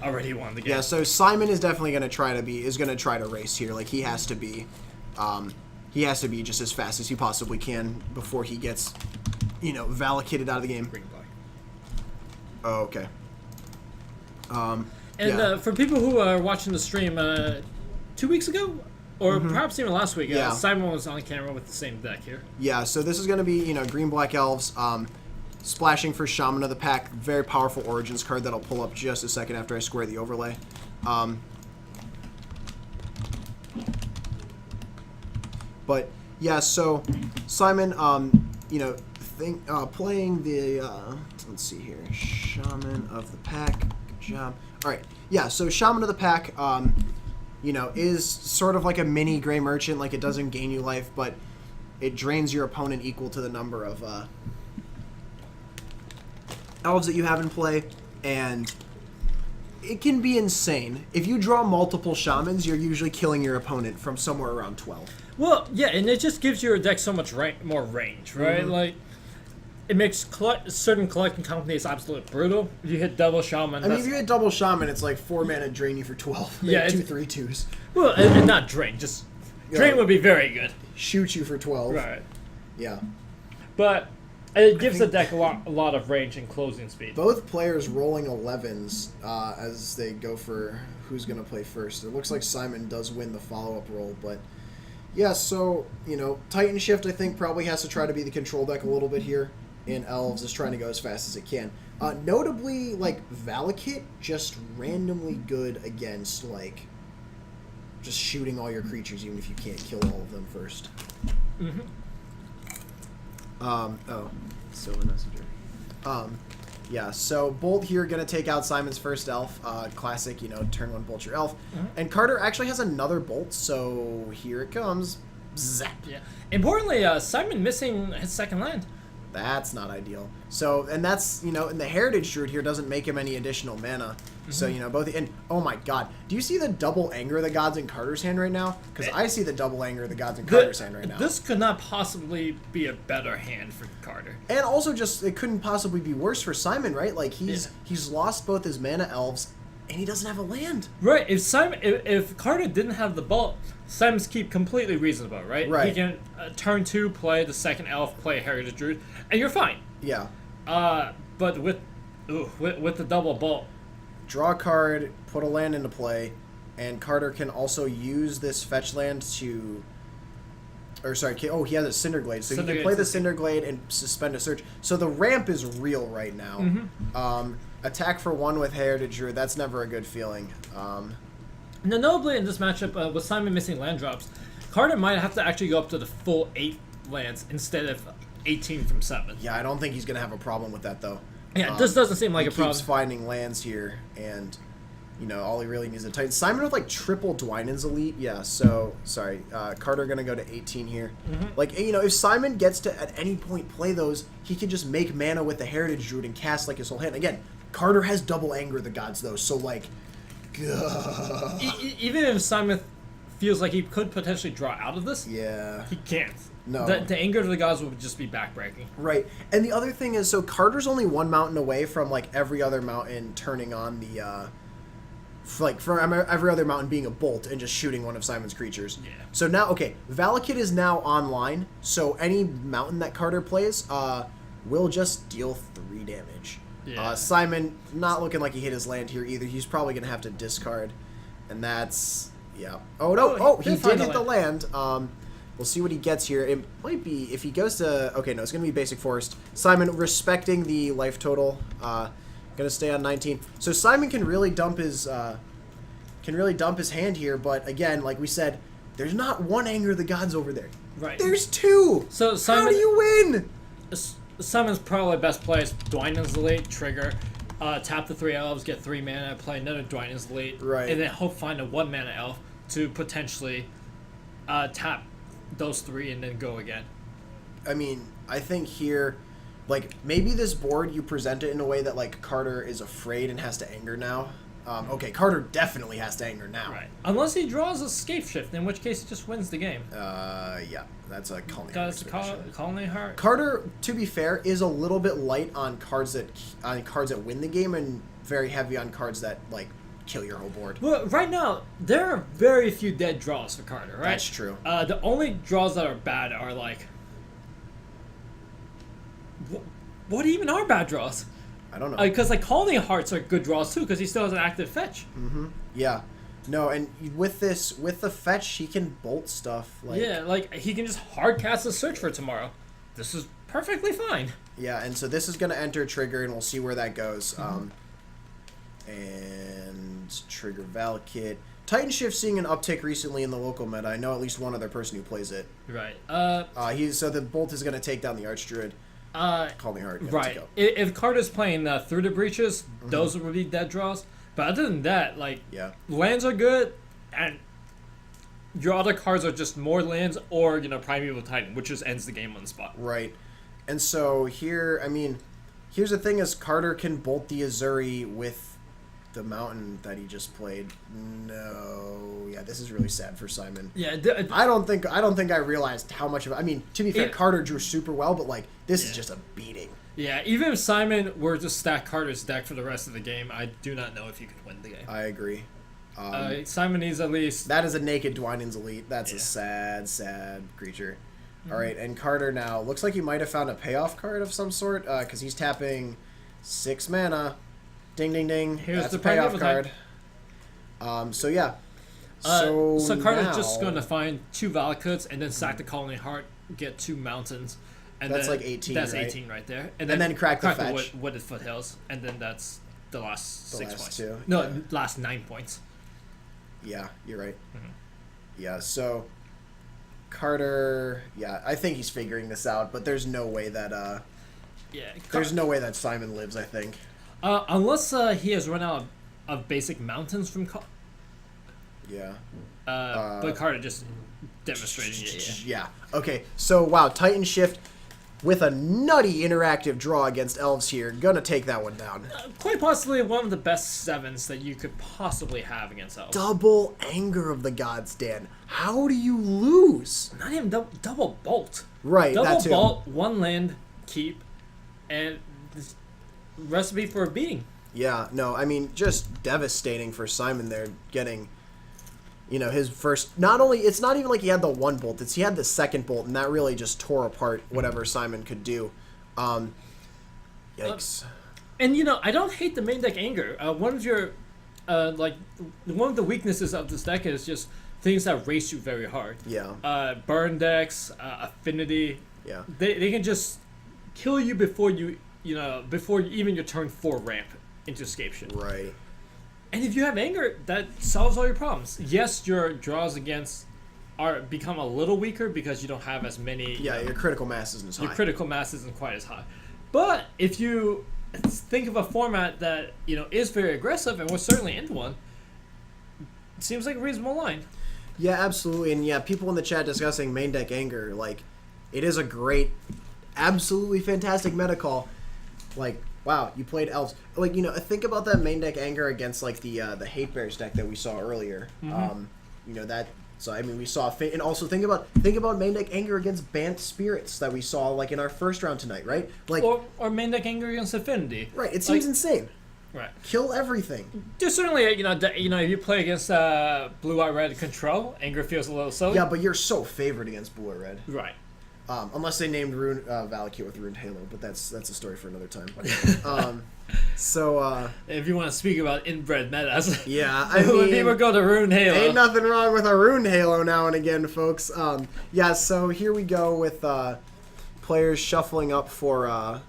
already won the game. Yeah. So Simon is definitely going to try to race here. Like, he has to be just as fast as he possibly can before he gets, validated out of the game. Green black. Oh, okay. For people who are watching the stream 2 weeks ago, or perhaps even last week, Simon was on camera with the same deck here. Yeah, so this is going to be, green-black elves, splashing for Shaman of the Pack, very powerful Origins card that I'll pull up just a second after I square the overlay. But, yeah, so Simon, playing the, let's see here, Shaman of the Pack, good job. All right, yeah, so Shaman of the Pack, is sort of like a mini Gray Merchant. Like, it doesn't gain you life, but it drains your opponent equal to the number of elves that you have in play, and it can be insane. If you draw multiple Shamans, you're usually killing your opponent from somewhere around 12. Well, yeah, and it just gives your deck so much more range, right? Like, it makes certain collecting companies absolutely brutal. If you hit double Shaman, I mean, if you hit double Shaman, it's like 4 mana drain you for 12. Yeah, 2/3/2s. Well, and not drain, just drain would be very good. Shoot you for 12. Right. Yeah. But it gives the deck a lot of range and closing speed. Both players rolling 11s as they go for who's going to play first. It looks like Simon does win the follow-up roll, but yeah, so, Titan Shift, I think, probably has to try to be the control deck a little bit here, and Elves is trying to go as fast as it can. Notably, like, Valakut, just randomly good against, like, just shooting all your creatures, even if you can't kill all of them first. Silver Messenger. Yeah, so Bolt here going to take out Simon's first elf. Classic, turn 1 Bolt your elf. And Carter actually has another Bolt, so here it comes. Zap. Yeah. Importantly, Simon missing his second land. That's not ideal. So, and that's, and the Heritage Druid here doesn't make him any additional mana. So, both, and oh my god, do you see the double Anger of the Gods in Carter's hand right now? Because I see the double Anger of the Gods in Carter's hand right now. This could not possibly be a better hand for Carter. And also just, it couldn't possibly be worse for Simon, right? Like, he's lost both his mana elves, and he doesn't have a land. Right, if Carter didn't have the Bolt, Simon's Keep completely reasonable, right? Right. He can turn 2, play the second elf, play Heritage Druid, and you're fine. Yeah. But with the double Bolt, draw a card, put a land into play, and Carter can also use this fetch land to... Or, sorry, he has a Cinderglade, so he can play the Cinderglade and suspend a search. So the ramp is real right now. Attack for 1 with Heritage Druid, that's never a good feeling. Now, notably in this matchup, with Simon missing land drops, Carter might have to actually go up to the full 8 lands instead of 18 from 7. Yeah, I don't think he's gonna have a problem with that though. Yeah, this doesn't seem like He a problem. keeps finding lands here, and all he really needs is a Titan. Simon with like triple Dwynen's Elite. Yeah, so sorry, Carter gonna go to 18 here. Like if Simon gets to at any point play those, he can just make mana with the Heritage Druid and cast like his whole hand. Again, Carter has double Anger of the Gods though, so like, Even if Simon feels like he could potentially draw out of this, yeah, he can't. No. The Anger of the Gods would just be backbreaking. right. And the other thing is, so Carter's only one mountain away from like every other mountain turning on the. From every other mountain being a bolt and just shooting one of Simon's creatures. Yeah. So now, okay, Valakut is now online, so any mountain that Carter plays will just deal 3 damage. Yeah. Simon, not looking like he hit his land here either. He's probably going to have to discard, and that's... Yeah. Oh, no. Oh, he did hit the land. We'll see what he gets here. It might be... If he goes to... Okay, no, it's going to be Basic Forest. Simon, respecting the life total... Gonna stay on 19. So Simon can really dump his hand here, but again, like we said, there's not one Anger of the Gods over there. Right. There's 2. So Simon, how do you win? Simon's probably best play is Dwynen's Elite, trigger, tap the 3 elves, get 3 mana, play another Dwynen's Elite, Right. and then hope find a 1 mana elf to potentially tap those 3 and then go again. I mean, I think here, like, maybe this board you present it in a way that, like, Carter is afraid and has to anger now. Okay, Carter definitely has to anger now. Right. Unless he draws a Scape Shift, in which case he just wins the game. Yeah, that's a Colony Heart Does expedition. Colony Heart? Carter, to be fair, is a little bit light on cards that win the game and very heavy on cards that, like, kill your whole board. Well, right now, there are very few dead draws for Carter, right? That's true. The only draws that are bad are, like... What even are bad draws? I don't know. Because like Colony Hearts are good draws too, because he still has an active fetch. Yeah. No, and with the fetch, he can bolt stuff. Like, Yeah, like he can just hard cast a Search for tomorrow. This is perfectly fine. Yeah, and so this is going to enter trigger, and we'll see where that goes. And trigger Valakut. Titan Shift seeing an uptick recently in the local meta. I know at least one other person who plays it. Right. So the bolt is going to take down the Archdruid. Colony Heart. Right. If Carter's playing Through the Breaches, those would be dead draws. But other than that, like, lands are good, and your other cards are just more lands or, Primeval Titan, which just ends the game on the spot. Right. And so here, I mean, here's the thing is Carter can bolt the Azuri with the mountain that he just played. No. Yeah, this is really sad for Simon. Yeah. I don't think I realized how much of I mean, to be fair, Carter drew super well, but like this is just a beating. Yeah, even if Simon were to stack Carter's deck for the rest of the game, I do not know if you could win the game. I agree. Simon needs at least... That is a naked Dwynen's Elite. That's a sad, sad creature. All right, and Carter now looks like he might have found a payoff card of some sort because he's tapping 6 mana. Ding, ding, ding. Here's That's the a payoff Primeval card. So yeah. So Carter's now, just going to find 2 Valakuts and then sack the Colony Heart, get 2 mountains. And that's then, like 18, That's right? 18 right there. And then crack the fetch. Wooded Foothills. And then that's the last 6 last points. 2. No, Yeah. last 9 points. Yeah, you're right. Yeah, so Carter, I think he's figuring this out, but there's no way that there's no way that Simon lives, I think. Unless he has run out of basic mountains from Yeah. but Carter just demonstrated it. Yeah. Okay, so wow, Titan Shift with a nutty interactive draw against Elves here. Gonna take that one down. Quite possibly one of the best 7s that you could possibly have against Elves. Double Anger of the Gods, Dan. How do you lose? Not even double bolt. Right, Double that too. bolt, 1 land, keep, and this recipe for a beating. Yeah, no, I mean, just devastating for Simon there, getting, his first... It's not even like he had the 1 bolt, he had the 2nd bolt, and that really just tore apart whatever Simon could do. Yikes. And, I don't hate the main deck Anger. One of your, one of the weaknesses of this deck is just things that race you very hard. Yeah. Burn decks, Affinity. Yeah. They can just kill you before before even your turn 4 ramp into Escape Shift. Right. And if you have Anger, that solves all your problems. Yes, your draws against are become a little weaker because you don't have as many. Yeah, your critical mass isn't as high. Your critical mass isn't quite as high. But if you think of a format that is very aggressive, and we're certainly into one, it seems like a reasonable line. Yeah, absolutely. And yeah, people in the chat discussing main deck anger, like, it is a great, absolutely fantastic meta call. Like, wow, you played Elves. Like, think about that main deck anger against, like, the Hate Bears deck that we saw earlier. That. So I mean, we saw, and also think about main deck anger against Bant Spirits that we saw like in our first round tonight, right? Like, or main deck anger against Affinity. Right. It seems insane. Right. Kill everything. There's certainly, if you play against blue-eye red control, anger feels a little silly. Yeah, but you're so favored against blue or red. Right. Unless they named Valakut with Ruined Halo, but that's a story for another time. If you want to speak about inbred metas, yeah, I when mean, people go to Ruined Halo, ain't nothing wrong with a Ruined Halo now and again, folks. So here we go with players shuffling up for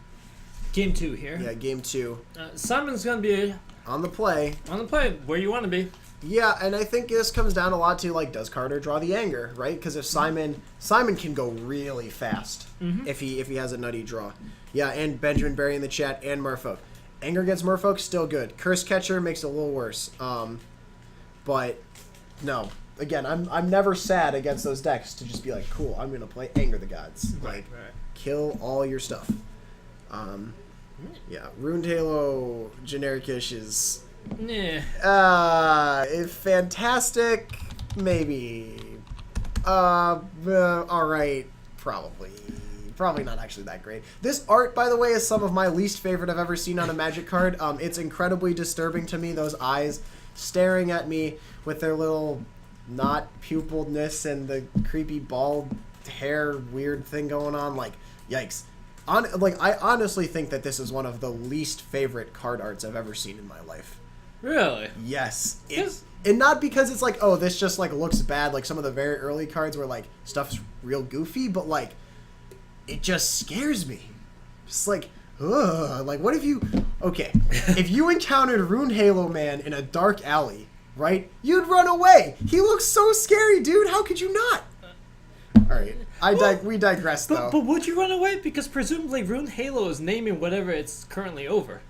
game 2 here. Yeah, game 2. Simon's gonna be on the play where you want to be. Yeah, and I think this comes down a lot to, like, does Carter draw the anger, right? Because if Simon can go really fast if he has a nutty draw. Yeah, and Benjamin Berry in the chat and Merfolk. Anger against Merfolk, still good. Curse Catcher makes it a little worse. But no, again, I'm never sad against those decks to just be like, cool, I'm gonna play Anger the Gods. Like, kill all your stuff. Yeah, Ruined Halo generic-ish is. Fantastic, maybe. Alright, probably not actually that great. This art, by the way, is some of my least favorite I've ever seen on a Magic card. It's incredibly disturbing to me, those eyes staring at me with their little not pupiledness and the creepy bald hair weird thing going on. Like, yikes. I honestly think that this is one of the least favorite card arts I've ever seen in my life. Really? Yes. And not because it's like, oh, this just, like, looks bad, like some of the very early cards where, like, stuff's real goofy, but, like, it just scares me. Just like, ugh. Like, what if you... Okay. If you encountered Ruined Halo Man in a dark alley, right? You'd run away. He looks so scary, dude. How could you not? Alright. We digress, though. But would you run away? Because presumably Ruined Halo is naming whatever it's currently over.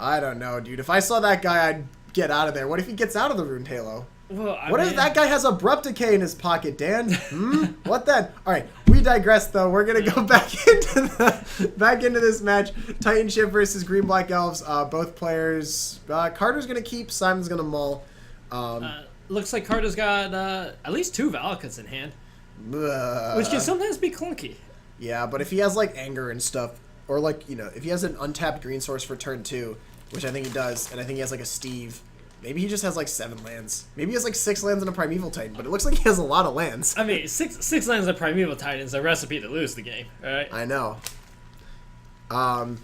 I don't know, dude. If I saw that guy, I'd get out of there. What if he gets out of the Ruined Halo? Well, what if that guy has Abrupt Decay in his pocket, Dan? What then? All right, we digress, though. We're gonna go back into this match. Titanship versus Green Black Elves. Both players. Carter's gonna keep. Simon's gonna mull. Looks like Carter's got at least 2 Valakuts in hand, which can sometimes be clunky. Yeah, but if he has like anger and stuff, or like if he has an untapped green source for turn 2, which I think he does, and I think he has like a Steve. Maybe he just has like 7 lands. Maybe he has like 6 lands and a Primeval Titan, but it looks like he has a lot of lands. I mean, six lands of Primeval Titan is a recipe to lose the game, right? I know. I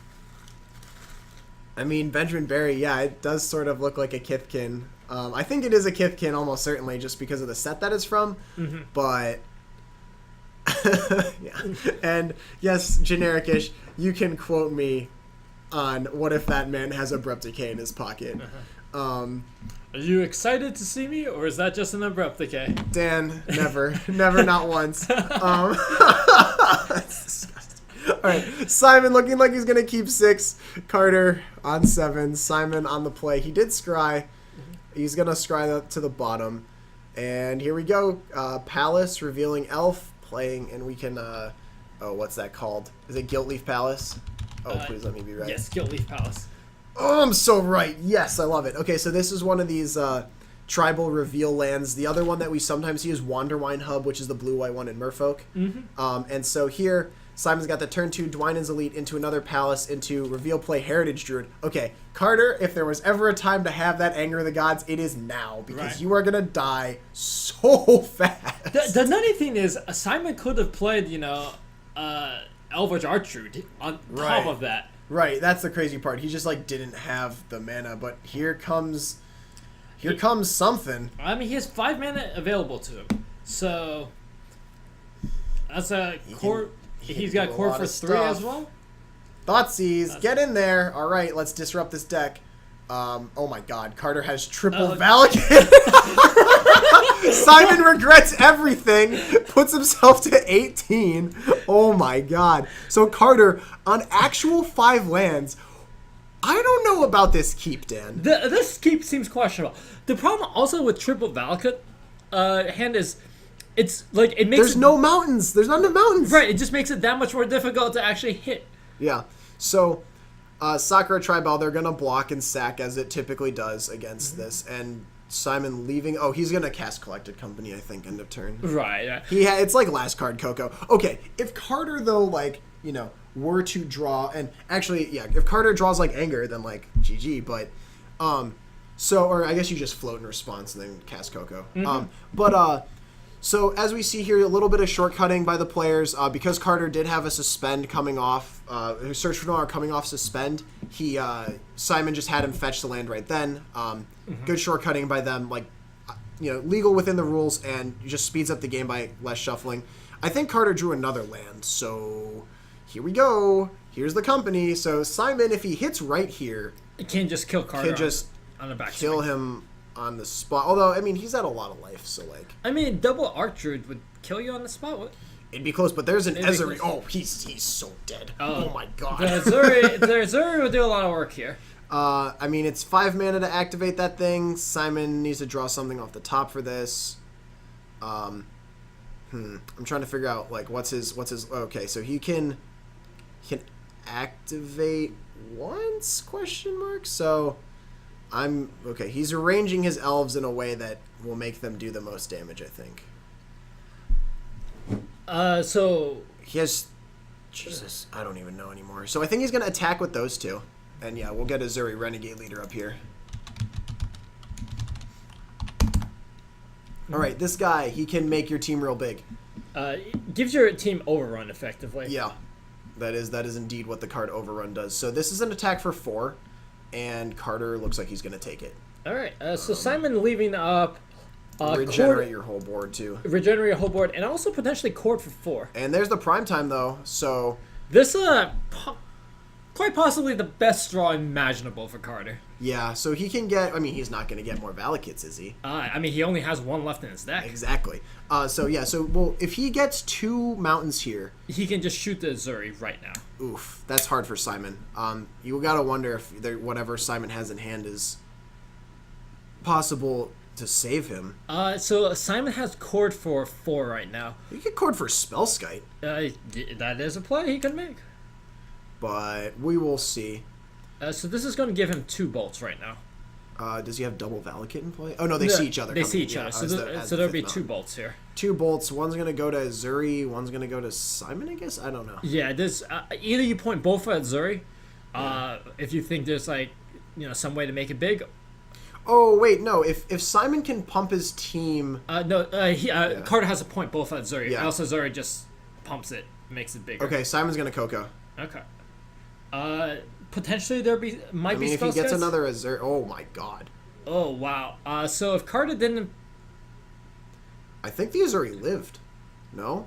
mean, Benjamin Berry, yeah, it does sort of look like a Kithkin. I think it is a Kithkin almost certainly just because of the set that it's from, but... yeah. And yes, generic-ish, you can quote me on what if that man has Abrupt Decay in his pocket. Are you excited to see me, or is that just an Abrupt Decay? Dan, never. Never, not once. That's disgusting. Alright, Simon looking like he's going to keep 6. Carter on 7. Simon on the play. He did scry. He's going to scry to the bottom. And here we go. Palace revealing Elf playing, and we can... oh, what's that called? Is it Guiltleaf Palace? Oh, please let me be right. Yes, Guiltleaf Palace. Oh, I'm so right. Yes, I love it. Okay, so this is one of these tribal reveal lands. The other one that we sometimes see is Wanderwine Hub, which is the blue-white one in Merfolk. And so here, Simon's got the turn 2 Dwynen's Elite into another palace into reveal play Heritage Druid. Okay, Carter, if there was ever a time to have that Anger of the Gods, it is now, because you are going to die so fast. The nutty thing is, Simon could have played, Elvish Archdruid on top of that. Right, that's the crazy part. He just like didn't have the mana, but here comes something. I mean, he has 5 mana available to him, so that's a core. He's got core for 3 as well. Thoughtseize, get in there. All right, let's disrupt this deck. Oh my God, Carter has triple Valakut. Simon regrets everything, puts himself to 18. Oh my God. So Carter, on actual 5 lands, I don't know about this keep, Dan. This keep seems questionable. The problem also with triple Valakut hand is, it's like it makes There's no mountains. There's not enough mountains. right. It just makes it that much more difficult to actually hit. Yeah. So, Sakura Tribal, they're going to block and sack as it typically does against this. And Simon leaving. Oh, he's going to cast Collected Company, I think, end of turn. Right. It's like last card Coco. Okay, if Carter, though, like, were to draw, and actually, yeah, if Carter draws, like, Anger, then, like, GG, but, or I guess you just float in response and then cast Coco. So as we see here, a little bit of shortcutting by the players, because Carter did have a suspend coming off, Search for Noir coming off suspend, Simon just had him fetch the land right then. Good shortcutting by them, like, legal within the rules, and just speeds up the game by less shuffling. I think Carter drew another land, so here we go. Here's the company. So Simon, if he hits right here, It can't just kill Carter. can just on the back. kill him on the spot. Although, I mean, he's had a lot of life, so, like... I mean, double Arch Druid would kill you on the spot. What? It'd be close, but there's an It'd be Ezuri. close. Oh, he's so dead. Oh. Oh my God. The Zuri would do a lot of work here. I mean, it's 5 mana to activate that thing. Simon needs to draw something off the top for this. I'm trying to figure out, like, what's his. Okay, so he can activate once? Question mark. So okay. He's arranging his elves in a way that will make them do the most damage, I think. So He has... Jesus, I don't even know anymore. So I think he's going to attack with those two. And yeah, we'll get a Zuri Renegade leader up here. Alright, this guy, he can make your team real big. gives your team overrun effectively. Yeah, that is indeed what the card Overrun does. So this is an attack for 4, and Carter looks like he's going to take it. All right. So Simon leaving up. Regenerate your whole board, too. Regenerate your whole board, and also potentially Court for 4. And there's the prime time, though, so... This quite possibly the best draw imaginable for Carter. Yeah, so he can get... I mean, he's not going to get more Valakuts, is he? I mean, he only has 1 left in his deck. Exactly. Well, if he gets 2 mountains here... He can just shoot the Zuri right now. Oof, that's hard for Simon. You gotta wonder if whatever Simon has in hand is possible to save him. So Simon has Court for 4 right now. You could cord for Spellskite. That is a play he can make. But we will see. So this is going to give him 2 bolts right now. Does he have double Valakut in play? Oh, no, they see each other. They coming see in. each Yeah, other. as So the there'll be fifth 2 mountain. bolts here. 2 bolts. One's going to go to Zuri. One's going to go to Simon, I guess? I don't know. Yeah, there's either you point both at Zuri, if you think there's some way to make it big. Oh, wait, no. If Simon can pump his team... Carter has a point both at Zuri. Yeah. Also, Zuri just pumps it, makes it bigger. Okay, Simon's going to Coco. Okay. Potentially there might be if he spell gets sets. another Azur... Oh, my God. Oh, wow. So if Carter didn't... I think the Azuri lived. No?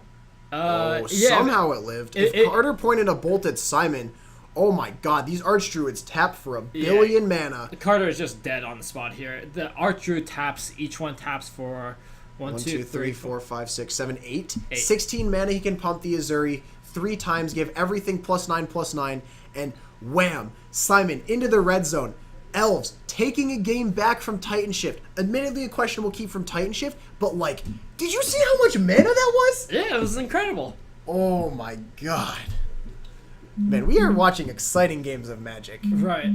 yeah, Somehow it lived. If it- Carter pointed a bolt at Simon... Oh, my God. These Archdruids tap for 1 billion mana. Carter is just dead on the spot here. The Archdruid taps. Each one taps for 1, 2, 3, 4, 5, 6, 7, 8. 8. 16 mana he can pump the Azuri 3 times, give everything +9/+9, and wham! Simon into the red zone. Elves taking a game back from Titan Shift. Admittedly a questionable keep from Titan Shift, but like, did you see how much mana that was? Yeah, it was incredible. Oh my God. Man, we are watching exciting games of Magic. Right.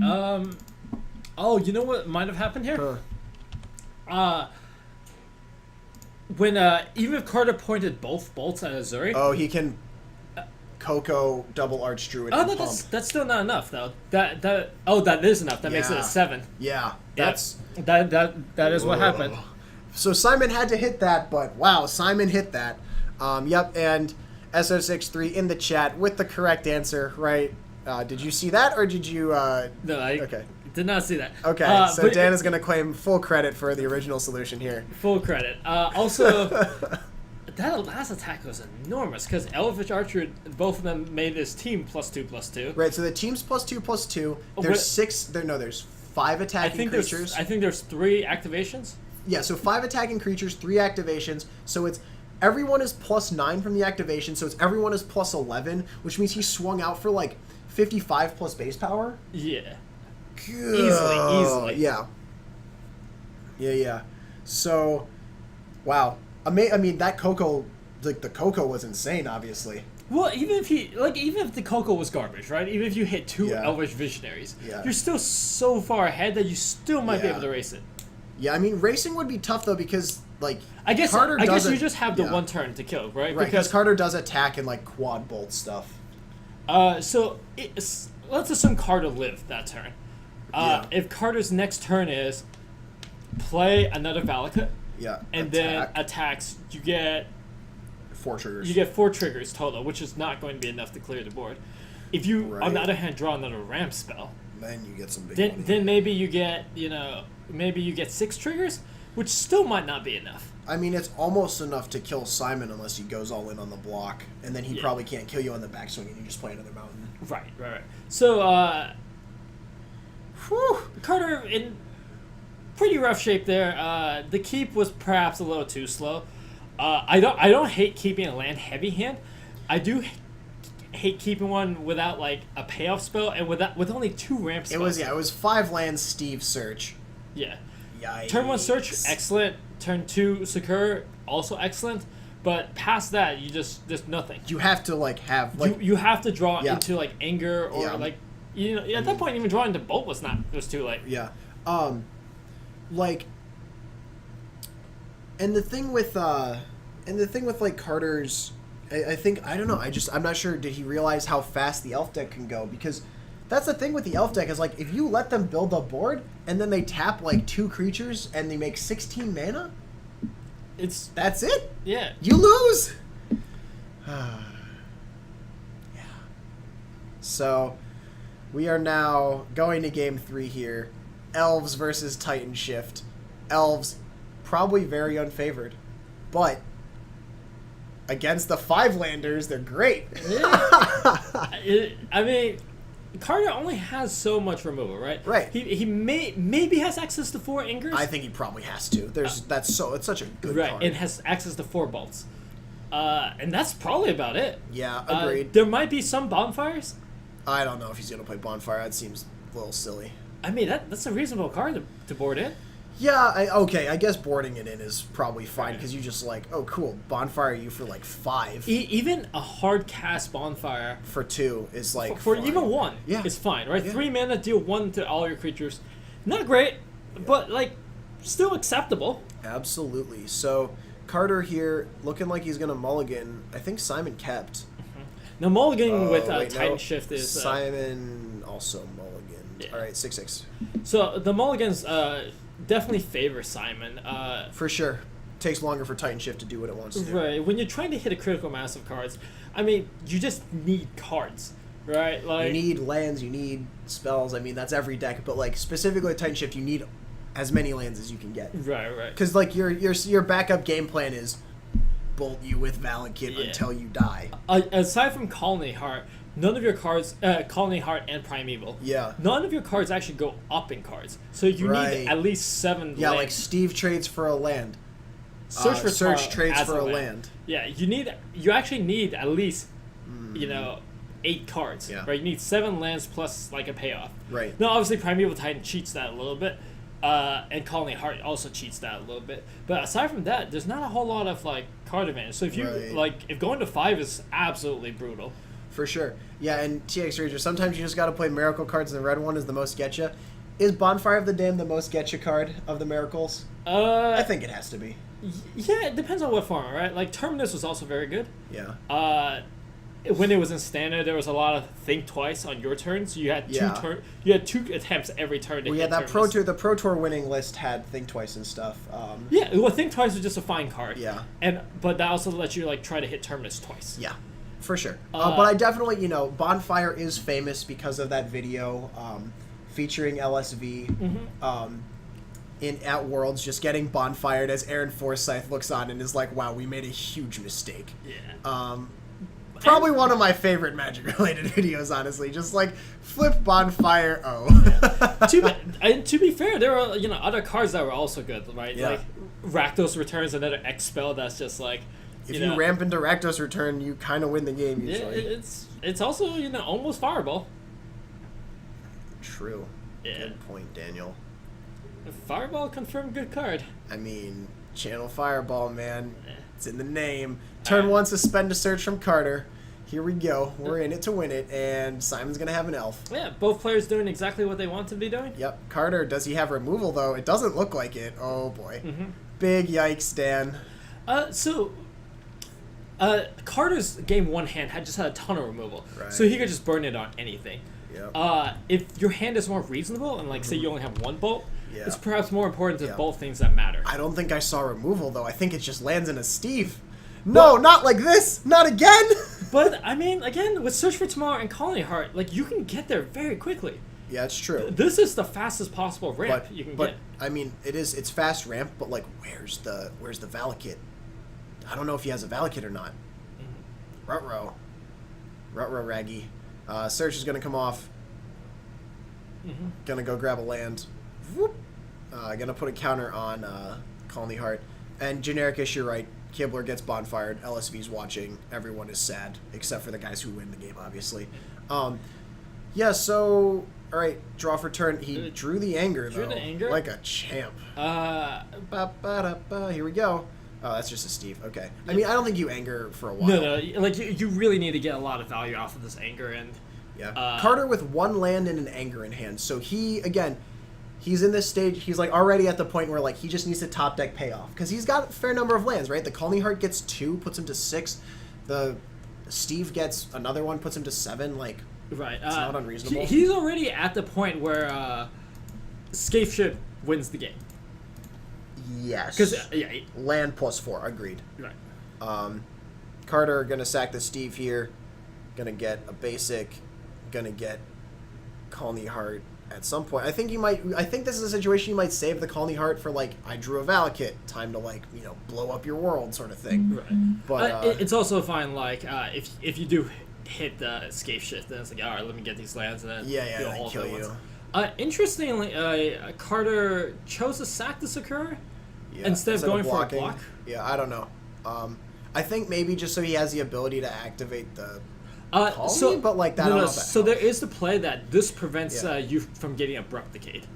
Oh, you know what might have happened here? When even if Carter pointed both bolts at Azuri. Oh, he can Coco double Archdruid Oh, and no, pump. that's still not enough though. That is enough. That makes it Yeah. a 7. Yeah, Yep. that's... That is what happened. So Simon had to hit that, but wow, Simon hit that. Yep, and SO63 in the chat with the correct answer, right? Did you see that, or did you... No, I Okay. did not see that. Okay, so but Dan is going to claim full credit for the original solution here. full credit. Also, that last attack was enormous because Elvish Archer, both of them made this team +2/+2. Right, so the team's +2/+2. Oh, There's wait. 6... There's 5 attacking creatures. I think there's 3 activations. Yeah, so 5 attacking creatures, 3 activations. So it's everyone is +9 from the activation. So it's everyone is +11, which means he swung out for like 55 plus base power. Yeah. Easily. Yeah. So, wow. I mean, that Coco, like the Coco was insane, obviously. Well, even if the Coco was garbage, right? Even if you hit 2 Elvish Visionaries, you're still so far ahead that you still might be able to race it. Yeah, I mean, racing would be tough though because like I guess you just have the 1 turn to kill, right? Right, because Carter does attack and like quad bolt stuff. So let's assume Carter lived that turn. If Carter's next turn is play another Valakut, and then attacks, you get 4 triggers. You get 4 triggers total, which is not going to be enough to clear the board. If you, on the other hand, draw another ramp spell, then you get some big money. Then maybe you get 6 triggers, which still might not be enough. I mean, it's almost enough to kill Simon unless he goes all in on the block, and then he probably can't kill you on the backswing, and you just play another mountain. Right. So, Carter in pretty rough shape there. The keep was perhaps a little too slow. I don't hate keeping a land heavy hand. I do hate keeping one without like a payoff spell and with only 2 ramp spells. It was 5 lands, Steve Search. Yeah. Yikes. Turn 1 Search, excellent. Turn 2 Secure, also excellent. But past that, there's nothing. You have to like have like you have to draw into like Anger or like at that point even drawing into Bolt was too late. Yeah. Like, and the thing with like Carter's, I think, I don't know, I'm not sure, did he realize how fast the elf deck can go? Because that's the thing with the elf deck is like, if you let them build a board and then they tap like 2 creatures and they make 16 mana, that's it. Yeah. You lose. Yeah. So, we are now going to game 3 here. Elves versus Titan Shift. Elves, probably very unfavored. But, against the 5-landers, they're great. I mean, Carter only has so much removal, right? Right. He maybe has access to 4 Angers. I think he probably has to. It's such a good card. And has access to 4 Bolts. And that's probably about it. Yeah, agreed. There might be some Bonfires. I don't know if he's going to play Bonfire. That seems a little silly. I mean, that's a reasonable card to board in. Yeah, I guess boarding it in is probably fine because you just like, oh, cool, Bonfire you for like 5. Even a hard cast Bonfire for 2 is like for fine. even 1 is fine, right? 3 mana, deal 1 to all your creatures. Not great, but like still acceptable. Absolutely. So Carter here looking like he's gonna mulligan. I think Simon kept. Now mulliganing with Titan Shift is Simon also mulligan. Yeah. All right, 6/6. So the mulligans definitely favor Simon. For sure. Takes longer for Titan Shift to do what it wants to do. Right. When you're trying to hit a critical mass of cards, I mean, you just need cards, right? Like you need lands, you need spells. I mean, that's every deck, but like specifically with Titan Shift, you need as many lands as you can get. Right. Because like your backup game plan is bolt you with Valakut until you die. Aside from Colony Heart, none of your cards, Colony Heart and Primeval, none of your cards actually go up in cards. So you need at least 7 Yeah, lands. like Steve trades for a land. Search trades for a land. Yeah, you actually need at least 8 cards. Yeah. Right, you need 7 lands plus like a payoff. Right. Now, obviously, Primeval Titan cheats that a little bit, and Colony Heart also cheats that a little bit. But aside from that, there's not a whole lot of like card advantage. So if you if going to 5 is absolutely brutal. For sure. Yeah, and TX Ranger, sometimes you just got to play Miracle cards, and the red one is the most getcha. Is Bonfire of the Damned the most getcha card of the Miracles? I think it has to be. Yeah, it depends on what format, right? Like, Terminus was also very good. Yeah. When it was in Standard, there was a lot of think twice on your turn, so you had you had 2 attempts every turn to hit that Terminus. the Pro Tour winning list had think twice and stuff. Well, think twice was just a fine card. Yeah. But that also lets you like try to hit Terminus twice. Yeah. For sure. But I definitely, Bonfire is famous because of that video featuring LSV at Worlds, just getting bonfired as Aaron Forsyth looks on and is like, wow, we made a huge mistake. Yeah. Probably one of my favorite Magic-related videos, honestly. Just like flip bonfire. Oh. To be fair, there are other cards that were also good, right? Yeah. Like Rakdos returns another X spell that's just like. If you ramp into Rakdos Return, you kind of win the game usually. Yeah, it's also almost Fireball. True. Yeah. Good point, Daniel. Fireball confirmed good card. I mean, Channel Fireball, man. It's in the name. Turn 1, suspend a search from Carter. Here we go. We're in it to win it, and Simon's going to have an elf. Yeah, both players doing exactly what they want to be doing. Yep. Carter, does he have removal, though? It doesn't look like it. Oh, boy. Big yikes, Dan. Carter's game 1 hand had just had a ton of removal. Right. So he could just burn it on anything. Yep. If your hand is more reasonable, and like say you only have one bolt, Yeah. it's perhaps more important to Yeah. bolt things that matter. I don't think I saw removal, though. I think it just lands in a Steve. No, not like this. Not again. But, I mean, again, with Search for Tomorrow and Colony Heart, like, you can get there very quickly. Yeah, it's true. This is the fastest possible ramp you can get. I mean, it's fast ramp, but like, where's the Valakut? I don't know if he has a Valakut or not. Rutrow Raggy. Search is gonna come off. Gonna go grab a land. Whoop. Gonna put a counter on Colony Heart. And Genericus, you're right. Kibler gets bonfired. LSV's watching. Everyone is sad, except for the guys who win the game, obviously. Yeah, so... Alright, draw for turn. He drew the anger, though. Drew the anger? Like a champ. Here we go. Oh, that's just a Steve. Okay. I mean, I don't think you anger for a while. No, like, you really need to get a lot of value off of this anger, and... Yeah. Carter with one land and an anger in hand. So he, again... He's in this stage, he's like already at the point where like he just needs to top deck payoff. Because he's got a fair number of lands, right? The Colony Heart gets 2, puts him to 6. The Steve gets another one, puts him to 7. Like, right. It's not unreasonable. He's already at the point where Scape Ship wins the game. Yes. Because, Land +4, agreed. Right. Carter gonna sack the Steve here. Gonna get a basic. Gonna get Colony Heart. At some point, I think this is a situation you might save the Colony Heart for, like, I drew a Valakut, time to, like, blow up your world sort of thing. Right. But it's also fine, like, if you do hit the escape shift, then it's like, alright, let me get these lands, and then do all kill of you. Interestingly, Carter chose to sack the Sakura instead of going for a block. Yeah, I don't know. I think maybe just so he has the ability to activate the Colony, but like that. No, so there is the play that this prevents you from getting Abrupt Decayed.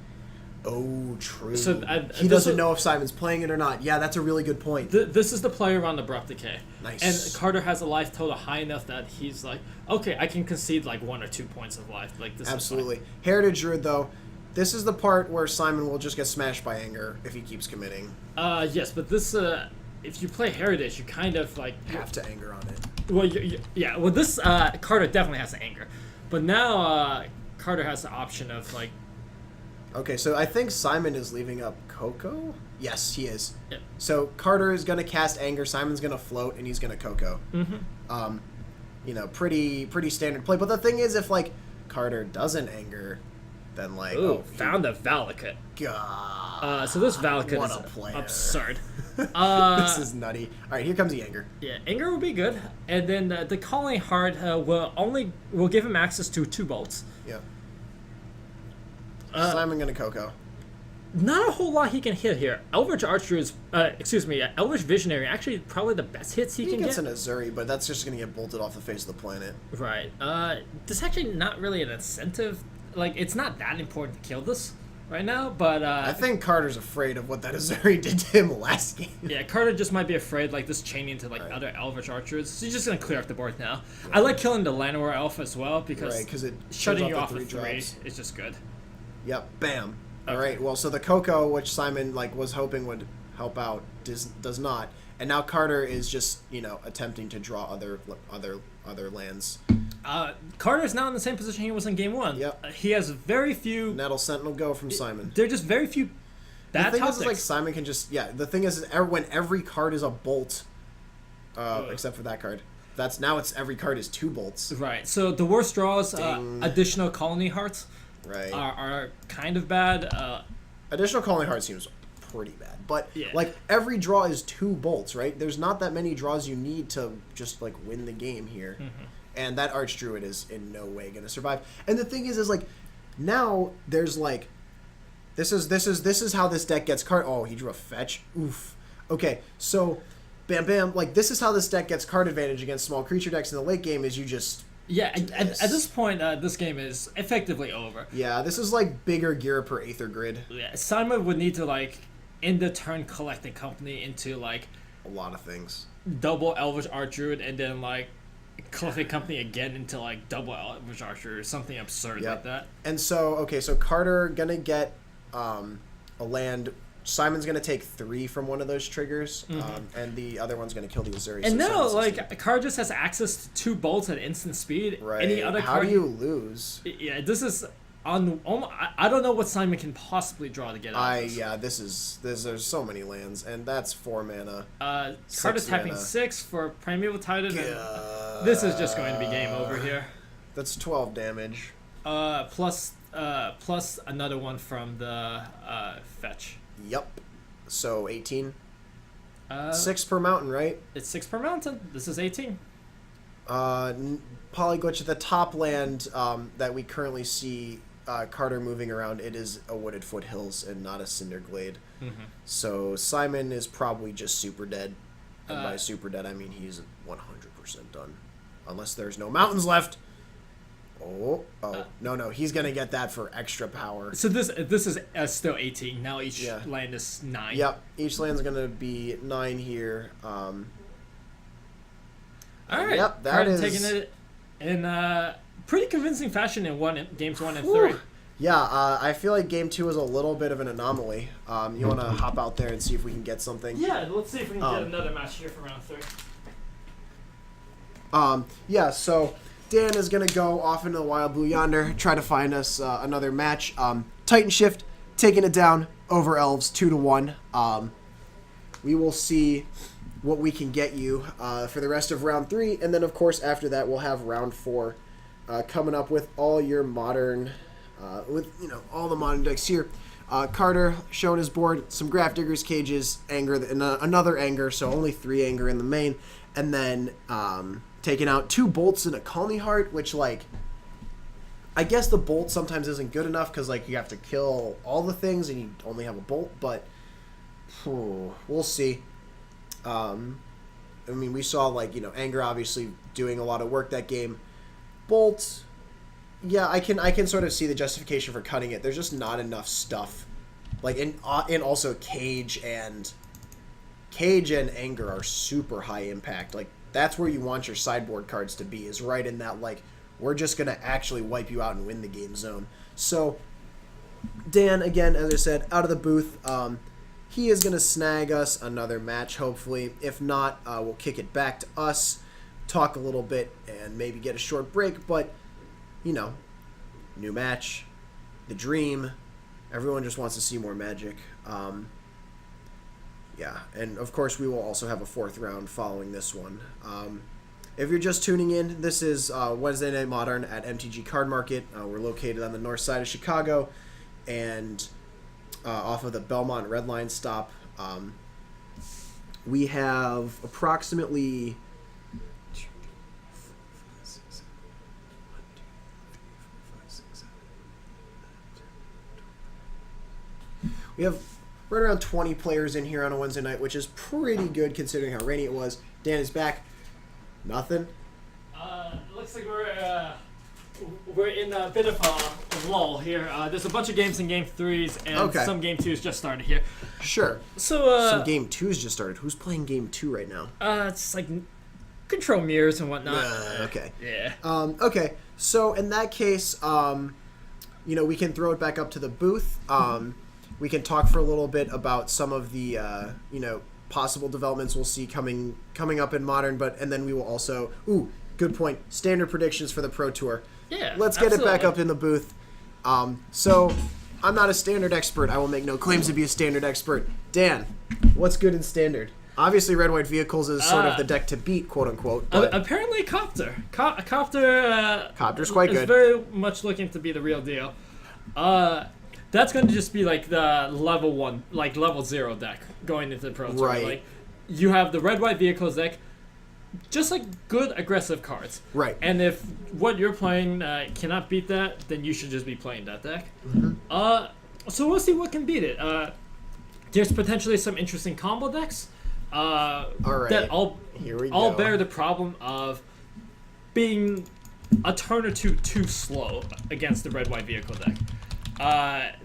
Oh, true. So he doesn't know if Simon's playing it or not. Yeah, that's a really good point. This is the play around Abrupt Decay. Nice. And Carter has a life total high enough that he's like, okay, I can concede like 1 or 2 points of life. Like this. Absolutely. Heritage Druid, though, this is the part where Simon will just get smashed by anger if he keeps committing. Yes, but this if you play Heritage, you kind of like Have to anger on it. Well, yeah. Well, this Carter definitely has the anger, but now Carter has the option of like. Okay, so I think Simon is leaving up Coco. Yes, he is. Yeah. So Carter is gonna cast anger. Simon's gonna float, and he's gonna Coco. Pretty standard play. But the thing is, if like Carter doesn't anger, then like Found a Valakut. God. So this Valakut What is a player. absurd. This is nutty. All right, here comes the anger. Yeah, anger will be good, and then the Colony Heart will give him access to 2 bolts. Yeah. Simon gonna Coco. Not a whole lot he can hit here. Elvish Archer is, Elvish Visionary actually probably the best hits he He can gets get. an Azuri, but that's just gonna get bolted off the face of the planet. Right. This is actually not really an incentive. Like, it's not that important to kill this right now, but I think Carter's afraid of what that Azuri did to him last game. yeah, Carter just might be afraid like this chaining to like other Elvish Archers. So he's just gonna clear up the board now. I like killing the Llanowar Elf as well because it shutting shows you the off with 3 drops. is just good. Yep, bam. Okay. All right. Well, so the Coco, which Simon was hoping would help out, does not, and now Carter is just attempting to draw other lands. Carter's now in the same position he was in game 1. Yep. He has very few. Nettle Sentinel go from Simon. They're just very few. The thing is, like Simon can just The thing is, when every card is a bolt, except for that card. It's every card is 2 bolts. Right. So the worst draws, additional Colony Hearts, Right. are kind of bad. Additional Calling Heart seems pretty bad. But Yeah. like every draw is 2 bolts, right? There's not that many draws you need to just like win the game here. And that Archdruid is in no way going to survive. And the thing is like now there's like this is how this deck gets card. Oh, he drew a fetch. Oof. Okay, so bam bam, like this is how this deck gets card advantage against small creature decks in the late game is you just Yeah, at this point, this game is effectively over. yeah, this is like bigger gear per Aether Grid. Yeah, Simon would need to like end the turn collecting company into like A lot of things. double Elvish Archdruid and then like collecting company again into like double Elvish Archer or something absurd Yep. like that. And so okay, so Carter gonna get a land. Simon's gonna take 3 from one of those triggers, and the other one's gonna kill the Azuri. And so now, 7, like, 16. a card just has access to 2 bolts at instant speed. right? Any other How card do you lose? Yeah, this is on. I don't know what Simon can possibly draw to get out of this. Yeah, there's so many lands, and that's 4 mana. Carter 6 tapping mana. 6 for Primeval Titan. And this is just going to be game over here. That's 12 damage. Plus another one from the fetch. Yep. So 18. 6 6 per mountain, right? It's 6 per mountain. This is 18. Polyglitch at the top land that we currently see Carter moving around. It is a Wooded Foothills and not a Cinder Glade. So Simon is probably just super dead. And by super dead, I mean he's 100% done. Unless there's no mountains left. No, he's gonna get that for extra power. So this is still 18. Now each Yeah. land is 9. Yep, each land's gonna be 9 here. All right. Yep, that Carter is taking it in pretty convincing fashion in games 1 and 3. Yeah, I feel like game 2 is a little bit of an anomaly. You want to hop out there and see if we can get something? Yeah, let's see if we can get another match here for round 3. Yeah, so Dan is going to go off into the Wild Blue Yonder, try to find us another match. Titan Shift, taking it down over Elves 2-1. We will see what we can get you for the rest of round 3. And then, of course, after that, we'll have round 4 coming up with all your modern... all the modern decks here. Carter showing his board, some Grafdigger's Cages, Anger, and another Anger, so only 3 Anger in the main. And then taking out 2 Bolts and a Calming Heart, which, like, I guess the Bolt sometimes isn't good enough because, like, you have to kill all the things and you only have a Bolt, but we'll see. I mean, we saw, like, Anger obviously doing a lot of work that game. Bolt... Yeah, I can sort of see the justification for cutting it. There's just not enough stuff. Like, and also Cage and Anger are super high impact. Like, that's where you want your sideboard cards to be, is right in that, like, we're just going to actually wipe you out and win the game zone. So, Dan, again, as I said, out of the booth, he is going to snag us another match, hopefully. If not, we'll kick it back to us, talk a little bit, and maybe get a short break, but... new match, the dream. Everyone just wants to see more Magic. Yeah, and of course we will also have a 4th round following this one. If you're just tuning in, this is Wednesday Night Modern at MTGCardmarket. We're located on the north side of Chicago, and off of the Belmont Red Line stop. We have approximately... We have right around 20 players in here on a Wednesday night, which is pretty good considering how rainy it was. Dan is back. Nothing? Looks like we're in a bit of a lull here. There's a bunch of games in game 3s and some game 2s just started here. Sure. So some game 2s just started. Who's playing game 2 right now? It's like control mirrors and whatnot. Okay. Yeah. Okay. So in that case, we can throw it back up to the booth. We can talk for a little bit about some of the, possible developments we'll see coming up in Modern, and then we will also... Ooh, good point. Standard predictions for the Pro Tour. Yeah, Let's get it back up in the booth. So, I'm not a Standard expert. I will make no claims to be a Standard expert. Dan, what's good in Standard? Obviously, Red-White Vehicles is sort of the deck to beat, quote-unquote. But apparently, Copter. Copter... Copter's quite is good. very much looking to be the real deal. that's going to just be like the level 1, like level 0 deck going into the Pro Tour. Right. Like, you have the red-white vehicles deck, just like good aggressive cards. Right. And if what you're playing cannot beat that, then you should just be playing that deck. So we'll see what can beat it. There's potentially some interesting combo decks that all Here we all go. bear the problem of being a turn or two too slow against the red-white vehicle deck.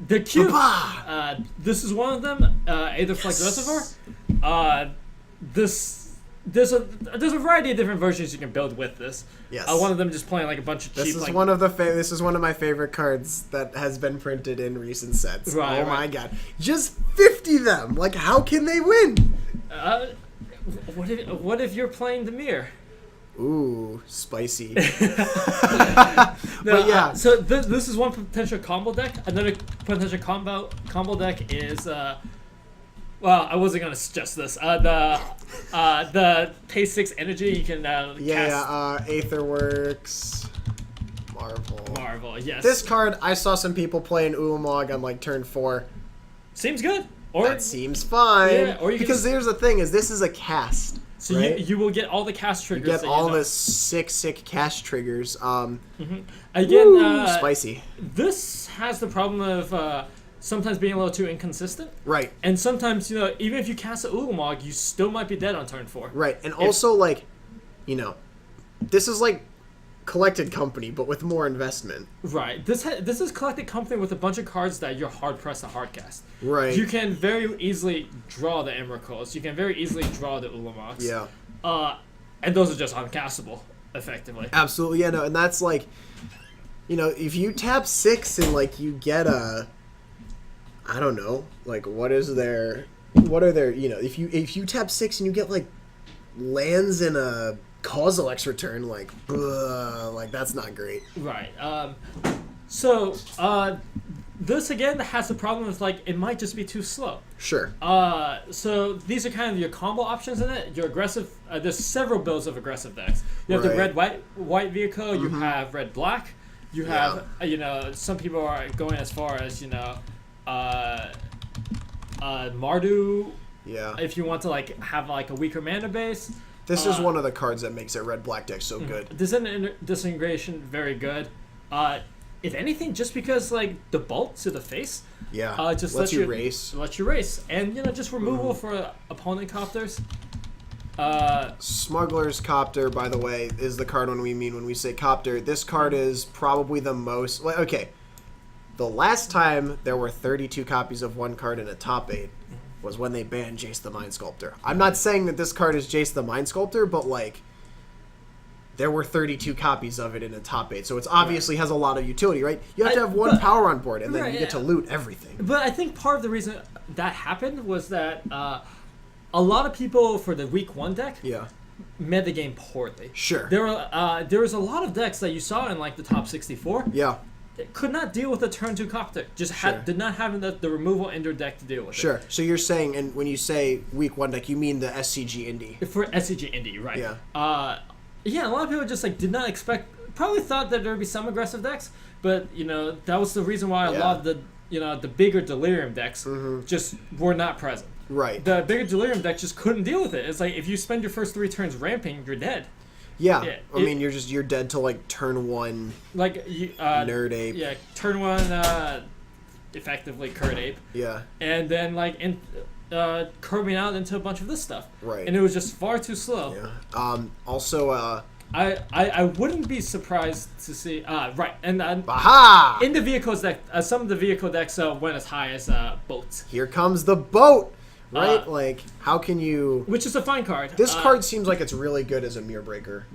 The cute. This is one of them. Aetherflex Reservoir. There's a variety of different versions you can build with this. Yes. One of them just playing like a bunch of cheap. This is like, this is one of my favorite cards that has been printed in recent sets. Right, oh my right. god. Just 50 them. Like, how can they win? what if you're playing the mirror? Ooh, spicy. No, But yeah. So this is one potential combo deck. Another potential combo deck is well, I wasn't gonna suggest this. The pay 6 energy you can cast. Aetherworks. Marvel, yes. This card, I saw some people playing Ulamog on like turn 4. seems good. Or That seems fine. Yeah, or you can because just- here's the thing: is this is a cast. so right? you will get all the cast triggers. You get that all you know. the sick Again, cast triggers. Spicy. this has the problem of sometimes being a little too inconsistent. Right. And sometimes, even if you cast an Ulamog, you still might be dead on turn 4. Right. And also, like, this is like Collected Company, but with more investment. Right. This is Collected Company with a bunch of cards that you're hard-pressed to hardcast. Right. You can very easily draw the Emrakuls. You can very easily draw the Ulamogs. Yeah. And those are just uncastable, effectively. Absolutely. Yeah, no, and that's like, if you tap 6 and, like, you get a, I don't know, like, what are their, if you tap 6 and you get, like, lands in a Causal X return, like, that's not great. Right. This again has the problem with, like, it might just be too slow. Sure. So these are kind of your combo options in it. Your aggressive. There's several builds of aggressive decks. You have the Right. red-white vehicle. You have red-black. You have some people are going as far as Mardu. Yeah. If you want to have a weaker mana base. This is one of the cards that makes that red-black deck so good. Disintegration very good. If anything, just because the bolt to the face. Yeah. Just lets you race. Let you race, and just removal for opponent copters. Smuggler's Copter, by the way, is the card when we say Copter. This card is probably the most. Okay, the last time there were 32 copies of one card in a top 8 was when they banned Jace the Mind Sculptor. I'm not saying that this card is Jace the Mind Sculptor, but there were 32 copies of it in a top 8, so it obviously has a lot of utility, right? You have to have one power on board, and then you get to loot everything. But I think part of the reason that happened was that a lot of people for the week 1 deck metagame poorly. Sure. There was a lot of decks that you saw in the top 64. Yeah. That could not deal with a turn 2 copter. Just did not have the removal in their deck to deal with it. Sure. So you're saying, and when you say week 1 deck, you mean the SCG Indie. For SCG Indie, right? Yeah. Yeah, a lot of people just did not expect. Probably thought that there would be some aggressive decks, but that was the reason why a lot of the bigger Delirium decks just were not present. Right. The bigger Delirium deck just couldn't deal with it. It's like if you spend your first 3 turns ramping, you're dead. Yeah. I mean, you're dead to turn 1. Nerd Ape. Yeah, turn 1. Effectively Curd Ape. Yeah. And then curving out into a bunch of this stuff. Right. And it was just far too slow. Yeah. Also. I wouldn't be surprised to see. Right. And Aha! in the vehicles deck, some of the vehicle decks went as high as boats. Here comes the boat. Right? How can you? Which is a fine card. This card seems like it's really good as a mirror breaker.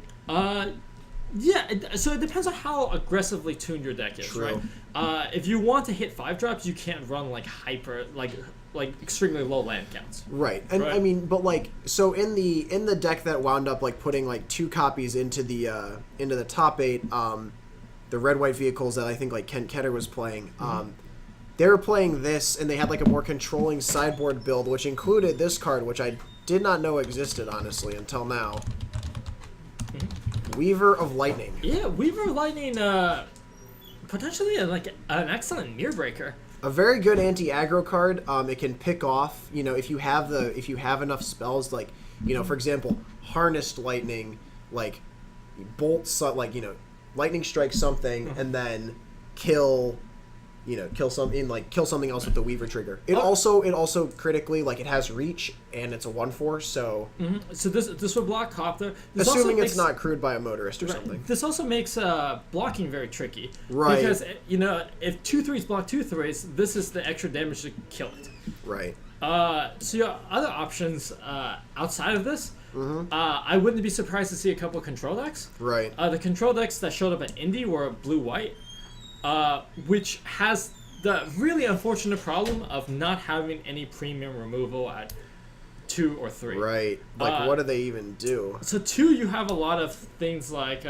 Yeah, so it depends on how aggressively tuned your deck is, True. right? If you want to hit 5-drops, you can't run hyper, extremely low land counts. Right. And Right. I mean, but so in the deck that wound up putting 2 copies into the top 8, the red-white vehicles that I think Kent Ketter was playing, they were playing this, and they had a more controlling sideboard build, which included this card, which I did not know existed, honestly, until now. Weaver of Lightning. Yeah, Weaver of Lightning, potentially an excellent mirror breaker. A very good anti-aggro card. It can pick off, if you have enough spells, like, for example, Harnessed Lightning, like lightning strike something and then kill something else with the Weaver trigger. It also critically, like, it has reach and it's a 1/4, so So this would block Copter. assuming it's not crewed by a motorist or something. This also makes blocking very tricky. Right. Because, if 2/3s block 2/3s, this is the extra damage to kill it. Right. So your other options outside of this, I wouldn't be surprised to see a couple control decks. Right. The control decks that showed up at Indy were blue-white, which has the really unfortunate problem of not having any premium removal at 2 or 3. Right. Like, what do they even do? So 2, you have a lot of things like,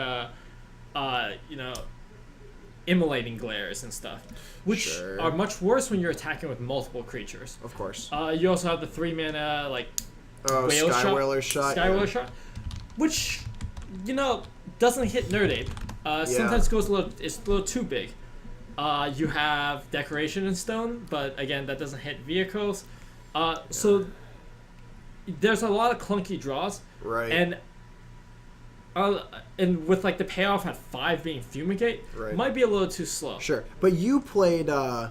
immolating glares and stuff, which Sure. are much worse when you're attacking with multiple creatures. Of course. You also have the 3-mana, like, whale Sky Whaler shot. Sky Whaler shot, which, doesn't hit Nerd Ape. Sometimes it's a little too big. You have Decoration in Stone, but again, that doesn't hit vehicles. So there's a lot of clunky draws. Right. And with, like, the payoff at 5 being Fumigate, Right. might be a little too slow. Sure. But you played, you're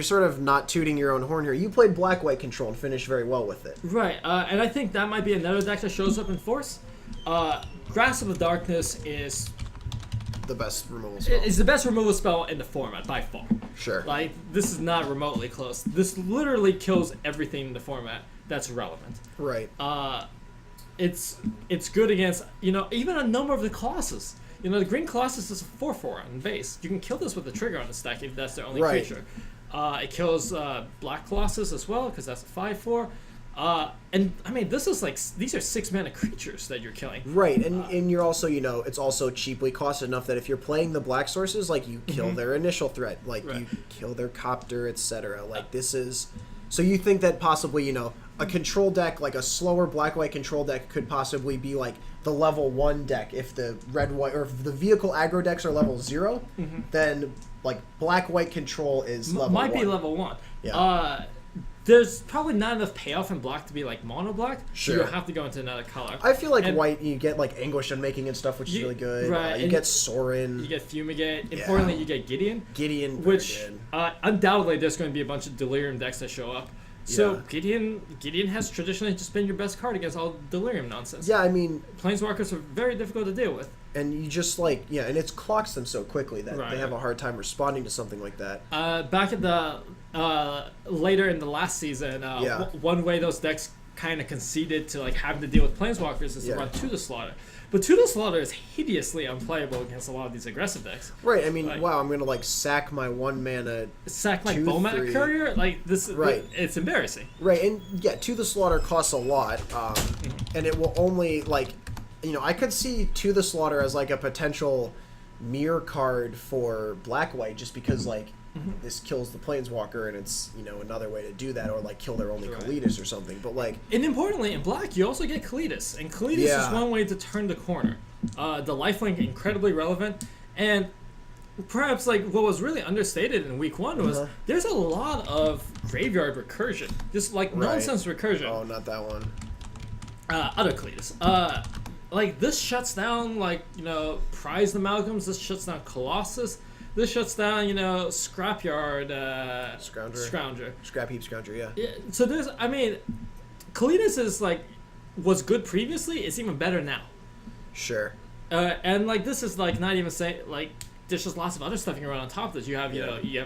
sort of not tooting your own horn here. You played black-white control and finished very well with it. Right, and I think that might be another deck that shows up in Force. Grasp of the Darkness is The best removal spell. the best removal spell in the format, by far. Sure. Like, this is not remotely close. This literally kills everything in the format that's relevant. Right. It's good against, even a number of the Colossus. The Green Colossus is a 4/4 on base. You can kill this with a trigger on the stack if that's their only Right. creature. It kills Black Colossus as well, because that's a 5/4. And, I mean, these are 6-mana creatures that you're killing. Right, and you're also, it's also cheaply costed enough that if you're playing the black sources, like, you kill their initial threat, like, Right. you kill their Copter, etc. Like, this is... So you think that possibly, a control deck, like a slower black-white control deck, could possibly be, like, the level 1 deck if the red-white, or if the vehicle aggro decks are level 0, then, like, black-white control is level 1. Might be level 1. Yeah. There's probably not enough payoff in black to be, like, mono black. Sure. So you'll have to go into another color. I feel like And white, you get, like, Anguish Unmaking and stuff, which is really good. right, You and get Sorin. You get Fumigate. Yeah. Importantly, you get Gideon. Gideon. Which, good. undoubtedly, there's going to be a bunch of Delirium decks that show up. So Yeah. Gideon has traditionally just been your best card against all Delirium nonsense. Yeah, I mean... Planeswalkers are very difficult to deal with. And you just, like... Yeah, and it clocks them so quickly that Right. they have a hard time responding to something like that. Back at the... later in the last season, Yeah. one way those decks kind of conceded to, like, having to deal with Planeswalkers is to Yeah. run To the Slaughter. But To the Slaughter is hideously unplayable against a lot of these aggressive decks. Right, I mean, Like- wow, I'm going to, like, sack my 1-mana... Sack, like, 2/3. Bomat Courier? Like, this... Right. It's embarrassing. Right, and, yeah, To the Slaughter costs a lot, and it will only, like... I could see To the Slaughter as, like, a potential mirror card for black-white, just because, like, this kills the Planeswalker, and it's, another way to do that, or, like, kill their only Right. Kalitas or something, but, like... And importantly, in black, you also get Kalitas. And Kalitas Yeah. is one way to turn the corner. The lifelink, incredibly relevant. And perhaps, like, what was really understated in week 1 was there's a lot of graveyard recursion. Just, like, Right. nonsense recursion. Oh, not that one. Other Kalitas. Like, this shuts down, like, Prize Amalgams. This shuts down Colossus. This shuts down, Scrapyard. Scrounger. Scrap Heap Scrounger, yeah. Yeah, so there's, I mean, Kalitas is, like, was good previously. It's even better now. Sure. And, like, this is, like, not even saying, like, there's just lots of other stuff you can run on top of this. You have, you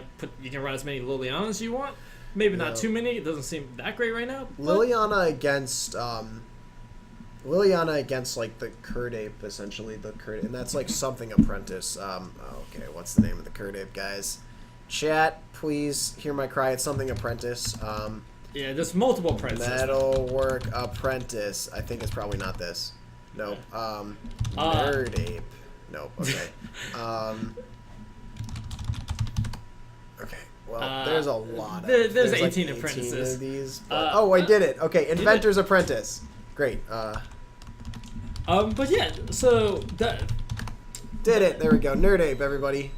can run as many Lilianas as you want. Maybe not too many. It doesn't seem that great right now. But Liliana against like the Kurdape, essentially the Kurdape, and that's like something apprentice. Okay, what's the name of the Kurdape, guys? Chat, please hear my cry. It's something apprentice. yeah, there's multiple apprentices. Metalwork apprentice. I think it's probably not this. Nope. Nerdape. Nope. Okay. Okay. Well, there's a lot. There's like 18 apprentices. of these. But, oh, I did it. Okay, Inventor's Apprentice. Great. But yeah, so that Did it. There we go. Nerd Ape, everybody.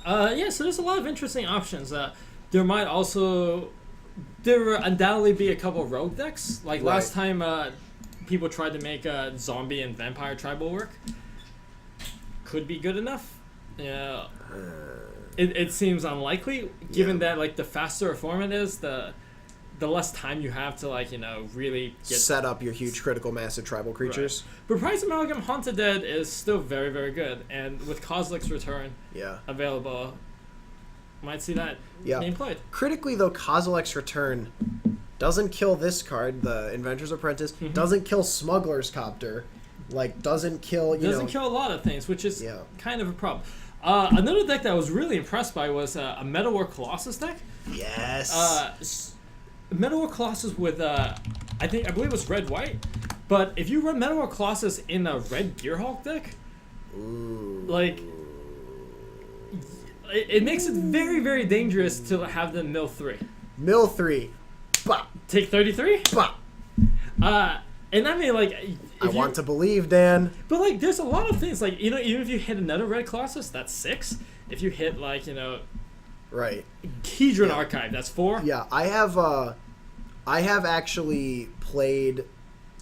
Yeah, so there's a lot of interesting options. There will undoubtedly be a couple of rogue decks. Like last time, people tried to make a zombie and vampire tribal work. Could be good enough. Yeah, it seems unlikely, given that like the faster a format is, the less time you have to really set up your huge critical massive tribal creatures. Right. But Prize Amalgam Haunted Dead is still very, very good, and with Kozilek's Return available, might see that being played. Critically though, Kozilek's Return doesn't kill this card, the Inventor's Apprentice, doesn't kill Smuggler's Copter, doesn't kill doesn't kill a lot of things, which is kind of a problem. Another deck that I was really impressed by was a Metalwork Colossus deck. Yes. Metalwork Colossus with I believe it was red-white, but if you run Metalwork Colossus in a red Gearhulk deck, it makes it very, very dangerous to have them mill 3. Mill 3. Bah. Take 33? Bah. And I mean, I want to believe, Dan. But, there's a lot of things, even if you hit another red Colossus, that's 6. If you hit, Right. Hedron Archive, that's 4. Yeah, I have actually played,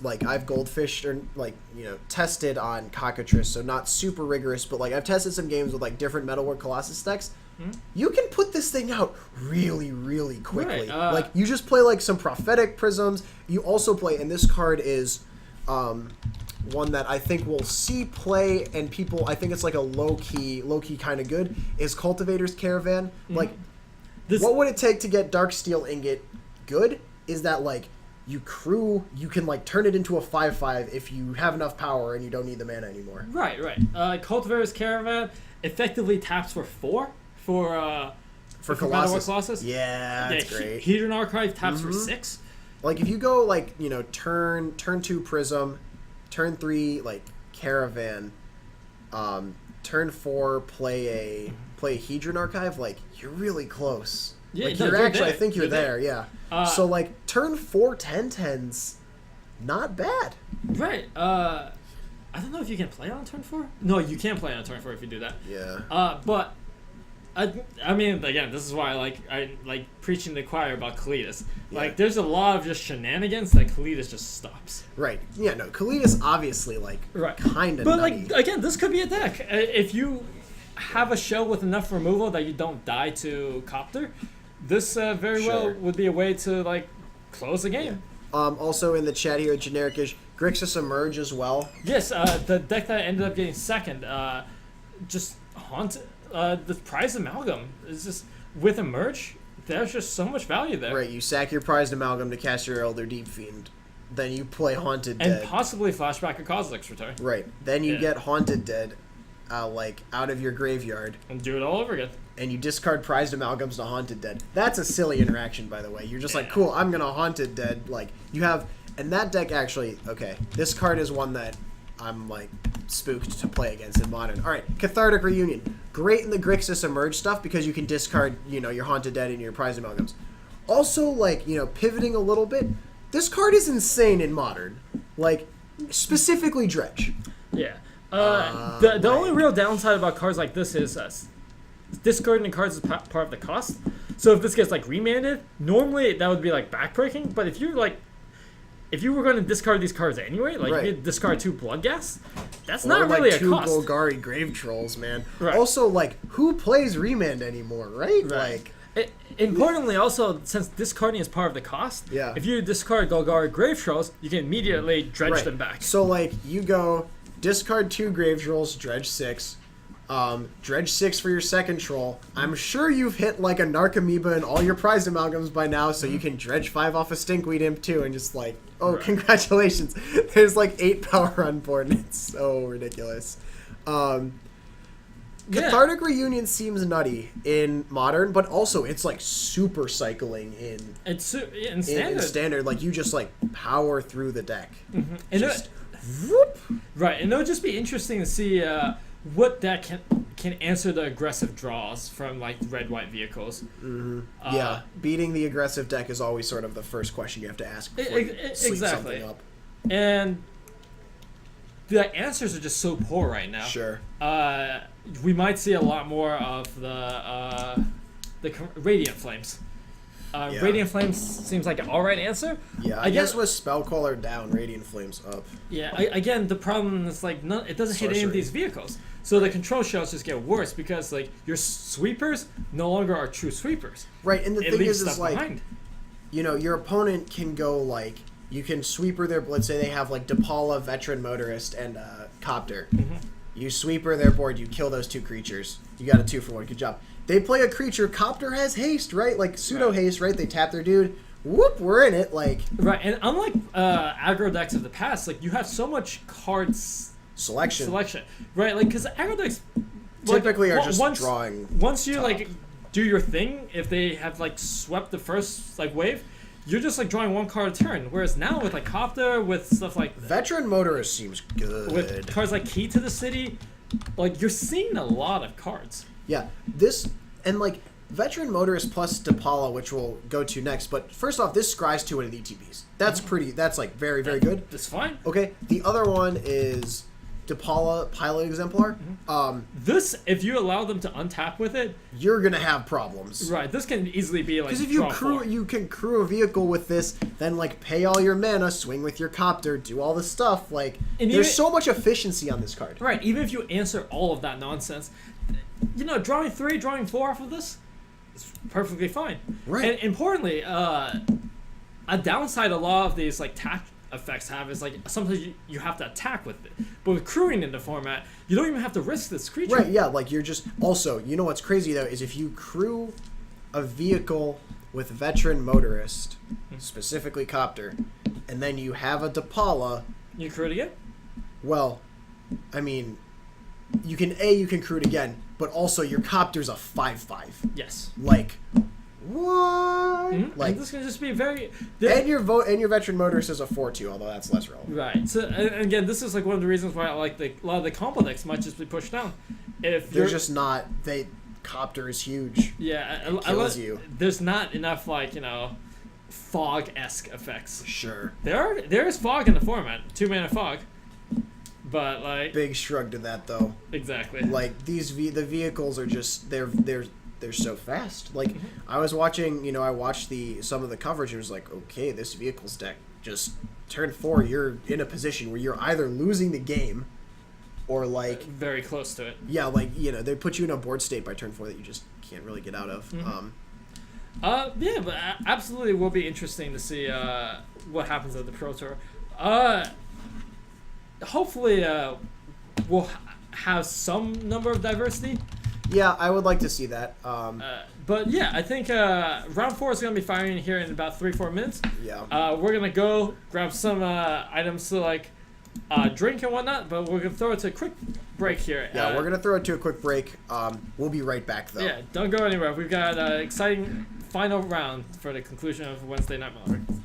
I've goldfished or, tested on Cockatrice, so not super rigorous, but, I've tested some games with, different Metalwork Colossus decks. You can put this thing out really, really quickly. Right, you just play, some Prophetic Prisms. You also play, and this card is, one that I think we'll see play, and people, I think it's a low-key kind of good, is Cultivator's Caravan. What would it take to get Darksteel Ingot good? Is that, you can, turn it into a 5/5 if you have enough power and you don't need the mana anymore. Right. Cultivator's Caravan effectively taps for 4 for Colossus. Colossus. Yeah, that's great. Hedron Archive taps for 6. If you go, turn 2 Prism, turn 3, Caravan, turn 4, play a Hedron Archive, you're really close. Yeah, you're actually, I think you're there, yeah. So, turn 4 10/10s, not bad. Right. I don't know if you can play on turn 4. No, you can't play on turn 4 if you do that. Yeah. But I mean, again, this is why I like preaching to the choir about Kalidas. There's a lot of just shenanigans that Kalidas just stops. Right. Yeah. No. Kalidas obviously kind of. But nutty. Again, this could be a deck if you have a shell with enough removal that you don't die to Copter. This very well would be a way to close the game. Yeah. Also in the chat here, Genericish, Grixis Emerge as well. Yes. The deck that ended up getting second, just haunted. The Prized Amalgam is just with Emerge. There's just so much value there. Right, you sack your Prized Amalgam to cast your Elder Deep Fiend. Then you play Haunted Dead. And possibly flashback a Kozilek's Return. Right. Then you get Haunted Dead, out of your graveyard. And do it all over again. And you discard Prized Amalgams to Haunted Dead. That's a silly interaction, by the way. You're just cool, I'm going to Haunted Dead. You have... And that deck actually... Okay, this card is one that I'm, spooked to play against in Modern. Alright, Cathartic Reunion. Great in the Grixis Emerge stuff because you can discard, your Haunted Dead and your Prized Amalgams. Also, pivoting a little bit, this card is insane in Modern. Specifically Dredge. Yeah. The only real downside about cards like this is discarding the cards is part of the cost. So if this gets remanded, normally that would be backbreaking. But if you were going to discard these cards anyway, you could discard 2 Bloodghast, that's not really a 2 cost. 2 Golgari Grave Trolls, man. Right. Also, who plays Remand anymore, right? Importantly, also, since discarding is part of the cost, if you discard Golgari Grave Trolls, you can immediately dredge them back. So, you go discard 2 Grave Trolls, dredge 6, dredge 6 for your second troll. I'm sure you've hit a Narcomoeba and all your Prized Amalgams by now, so you can dredge 5 off a Stinkweed Imp too, and just congratulations. There's 8 power on board, and it's so ridiculous. Cathartic Reunion seems nutty in Modern, but also it's super cycling in standard. In standard, you just power through the deck. Mm-hmm. And whoop. Right, and it'll just be interesting to see what deck can answer the aggressive draws from red-white vehicles. Mm-hmm. Beating the aggressive deck is always sort of the first question you have to ask before you sleep something up. And the answers are just so poor right now. Sure. We might see a lot more of the Radiant Flames. Yeah. Radiant Flames seems like an alright answer. Yeah, I guess with Spellcaller down, Radiant Flames up. Yeah, again, the problem is like it doesn't hit any of Sorcery. these vehicles. So the control shells just get worse because like your sweepers no longer are true sweepers. Right, and the It thing leaves is stuff like, behind. you know, your opponent can go like, you can sweeper their, let's say they have like DePaula, Veteran Motorist, and Copter. Mm-hmm. You sweeper their board, you kill those 2 creatures. You got a 2 for 1, good job. They play a creature, Copter has haste, right? Like pseudo haste, right? They tap their dude, whoop, we're in it, like. Right, and unlike aggro decks of the past, like you have so much cards Selection. right? Like because aggro decks like, Typically are just once, drawing. Once you top. like do your thing, if they have like swept the first like wave, you're just like drawing 1 card a turn. Whereas now with like Copter, with stuff like Veteran Motorist seems good. with cards like Key to the City, like you're seeing a lot of cards. Yeah, this, and like, Veteran Motorist plus DePaula, which we'll go to next, but first off, this scries 2 into ETBs. That's that's like very, very good. That's fine. Okay, the other one is DePaula Pilot Exemplar. This, if you allow them to untap with it, You're gonna have problems. right? This can easily be like Because if you draw crew, 4. you can crew a vehicle with this, then like pay all your mana, swing with your Copter, do all the stuff. Like, And there's even- so much efficiency on this card. Right, even if you answer all of that nonsense, you know, drawing 3, drawing 4 off of this is perfectly fine. Right. And importantly, a downside a lot of these like tack effects have is like sometimes you have to attack with it. But with crewing in the format, you don't even have to risk this creature. Right, yeah, like you're just... Also, you know what's crazy, though, is if you crew a vehicle with Veteran Motorist, specifically Copter, and then you have a DePaula, You crew it again? well, I mean, you can crew it again, but also your Copter's a 5/5. Yes. Like, what? Mm-hmm. Like, And this can just be very... and your Veteran Motorist is a 4/2, although that's less relevant. Right. So and again, this is like one of the reasons why I like a lot of the combo decks might just be pushed down. If They're you're just not... Copter is huge. yeah, it kills you. There's not enough like fog-esque effects. Sure. There is fog in the format, 2-mana fog, but like Big shrug to that, though. exactly. Like the vehicles are just they're so fast. Like I was watching, I watched some of the coverage and it was like, okay, this vehicles deck just turn 4, you're in a position where you're either losing the game or like Very close to it. yeah, like they put you in a board state by turn 4 that you just can't really get out of. Yeah, but absolutely will be interesting to see what happens at the Pro Tour. Hopefully, we'll have some number of diversity. Yeah, I would like to see that. But yeah, I think round 4 is going to be firing here in about 3-4 minutes. Yeah. We're going to go grab some items to like drink and whatnot, but we're going to throw it to a quick break here. Yeah, we're gonna throw it to a quick break. We'll be right back though. Yeah, don't go anywhere. We've got an exciting final round for the conclusion of Wednesday Night Modern.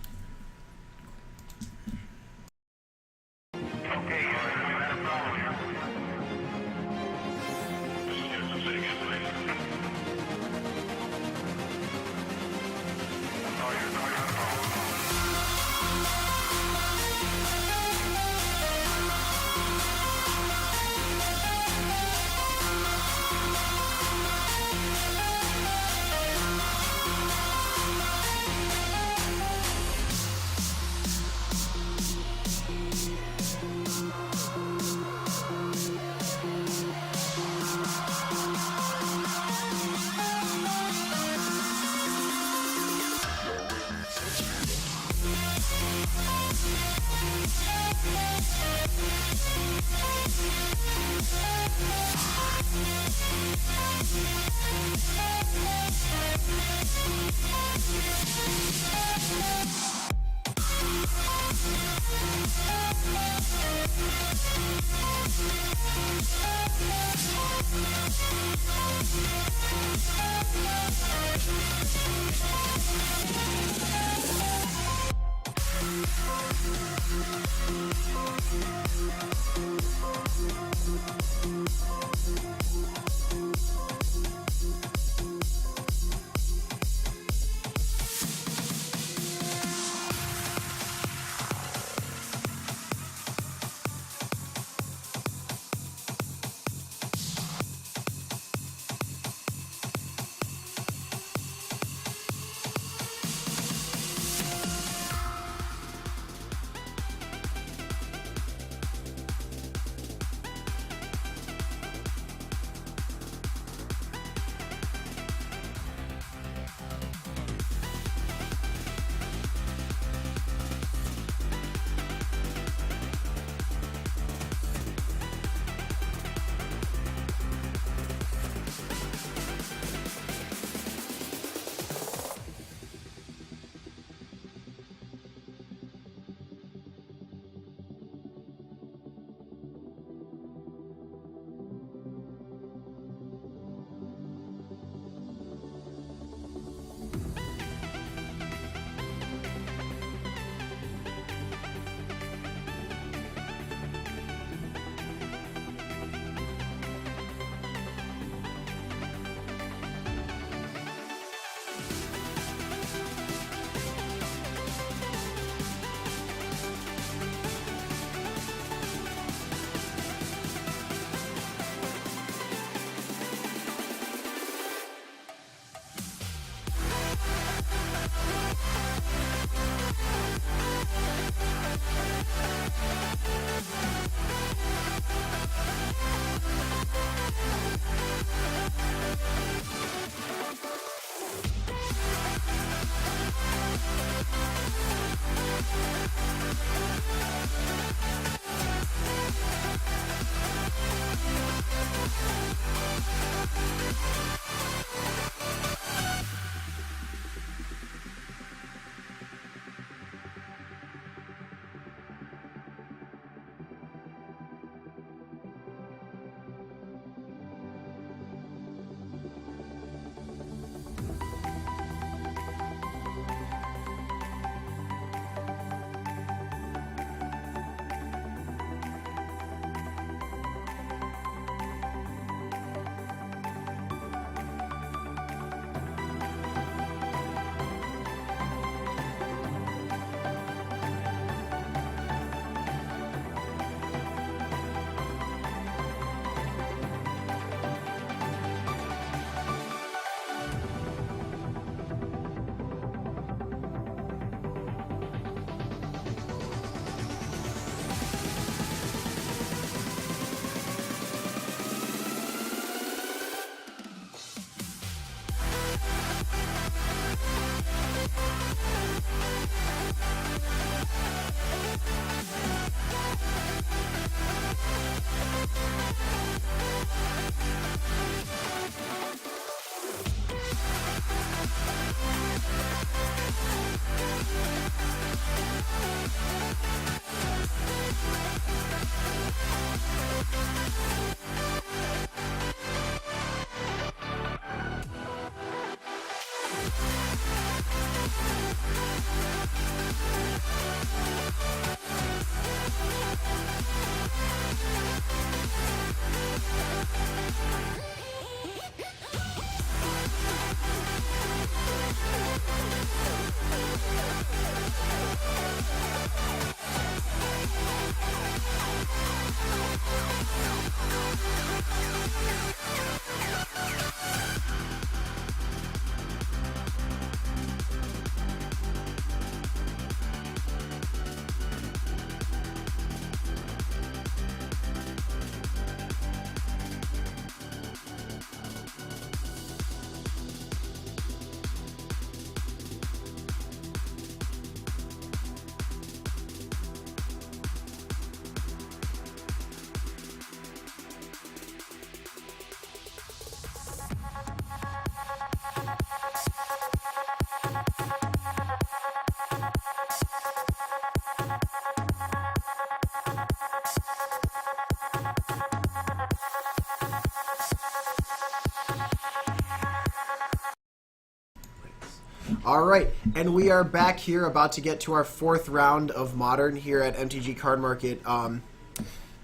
All right, and we are back here, about to get to our 4th round of Modern here at MTG Card Market.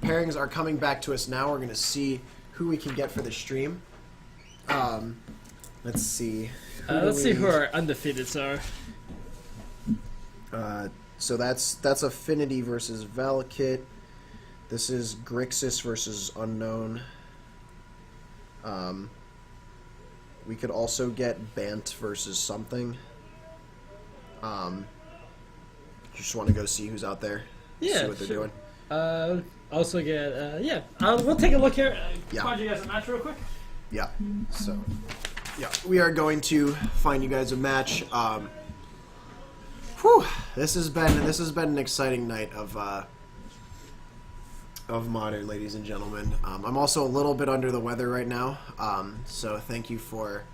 Pairings are coming back to us now. We're going to see who we can get for the stream. Let's see. Let's see who our undefeateds are. So that's Affinity versus Valakut. This is Grixis versus Unknown. We could also get Bant versus something. Just want to go see who's out there. Yeah, see what they're sure. doing. Also get, we'll take a look here. Yeah. Find you guys a match real quick. Yeah. So, yeah, we are going to find you guys a match. This has been an exciting night of Modern, ladies and gentlemen. I'm also a little bit under the weather right now, so thank you for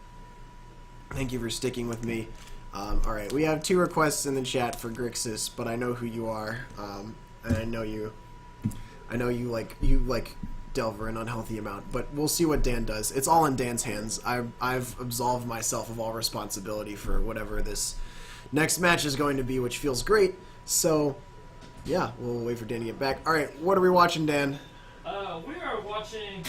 sticking with me. All right, we have 2 requests in the chat for Grixis, but I know who you are, and I know you like Delver an unhealthy amount, but we'll see what Dan does. It's all in Dan's hands. I've absolved myself of all responsibility for whatever this next match is going to be, which feels great. So, yeah, we'll wait for Dan to get back. All right, what are we watching, Dan? We are watching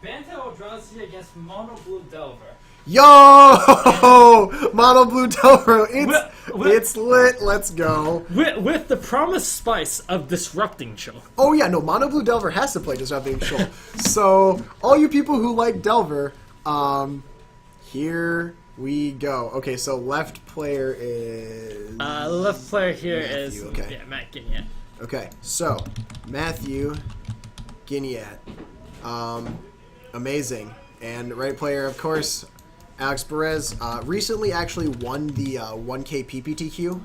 Banta Eldrazi against Mono Blue Delver. Yo! Mono Blue Delver. It's lit. Let's go. With the promised spice of Disrupting Show. Oh, yeah, no, Mono Blue Delver has to play Disrupting Shoal. So, all you people who like Delver, here we go. Okay, so left player is... Left player here Matthew, is okay. yeah, Matt Guignat. Okay, so Matthew Guignat. Amazing. And right player, of course, Alex Perez. Recently actually won the 1K PPTQ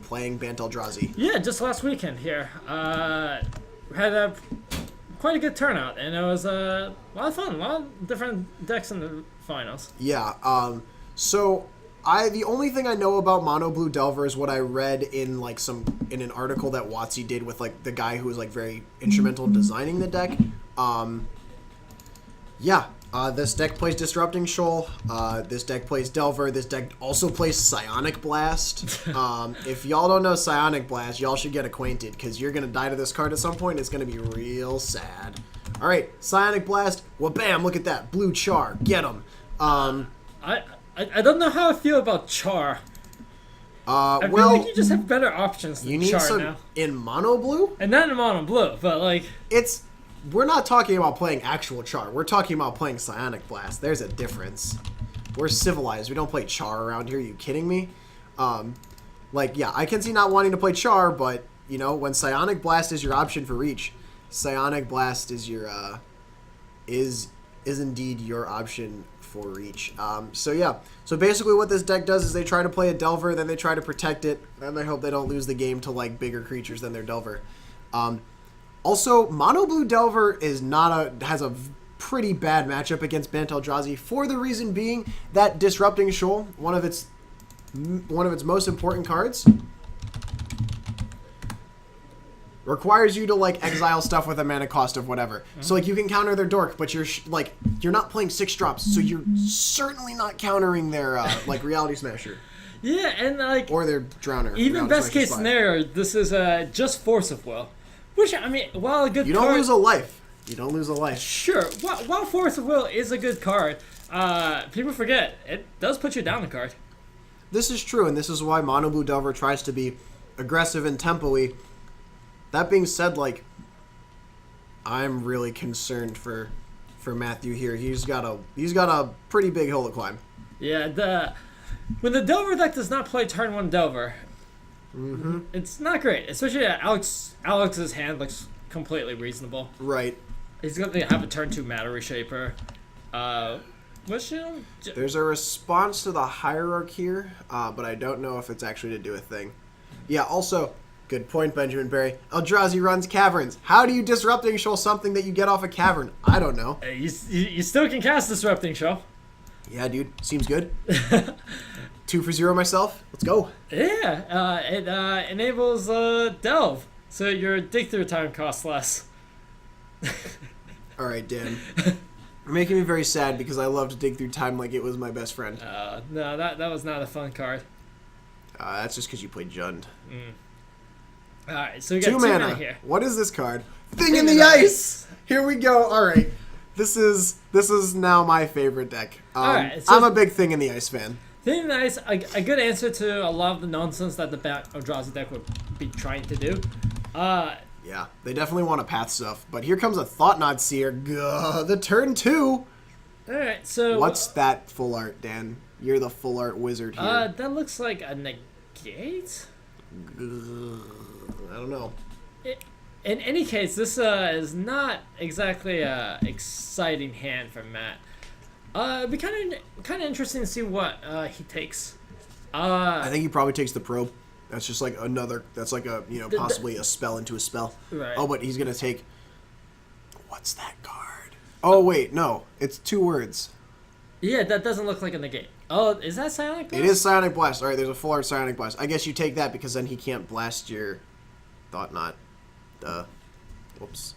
playing Bant Eldrazi. Yeah, just last weekend here. Had quite a good turnout, and it was a lot of fun. A lot of different decks in the finals. Yeah, so the only thing I know about Mono Blue Delver is what I read in an article that WotC did with like the guy who was like very instrumental in designing the deck. This deck plays Disrupting Shoal. This deck plays Delver. This deck also plays Psionic Blast. If y'all don't know Psionic Blast, y'all should get acquainted because you're gonna die to this card at some point. It's gonna be real sad. All right, Psionic Blast. Well, bam! Look at that blue char. Get him. I don't know how I feel about Char. I feel like you just have better options than you need Char some now. in Mono Blue. And not in Mono Blue, but like... We're not talking about playing actual Char. We're talking about playing Psionic Blast. There's a difference. We're civilized. We don't play Char around here. Are you kidding me? I can see not wanting to play Char, but, you know, when Psionic Blast is your option for reach, Psionic Blast is your, is indeed your option for reach. So basically what this deck does is they try to play a Delver, then they try to protect it, then they hope they don't lose the game to, like, bigger creatures than their Delver. Also, Mono Blue Delver has a pretty bad matchup against Bant Eldrazi for the reason being that Disrupting Shoal, one of its most important cards, requires you to like exile stuff with a mana cost of whatever. Mm-hmm. So like you can counter their Dork, but you're not playing 6 drops, so you're certainly not countering their Reality Smasher. Yeah, and like or their Drowner. Even best case scenario, this is just Force of Will. Which, I mean, while a good You card... don't lose a life. You don't lose a life. Sure. While Force of Will is a good card, people forget, it does put you down a card. This is true, and this is why Mono Blue Delver tries to be aggressive and tempo-y. That being said, like, I'm really concerned for Matthew here. He's got a pretty big hill to climb. Yeah, when the Delver deck does not play turn 1 Delver... Mm-hmm. It's not great, especially Alex's hand looks completely reasonable. Right. He's going to have a turn 2 Matter Reshaper. There's a response to the Hierarch here, but I don't know if it's actually to do a thing. Yeah, also, good point, Benjamin Barry. Eldrazi runs Caverns. How do you Disrupting Shoal something that you get off a Cavern? I don't know. You still can cast Disrupting Shoal. Yeah, dude. Seems good. 2 for 0 myself. Let's go. Yeah, it enables Delve, so your dig through time costs less. All right, Dan. You're making me very sad because I loved Dig Through Time like it was my best friend. No, that was not a fun card. That's just because you played Jund. All right, so we got 2 2 mana. mana here. What is this card? Thing in the Ice! Here we go. All right. This is now my favorite deck. Alright, so- I'm a big Thing in the Ice fan. Thing nice, a good answer to a lot of the nonsense that the Eldrazi deck would be trying to do. Yeah, they definitely want to path stuff. But here comes a Thought Knot Seer. Gah, the turn 2. All right, so What's that full art, Dan? You're the full art wizard here. that looks like a negate. I don't know. In any case, this is not exactly a exciting hand for Matt. It'd be kind of interesting to see what he takes. I think he probably takes the probe. That's just like another. That's like a possibly a spell into a spell. Right. Oh, but he's gonna take. What's that card? Oh wait, no, it's 2 words. Yeah, that doesn't look like a negate. Oh, is that Psionic Blast? It is Psionic Blast. All right, there's a full art Psionic Blast. I guess you take that because then he can't blast your Thought Knot. Whoops.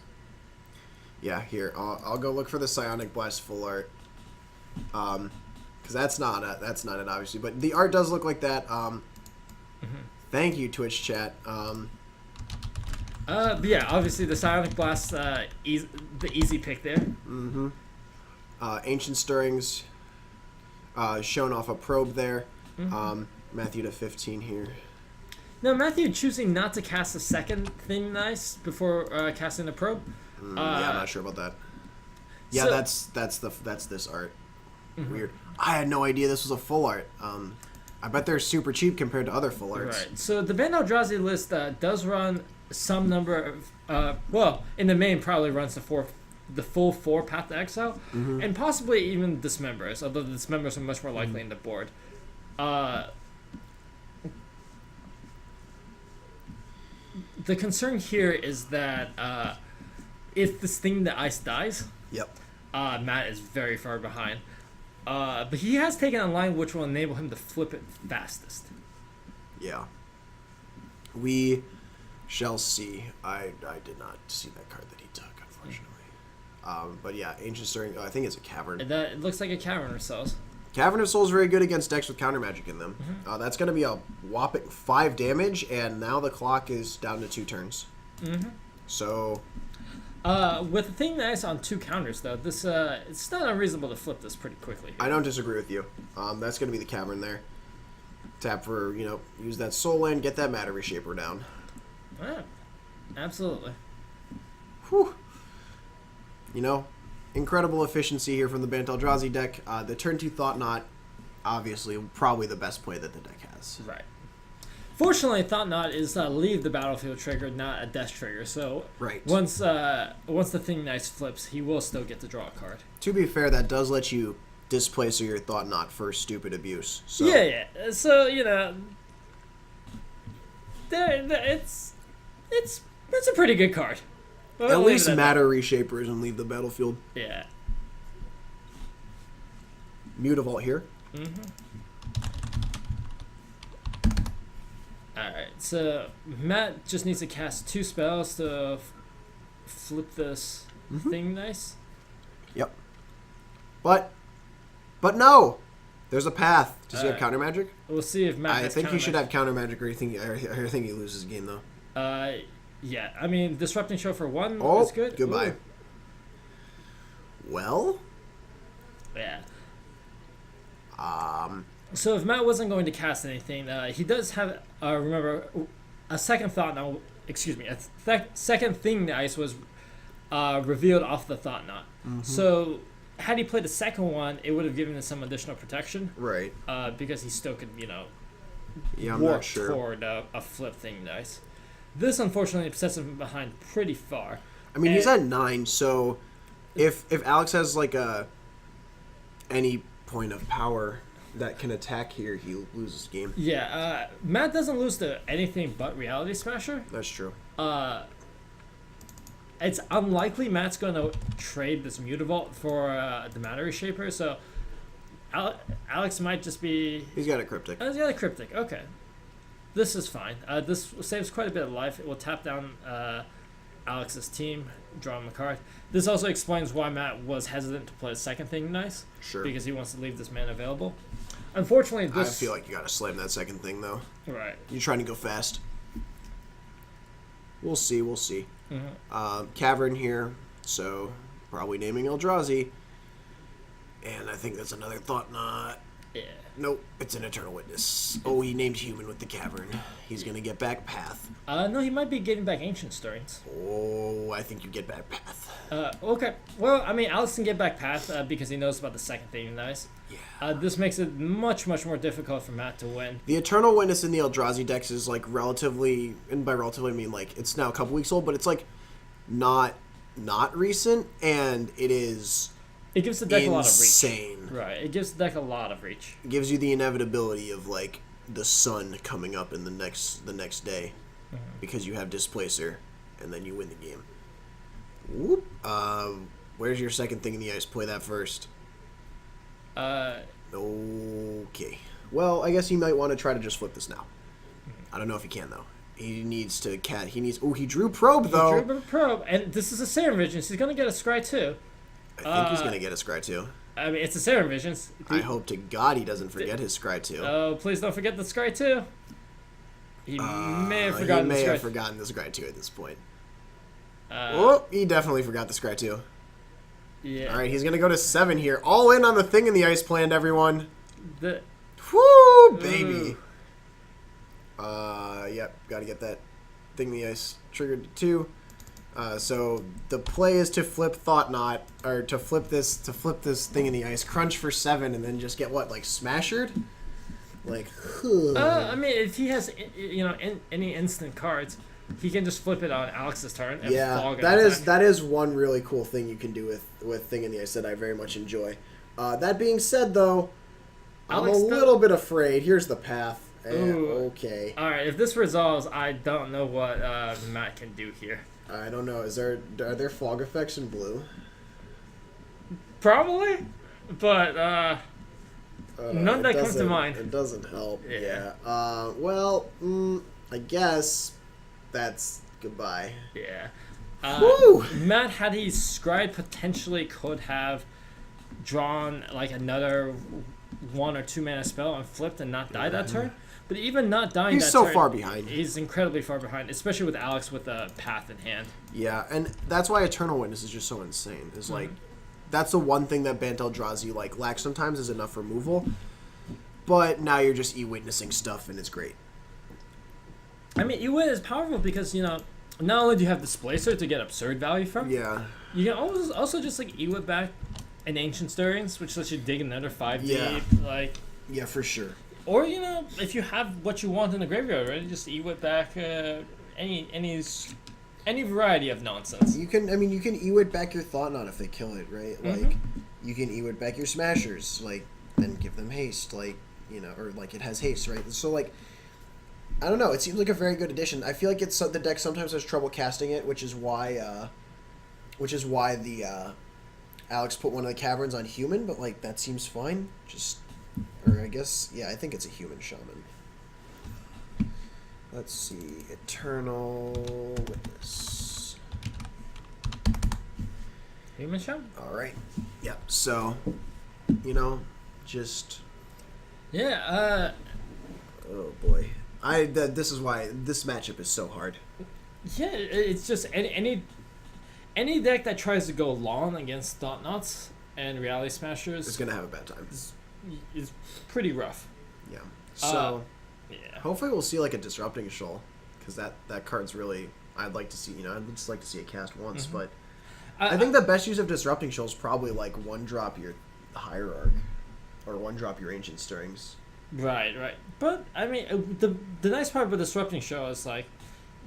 Yeah, here I'll go look for the Psionic Blast full art. Because that's not it, obviously. But the art does look like that. Thank you, Twitch chat. But yeah, obviously the Psionic Blast, the easy pick there. Ancient Stirrings. Showing off a probe there. Matthew to 15 here. Now, Matthew choosing not to cast a second Thing Nice before casting the probe. Yeah, I'm not sure about that. Yeah, So- that's this art. Weird. I had no idea this was a full art. I bet they're super cheap compared to other full arts. Right. So the Band Eldrazi list does run some number of, well, in the main probably runs the full 4 Path to Exile, and possibly even Dismembers, although the Dismembers are much more likely in the board. The concern here is that if this Thing the Ice dies, Yep. Matt is very far behind. But he has taken a line which will enable him to flip it fastest. Yeah. We shall see. I did not see that card that he took, unfortunately. But yeah, Ancient Stirring, I think it's a Cavern. It looks like a Cavern of Cells. Cavern of Souls is very good against decks with counter magic in them. That's going to be a whopping 5 damage, and now the clock is down to 2 turns. So... With the Thing Nice on 2 counters, though, this it's not unreasonable to flip this pretty quickly. I don't disagree with you. That's going to be the Cavern there. Tap for, use that Soul Land, get that Matter Reshaper down. Yeah, absolutely. Whew. Incredible efficiency here from the Bant Eldrazi deck. The turn 2 Thought Knot, obviously, probably the best play that the deck has. Right. Fortunately, Thought Knot is leave the battlefield trigger, not a death trigger. So Right. once the Thing Nice flips, he will still get to draw a card. To be fair, that does let you displace your Thought Knot for stupid abuse. So. Yeah. So it's a pretty good card. We'll At leave least it at Matter Reshapers and leave the battlefield. that. Yeah. Mutavault here. Alright, so Matt just needs to cast 2 spells to flip this Thing Nice. Yep. But no! There's a path. Does he have counter magic? We'll see if Matt I has think he should counter have counter magic, or I think he loses the game though. magic. Yeah, I mean, Disrupting Show for 1 Oh, is good. goodbye. Ooh. Well, Yeah. So if Matt wasn't going to cast anything, he does have, remember, a second Thought Knot, excuse me, second Thing Nice was revealed off the Thought Knot. So had he played the second one, it would have given him some additional protection. right. Because he still could, Yeah, I'm work not sure. toward a flip Thing Nice. This, unfortunately, sets him behind pretty far. I mean, he's And- at 9, so if Alex has like any point of power that can attack here, he loses the game. Yeah, Matt doesn't lose to anything but Reality Smasher. That's true. It's unlikely Matt's going to trade this Mutavault for the Matter Reshaper, so Alex might just be... He's got a Cryptic. Oh, he's got a Cryptic, okay. This is fine. This saves quite a bit of life. It will tap down Alex's team, draw him a card. This also explains why Matt was hesitant to play the second Thing Nice. Sure. Because he wants to leave this man available. Unfortunately, I this. feel like you gotta slam that second thing, though. Right. You're trying to go fast. We'll see, we'll see. Mm-hmm. Cavern here, so probably naming Eldrazi. And I think that's another Thought Knot. Yeah. Nope, it's an Eternal Witness. Oh, he named Human with the Cavern. He's gonna get back Path. No, he might be getting back Ancient Stirrings. Oh, I think you get back Path. Okay. Well, I mean, Alex can get back Path because he knows about the second thing. Nice. Yeah. This makes it much more difficult for Matt to win. The Eternal Witness in the Eldrazi decks is like relatively, and by relatively I mean like it's now a couple weeks old, but it's like not recent, and it is It gives the deck a lot of reach. insane. Right. It gives the deck a lot of reach. It gives you the inevitability of like the sun coming up in the next day, because you have Displacer, and then you win the game. Whoop. Where's your second thing in the ice? Play that first. Okay. Well, I guess he might want to try to just flip this now. I don't know if he can though. He needs to Oh, he drew Probe though. He drew a Probe, and this is a Serum Visions. He's gonna get a Scry too. I think he's gonna get a Scry too. I mean, it's a Serum Visions. I hope to God he doesn't forget his Scry too. Oh, please don't forget the Scry too. He may have forgotten He may the Scry. have forgotten the Scry too at this point. Uh, He definitely forgot the Scry too. Yeah. All right, he's gonna go to 7 here. All in on the thing in the ice planned, everyone. The, Woo, baby. Yep, gotta get that thing in the ice triggered to 2. So the play is to flip Thought Knot, or to flip this thing in the ice, crunch for 7, and then just get what, like smashered? Like, I mean, if he has, any instant cards, he can just flip it on Alex's turn. And yeah, fog that is one really cool thing you can do with Thing in the Ice that I very much enjoy. That being said, though, Alex, I'm a little bit afraid. Here's the path. Ooh. Okay. All right, if this resolves, I don't know what Matt can do here. I don't know. Are there fog effects in blue? Probably, but none that come to mind. It doesn't help. Yeah. Well, I guess that's goodbye. Yeah. Woo! Matt, had he scried, potentially could have drawn like another 1 or 2 mana spell and flipped and not died that turn. But even not dying He's that so turn, far behind. He's incredibly far behind, especially with Alex with a path in hand. Yeah, and that's why Eternal Witness is just so insane. Is like, that's the one thing that Bant Eldrazi like lacks sometimes is enough removal. But now you're just e-witnessing stuff, and it's great. I mean, E-Wit is powerful because, not only do you have Displacer to get absurd value from, Yeah. you can also just like E-Wit back an Ancient Stirrings, which lets you dig another 5 Yeah. deep, like. Yeah, for sure. Or if you have what you want in the graveyard, right? Just E-Wit back any variety of nonsense. You can E-Wit back your Thought Knot if they kill it, right? Like, you can E-Wit back your Smashers, like, and give them haste, like, or like it has haste, right? So like, I don't know. It seems like a very good addition. I feel like the deck sometimes has trouble casting it, which is why the Alex put one of the Caverns on Human, but like that seems fine. Or I guess, yeah, I think it's a Human Shaman. Let's see. Eternal Witness. Human Shop? Alright. Yep. So, just... Yeah, Oh, boy. This is why this matchup is so hard. yeah, it's just any deck that tries to go long against Thought Knots and Reality Smashers It's going to have a bad time. is pretty rough. Yeah. So, Yeah. hopefully we'll see like a Disrupting Shoal, because that card's really... I'd like to see, I'd just like to see it cast once, but... I think the best use of Disrupting Shoal is probably like 1-drop your Hierarch, or 1-drop your Ancient Stirrings. Right. But I mean, the nice part about Disrupting Show is like,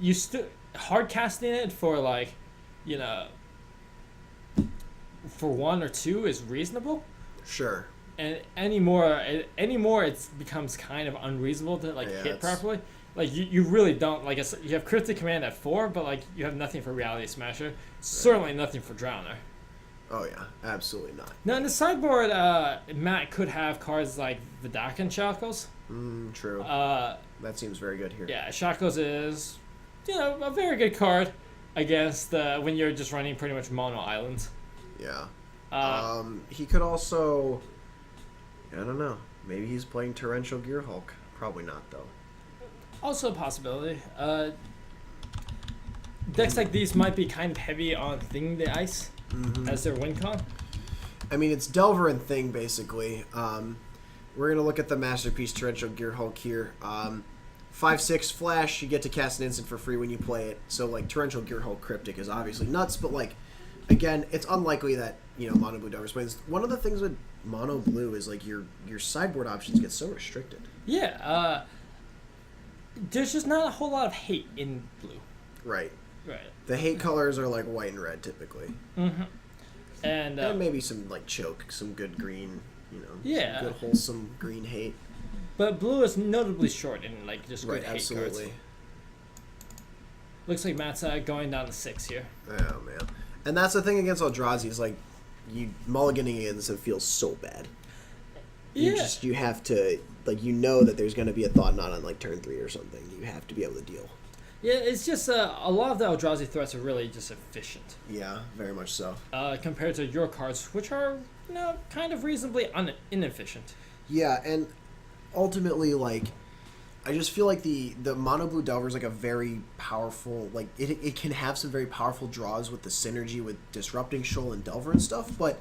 you still hard casting it for like, for 1 or 2 is reasonable, Sure. and anymore it becomes kind of unreasonable to like Yeah, hit properly. Like you really don't like you have Cryptic Command at 4, but like you have nothing for Reality Smasher, certainly nothing for Drowner. Oh yeah, absolutely not. Now in the sideboard, Matt could have cards like Vidakan Shackles. True. That seems very good here. Yeah, Shackles is, a very good card against when you're just running pretty much mono islands. Yeah. He could also... I don't know. Maybe he's playing Torrential Gear Hulk. Probably not, though. Also a possibility. Decks like these might be kind of heavy on Thing the Ice as their win con. I mean, it's Delver and Thing, basically. We're going to look at the Masterpiece Torrential Gear Hulk here. 5/6 flash, you get to cast an instant for free when you play it. So, like, Torrential Gear Hulk Cryptic is obviously nuts, but, like, again, it's unlikely that, Mono Blue Delver's plays. One of the things with Mono Blue is, like, your sideboard options get so restricted. Yeah, there's just not a whole lot of hate in blue. Right. Right. The hate colors are, like, white and red, typically. Mm-hmm. And maybe some, like, choke, some good green, Yeah. some good wholesome green hate. But blue is notably short in, like, just good Right, hate absolutely. cards. Looks like Matt's going down to 6 here. Oh, man. And that's the thing against Eldrazi is, like, you mulliganing against it feels so bad. You have to, like, that there's going to be a Thought Knot on, like, turn 3 or something. You have to be able to deal. Yeah, it's just a lot of the Eldrazi threats are really just efficient. Yeah, very much so. Compared to your cards, which are, kind of reasonably inefficient. Yeah, and ultimately, like, I just feel like the Mono Blue Delver is, like, a very powerful, like, it can have some very powerful draws with the synergy with Disrupting Shoal and Delver and stuff, but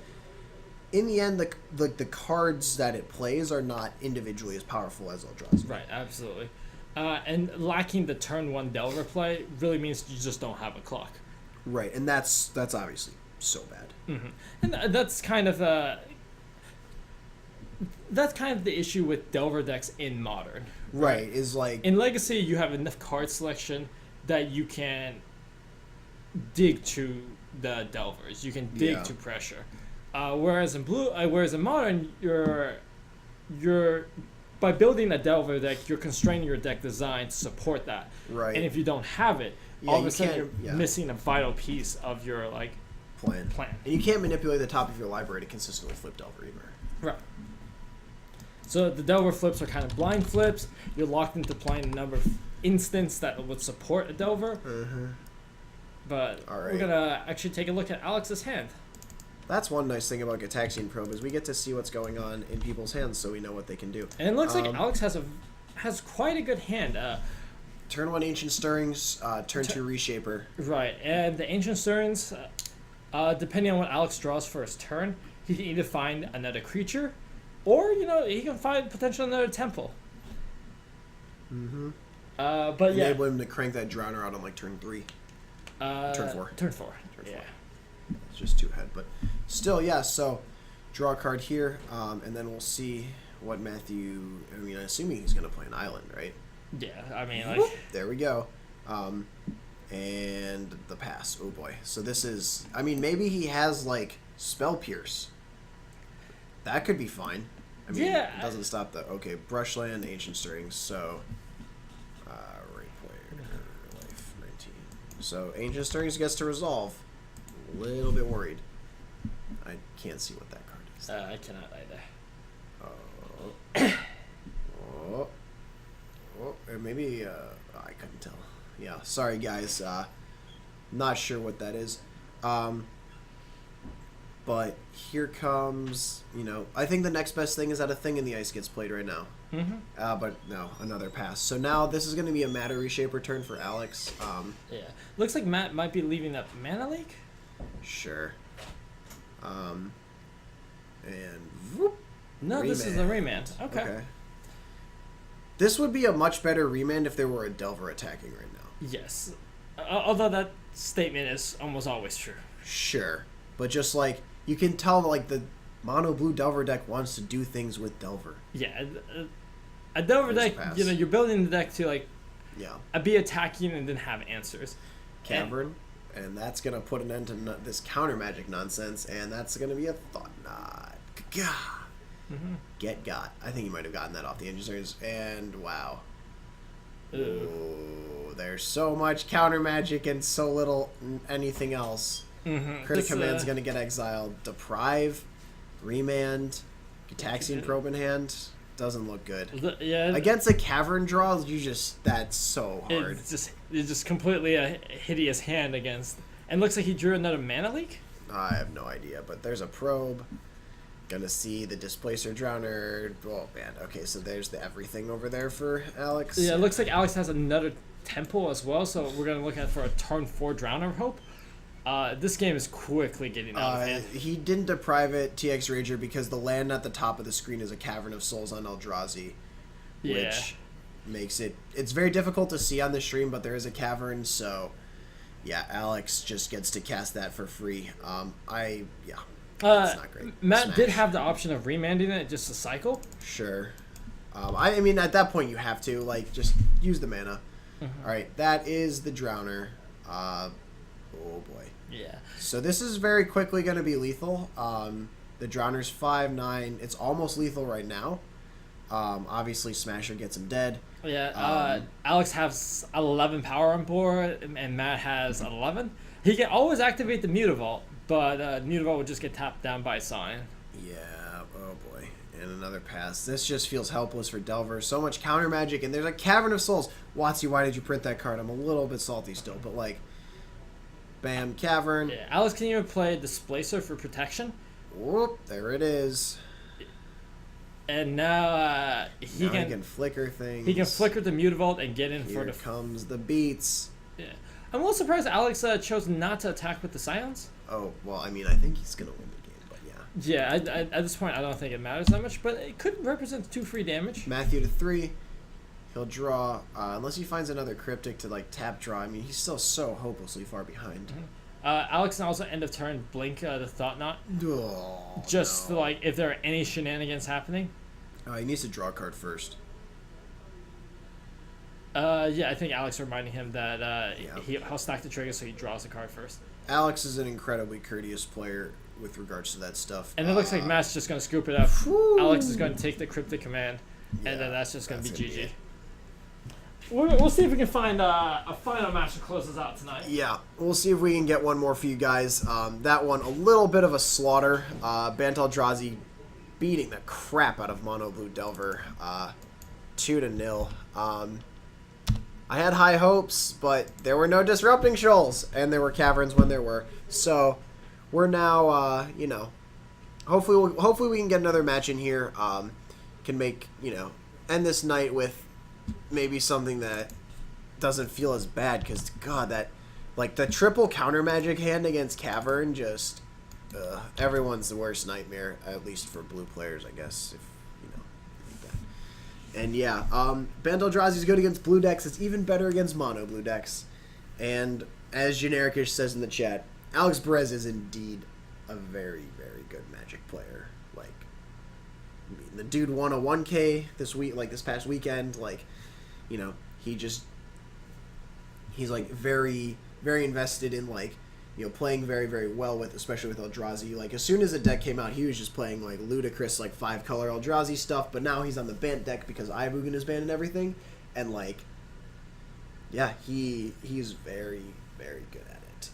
in the end, the cards that it plays are not individually as powerful as Eldrazi. Right, absolutely. And lacking the turn 1 Delver play really means you just don't have a clock. Right, and that's obviously so bad. Mm-hmm. And that's kind of the issue with Delver decks in Modern. Right, is like... In Legacy, you have enough card selection that you can dig to the Delvers. You can dig to pressure. Whereas in Modern, you're by building a Delver deck, you're constraining your deck design to support that. Right. And if you don't have it, Yeah, all of you a sudden can't- you're missing a vital piece of your plan. And you can't manipulate the top of your library to consistently flip Delver either. Right. So the Delver flips are kind of blind flips. You're locked into playing a number of instants that would support a Delver. Mm-hmm. But All right. we're gonna actually take a look at Alex's hand. That's one nice thing about Gitaxian Probe is we get to see what's going on in people's hands, so we know what they can do. And it looks like Alex has quite a good hand. Turn 1 Ancient Stirrings, turn 2 Reshaper. Right, and the Ancient Stirrings, depending on what Alex draws for his turn, he can either find another creature, or he can find potentially another temple. Mm-hmm. But yeah, Enable him to crank that Drowner out on like turn 3. Turn 4. Turn 4. Yeah. It's just 2 head, but still, yeah. So draw a card here, and then we'll see what Matthew. I mean, assuming he's gonna play an island, right? Yeah, I mean, like There we go. And the pass. Oh boy. So this is. I mean, maybe he has like Spell Pierce. That could be fine. I mean, Yeah. it doesn't stop the. Okay, Brushland, Ancient Stirrings. So, right player, life 19. So Ancient Stirrings gets to resolve. A little bit worried. I can't see what that card is. I cannot either. Or maybe I couldn't tell. Yeah, sorry guys. Not sure what that is. But here comes, I think the next best thing is that a Thing in the Ice gets played right now. Mm-hmm. But no, another pass. So now this is going to be a Matter Reshaper turn for Alex. Yeah, looks like Matt might be leaving that Mana Lake. Sure. And whoop. No, this is a remand. Okay. This would be a much better remand if there were a Delver attacking right now. Yes, although that statement is almost always true. Sure. But just like, you can tell like the Mono Blue Delver deck wants to do things with Delver. Yeah, a Delver There's deck, a pass. you're building the deck to Yeah. be attacking and then have answers. Cavern. And that's going to put an end to this counter magic nonsense. And that's going to be a Thought Knot. Gah. Mm-hmm. Get got. I think you might have gotten that off the engineers. And wow. Ooh, there's so much counter magic and so little anything else. Mm-hmm. Critic Command's going to get exiled. Deprive. Remand. Gitaxian Probe in hand. Doesn't look good. Yeah. Against a Cavern draw, that's so hard. It's just completely a hideous hand against. And looks like he drew another Mana Leak. I have no idea, but there's a Probe. Gonna see the Displacer Drowner. Oh, man. Okay, so there's the everything over there for Alex. Yeah, it looks like Alex has another temple as well, so we're going to look at for a turn 4 Drowner Hope. This game is quickly getting out of hand. He didn't deprive it, TX Rager, because the land at the top of the screen is a Cavern of Souls on Eldrazi, which makes it's very difficult to see on the stream, but there is a cavern, so yeah, Alex just gets to cast that for free. It's not great. Matt Smash. did have the option of remanding it just to cycle. Sure. I mean, at that point, you have to, like, just use the mana. Mm-hmm. All right, that is the Drowner. Oh, boy. Yeah. So this is very quickly going to be lethal. The Drowner's 5/9. It's almost lethal right now. Obviously, Smasher gets him dead. Yeah, Alex has 11 power on board, and Matt has 11. He can always activate the Mutavault, but Mutavault would just get tapped down by Sign. Yeah, oh boy. And another pass. This just feels helpless for Delver. So much counter magic, and there's a Cavern of Souls. Watsy, why did you print that card? I'm a little bit salty still, but like, bam, Cavern. Yeah, Alex can even play Displacer for protection. Whoop, there it is. And now he can flicker things. He can flicker the Mutavault and get in Here for the. comes the beats. Yeah, I'm a little surprised Alex chose not to attack with the Scions. Oh, well, I mean, I think he's going to win the game, but yeah. Yeah, at this point, I don't think it matters that much, but it could represent 2 free damage. Matthew to 3. He'll draw, unless he finds another Cryptic to, like, tap draw. I mean, he's still so hopelessly far behind. Mm-hmm. Alex can also end of turn blink the Thought Knot. Oh, Just, no. like, if there are any shenanigans happening. He needs to draw a card first. Yeah, I think Alex reminding him that Yeah. he'll stack the trigger so he draws the card first. Alex is an incredibly courteous player with regards to that stuff. And it looks like Matt's just going to scoop it up. Whew. Alex is going to take the Cryptic Command, Yeah, and then that's just going to be that's gonna GG. be We'll see if we can find a final match to close us out tonight. Yeah, we'll see if we can get one more for you guys. That one, a little bit of a slaughter. Bantaldrazi beating the crap out of Mono Blue Delver, 2-0. I had high hopes, but there were no Disrupting Shoals, and there were Caverns when there were. So we're now, hopefully we can get another match in here. Can make, end this night with maybe something that doesn't feel as bad, because God, that, like, the triple counter magic hand against Cavern, just everyone's the worst nightmare, at least for blue players, I guess, if like that. And yeah, Bantaldrazi is good against blue decks. It's even better against mono blue decks. And as Genericish says in the chat, Alex Perez is indeed a very, very good Magic player. Like, I mean, the dude won a 1K this past weekend. Like, he's like very, very invested in, like, playing very, very well with, especially with Eldrazi. Like, as soon as the deck came out, he was just playing, like, ludicrous, like, 5-color Eldrazi stuff, but now he's on the Bant deck because Ibugan is banned and everything, and, like, yeah, he's very, very good at it.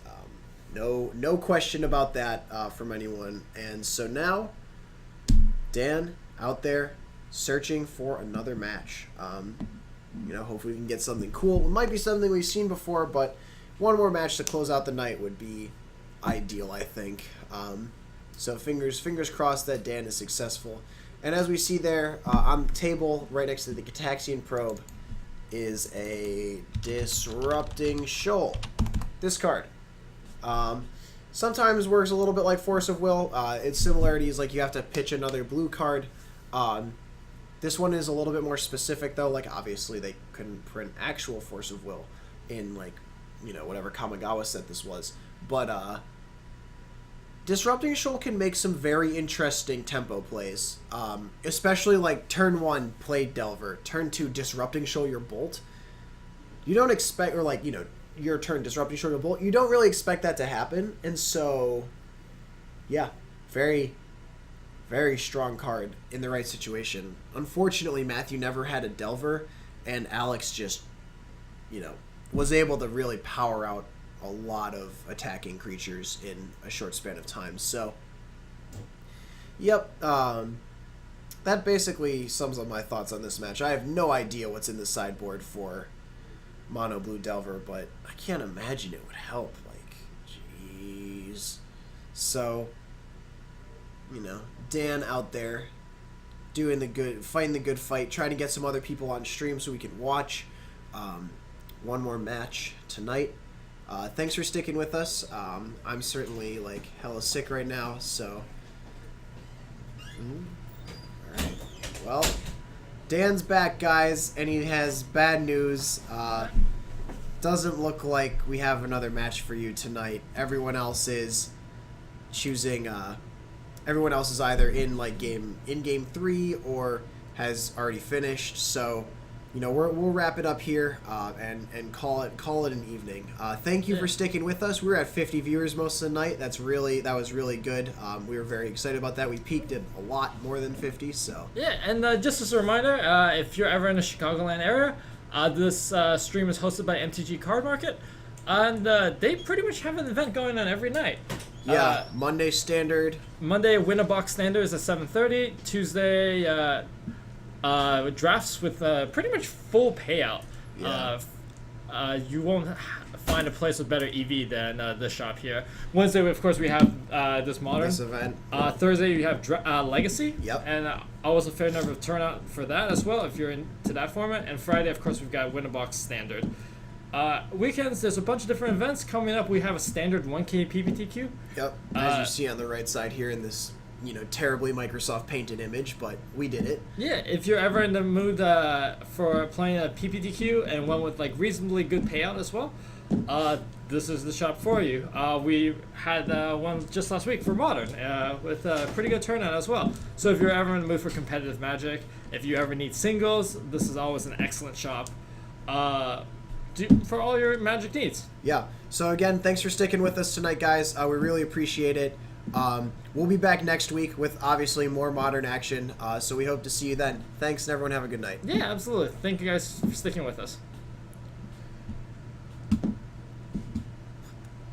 No question about that from anyone. And so now, Dan, out there, searching for another match. Hopefully we can get something cool. It might be something we've seen before, but one more match to close out the night would be ideal, I think. So fingers crossed that Dan is successful. And as we see there, on the table right next to the Gitaxian Probe is a Disrupting Shoal. This card. Sometimes works a little bit like Force of Will. Its similarities, like, you have to pitch another blue card. This one is a little bit more specific, though. Like, obviously, they couldn't print actual Force of Will in, like, whatever Kamigawa set this was. But, Disrupting Shoal can make some very interesting tempo plays. Especially, like, turn 1, play Delver. Turn 2, Disrupting Shoal your Bolt. You don't expect, or, like, your turn Disrupting Shoal your Bolt. You don't really expect that to happen. And so, yeah, very, very strong card in the right situation. Unfortunately, Matthew never had a Delver, and Alex just, was able to really power out a lot of attacking creatures in a short span of time. So, yep, that basically sums up my thoughts on this match. I have no idea what's in the sideboard for Mono Blue Delver, but I can't imagine it would help. Like, jeez. So, you know, Dan out there doing fighting the good fight, trying to get some other people on stream so we can watch one more match tonight. Thanks for sticking with us. I'm certainly like hella sick right now, so. Alright. Well, Dan's back, guys, and he has bad news. Doesn't look like we have another match for you tonight. Everyone else is choosing. Everyone else is either in game 3 or has already finished. So, you know, we'll wrap it up here and call it an evening. Thank you for sticking with us. We were at 50 viewers most of the night. That was really good. We were very excited about that. We peaked at a lot more than 50. So yeah, and just as a reminder, if you're ever in the Chicagoland area, this stream is hosted by MTGCardmarket, and they pretty much have an event going on every night. Yeah, Monday standard. Monday Winterbox standard is at 7:30. Tuesday drafts with pretty much full payout. Yeah. You won't find a place with better EV than the shop here. Wednesday, of course, we have this modern. This event. Thursday, you have Legacy. Yep. And always a fair number of turnout for that as well, if you're into that format. And Friday, of course, we've got Winterbox standard. Weekends, there's a bunch of different events coming up. We have a standard 1K PPTQ. Yep. As you see on the right side here in this, you know, terribly Microsoft painted image, but we did it. Yeah, if you're ever in the mood for playing a PPTQ and one with like reasonably good payout as well, this is the shop for you. We had one just last week for Modern with a pretty good turnout as well. So if you're ever in the mood for competitive Magic, if you ever need singles, this is always an excellent shop for all your Magic needs. Yeah. So again, thanks for sticking with us tonight, guys. We really appreciate it. We'll be back next week with obviously more Modern action. So we hope to see you then. Thanks, and everyone have a good night. Yeah, absolutely. Thank you guys for sticking with us.